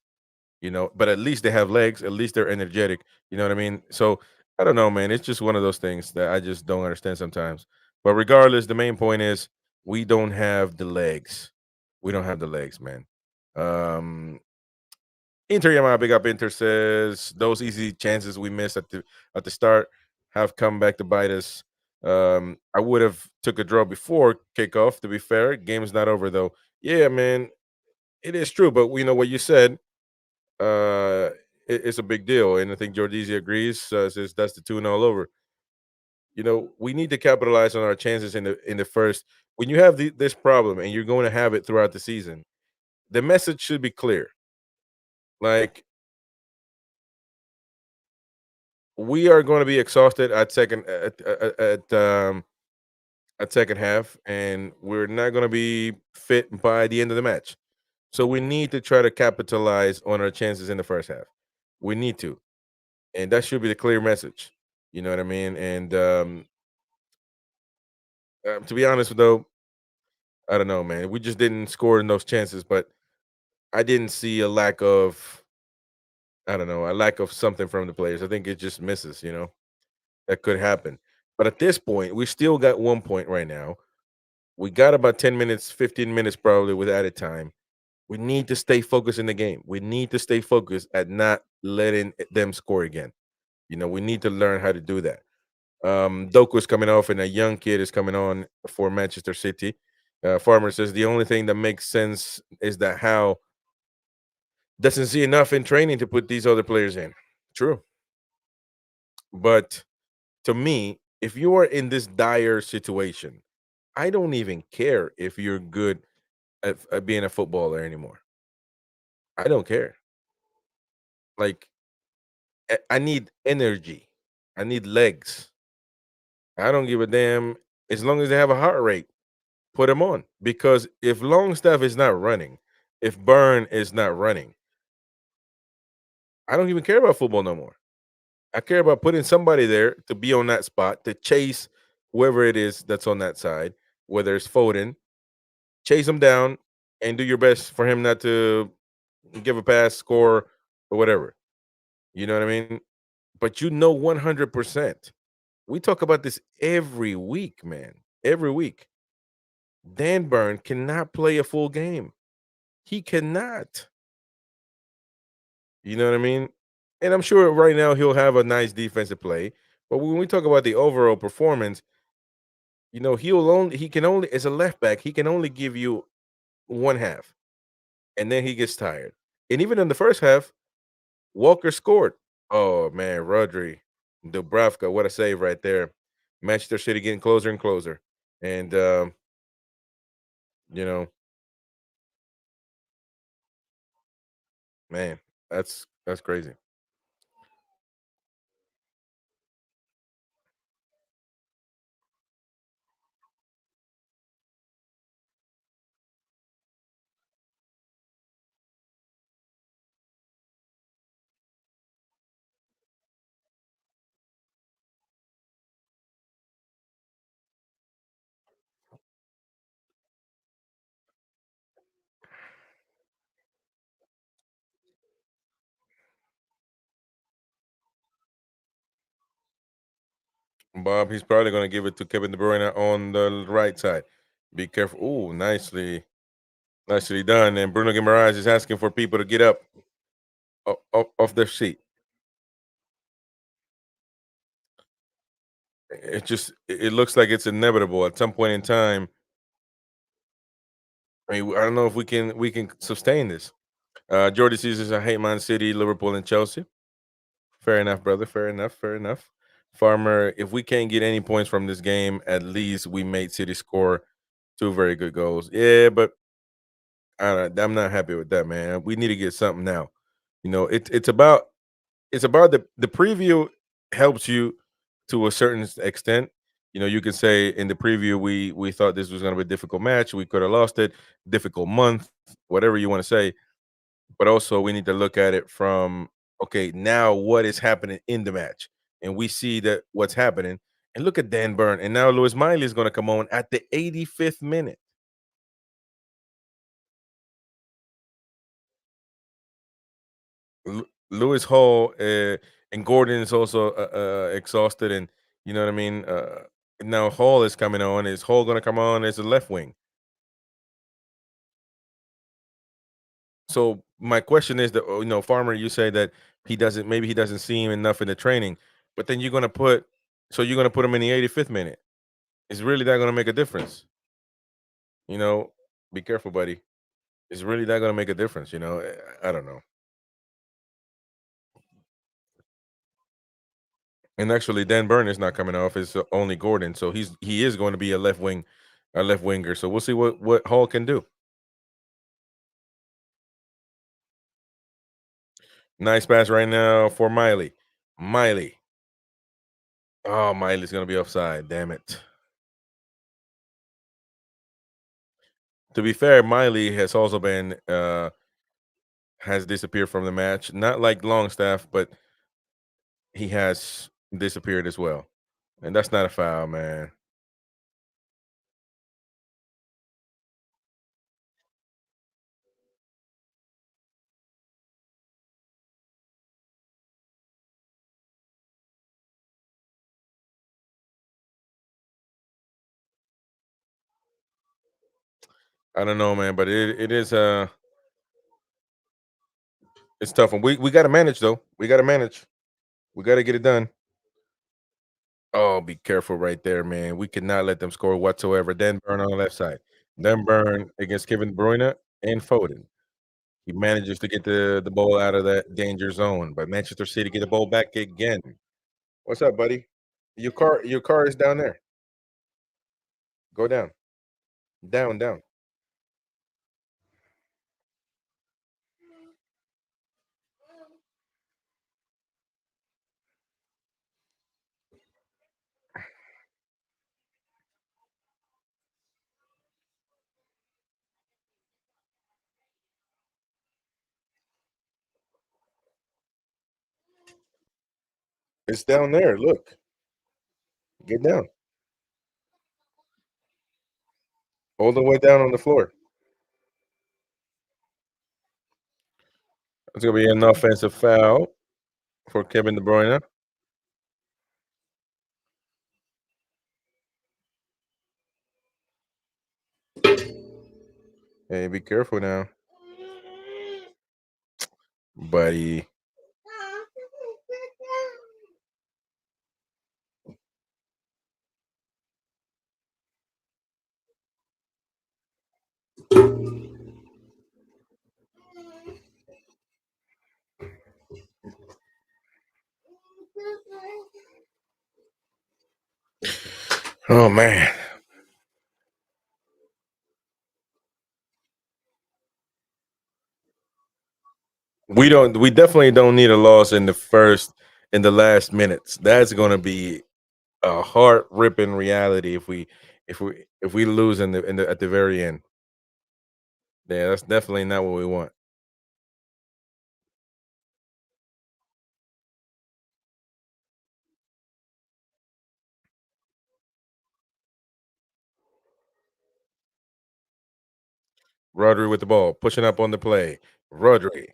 [SPEAKER 3] But at least they have legs, at least they're energetic. You know what I mean? So I don't know, man. It's just one of those things that I just don't understand sometimes. But regardless, the main point is we don't have the legs. We don't have the legs, man. Um Inter Yamaha, big up Inter says those easy chances we missed at the start have come back to bite us. I would have took a draw before kickoff. To be fair, game's not over though. Yeah, man, it is true. But we know what you said. It's a big deal, and I think Giordisi agrees. Says that's the tune all over. We need to capitalize on our chances in the first. When you have this problem, and you're going to have it throughout the season, the message should be clear. Like, we are going to be exhausted at second half, and we're not going to be fit by the end of the match. So we need to try to capitalize on our chances in the first half. We need to, and that should be the clear message. You know what I mean? And to be honest, though, I don't know, man. We just didn't score in those chances, but I didn't see a lack of, I don't know, a lack of something from the players. I think it just misses. That could happen. But at this point, we still got 1 point right now. We got about 10 minutes, 15 minutes probably with added time. We need to stay focused in the game. We need to stay focused at not letting them score again. We need to learn how to do that. Doku's coming off, and a young kid is coming on for Manchester City. Farmer says the only thing that makes sense is that Howe doesn't see enough in training to put these other players in. True. But to me, if you are in this dire situation, I don't even care if you're good at being a footballer anymore. I don't care. Like, I need energy. I need legs. I don't give a damn as long as they have a heart rate. Put them on, because if Longstaff is not running, if Byrne is not running, I don't even care about football no more. I care about putting somebody there to be on that spot to chase whoever it is that's on that side, whether it's Foden, chase him down and do your best for him not to give a pass, score, or whatever. You know what I mean? But 100%. We talk about this every week, man. Every week. Dan Burn cannot play a full game. He cannot. You know what I mean? And I'm sure right now he'll have a nice defensive play. But when we talk about the overall performance, he can only, as a left back, he can only give you one half. And then he gets tired. And even in the first half, Walker scored. Oh man, Rodri, Dubravka, what a save right there. Manchester City getting closer and closer. And you know, man, that's crazy. Bob, he's probably going to give it to Kevin De Bruyne on the right side. Be careful. Ooh, nicely done. And Bruno Guimaraes is asking for people to get up off their seat. It looks like it's inevitable at some point in time. I mean, I don't know if we can sustain this. Jordy Caesars, I hate Man City, Liverpool, and Chelsea. Fair enough, brother. Fair enough. Fair enough. Farmer, if we can't get any points from this game, at least we made City score two very good goals. Yeah, but I'm not happy with that, man. We need to get something now. It's about the preview helps you to a certain extent. You can say in the preview we thought this was going to be a difficult match. We could have lost it. Difficult month, whatever you want to say. but also we need to look at it from, okay, now what is happening in the match, and we see that what's happening. And look at Dan Burn, and now Lewis Miley is going to come on at the 85th minute. Lewis Hall and Gordon is also exhausted, and you know what I mean. Now Hall is coming on. Is Hall going to come on as a left wing? So my question is that, Farmer, you say that maybe he doesn't see him enough in the training, but then you're gonna put him in the 85th minute. Is really that gonna make a difference? You know, be careful, buddy. Is really that gonna make a difference? I don't know. And actually, Dan Burn is not coming off. It's only Gordon, so he is going to be a left winger. So we'll see what Hall can do. Nice pass right now for Miley. Miley. Oh, Miley's gonna be offside. Damn it. To be fair, Miley has also been has disappeared from the match. Not like Longstaff, but he has disappeared as well. And that's not a foul, man. I don't know, man, but it is it's tough. And we got to manage though. We got to manage. We got to get it done. Oh, be careful right there, man. We cannot let them score whatsoever. Dan Burn on the left side. Dan Burn against Kevin De Bruyne and Foden. He manages to get the ball out of that danger zone, but Manchester City get the ball back again. What's up, buddy? Your car is down there. Go down. Down, down. It's down there. Look. Get down. All the way down on the floor. It's gonna be an offensive foul for Kevin De Bruyne. Hey, be careful now, buddy. Oh man. We definitely don't need a loss in the last minutes. That's gonna be a heart ripping reality if we lose in the at the very end. Yeah, that's definitely not what we want. Rodri with the ball, pushing up on the play. Rodri.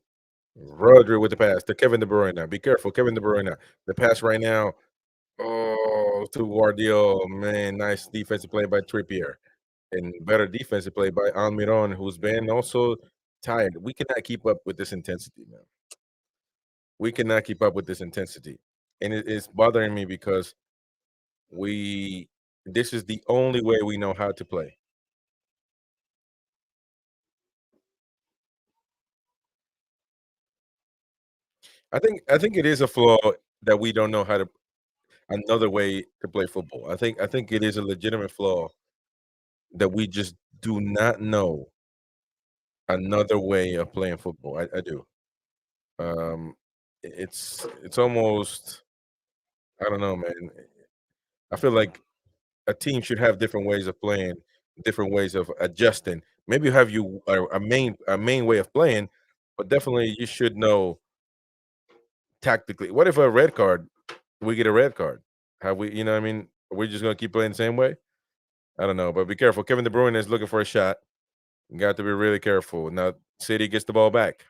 [SPEAKER 3] Rodri with the pass to Kevin De Bruyne. Be careful, Kevin De Bruyne. The pass right now. Oh, to Guardiola. Man, nice defensive play by Trippier. And better defensive play by Almiron, who's been also tired. We cannot keep up with this intensity, man. We cannot keep up with this intensity. And it's bothering me because we this is the only way we know how to play. I think it is a flaw that we don't know how to another way to play football. I think it is a legitimate flaw that we just do not know another way of playing football. I do. Um, it's almost I don't know, man. I feel like a team should have different ways of playing, different ways of adjusting. Maybe you have a main way of playing, but definitely you should know tactically. What if a red card? We get a red card. Have we? You know, what I mean, are we just gonna keep playing the same way? I don't know, but be careful. Kevin De Bruyne is looking for a shot. You got to be really careful. Now, City gets the ball back.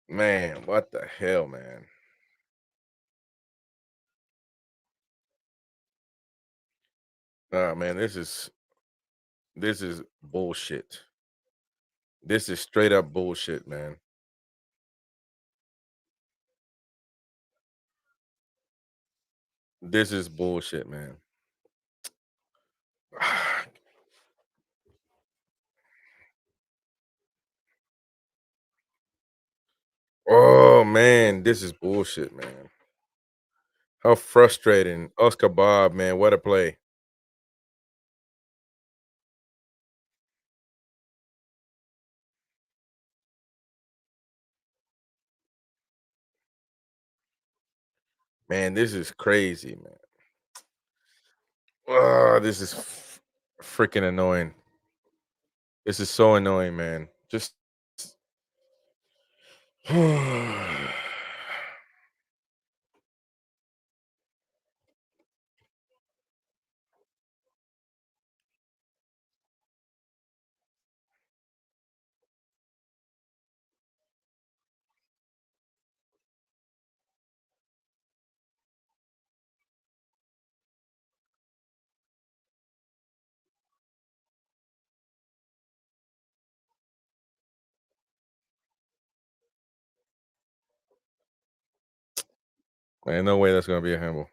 [SPEAKER 3] Man, what the hell, man? Man, this is bullshit. This is straight up bullshit, man. This is bullshit, man. Oh man, this is bullshit, man. How frustrating. Oscar Bob, man, what a play. Man, this is crazy, man. Oh, this is freaking annoying. This is so annoying, man. Just man, no way that's gonna be a handle.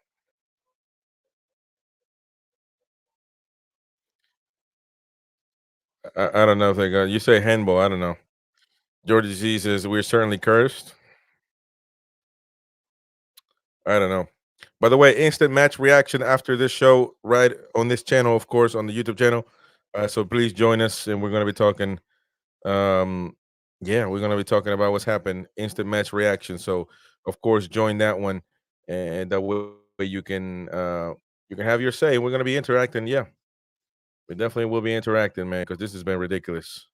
[SPEAKER 3] I don't know if they got you say handball, I don't know. George Z says we're certainly cursed. I don't know. By the way, instant match reaction after this show, right on this channel, of course, on the YouTube channel. So please join us, and we're gonna be talking. Um, yeah, we're gonna be talking about what's happened. Instant match reaction. So of course, join that one, and that way you can have your say. We're gonna be interacting. Yeah, we definitely will be interacting, man, because this has been ridiculous.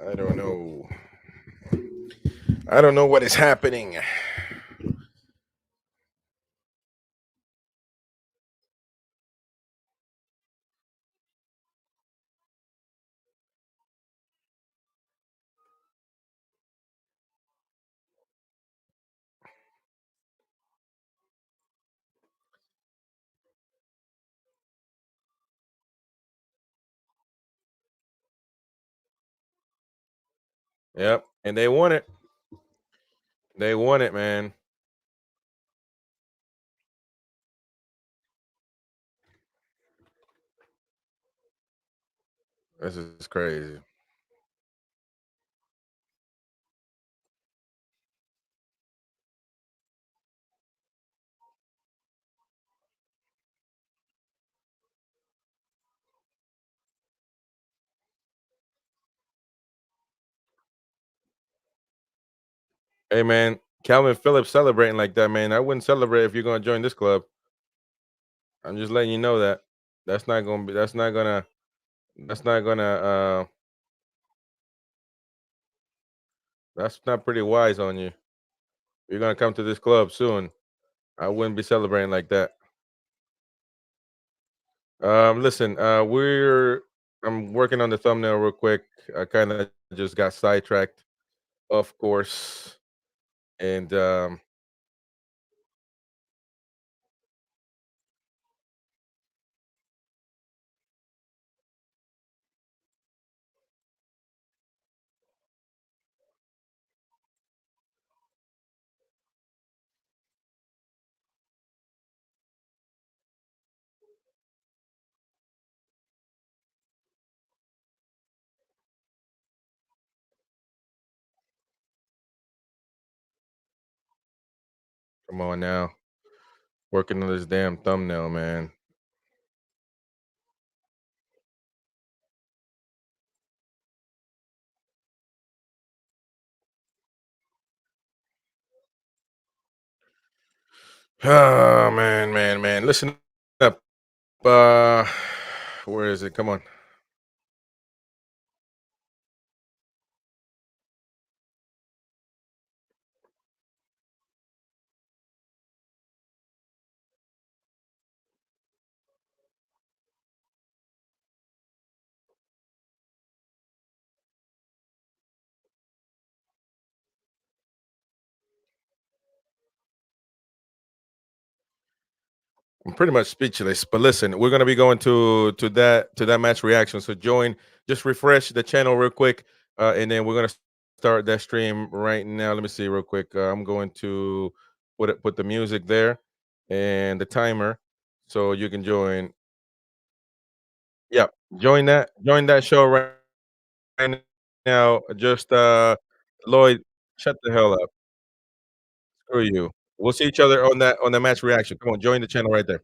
[SPEAKER 3] I don't know. I don't know what is happening. Yep, and they won it. They won it, man. This is crazy. Hey, man, Calvin Phillips celebrating like that, man. I wouldn't celebrate if you're gonna join this club. I'm just letting you know that. That's not gonna be. That's not gonna. That's not gonna. That's not pretty wise on you. You're gonna come to this club soon. I wouldn't be celebrating like that. Listen. We're. I'm working on the thumbnail real quick. I kind of just got sidetracked, of course, and Come on now. Working on this damn thumbnail, man. Oh man, man, man. Listen up. Uh where is it? Come on. I'm pretty much speechless. But listen, we're gonna be going to that match reaction. So join, just refresh the channel real quick, and then we're gonna start that stream right now. Let me see real quick. I'm going to put the music there and the timer, so you can join. Yeah, join that show right now. Just Lloyd, shut the hell up. Screw you. We'll see each other on that match reaction. Come on, join the channel right there.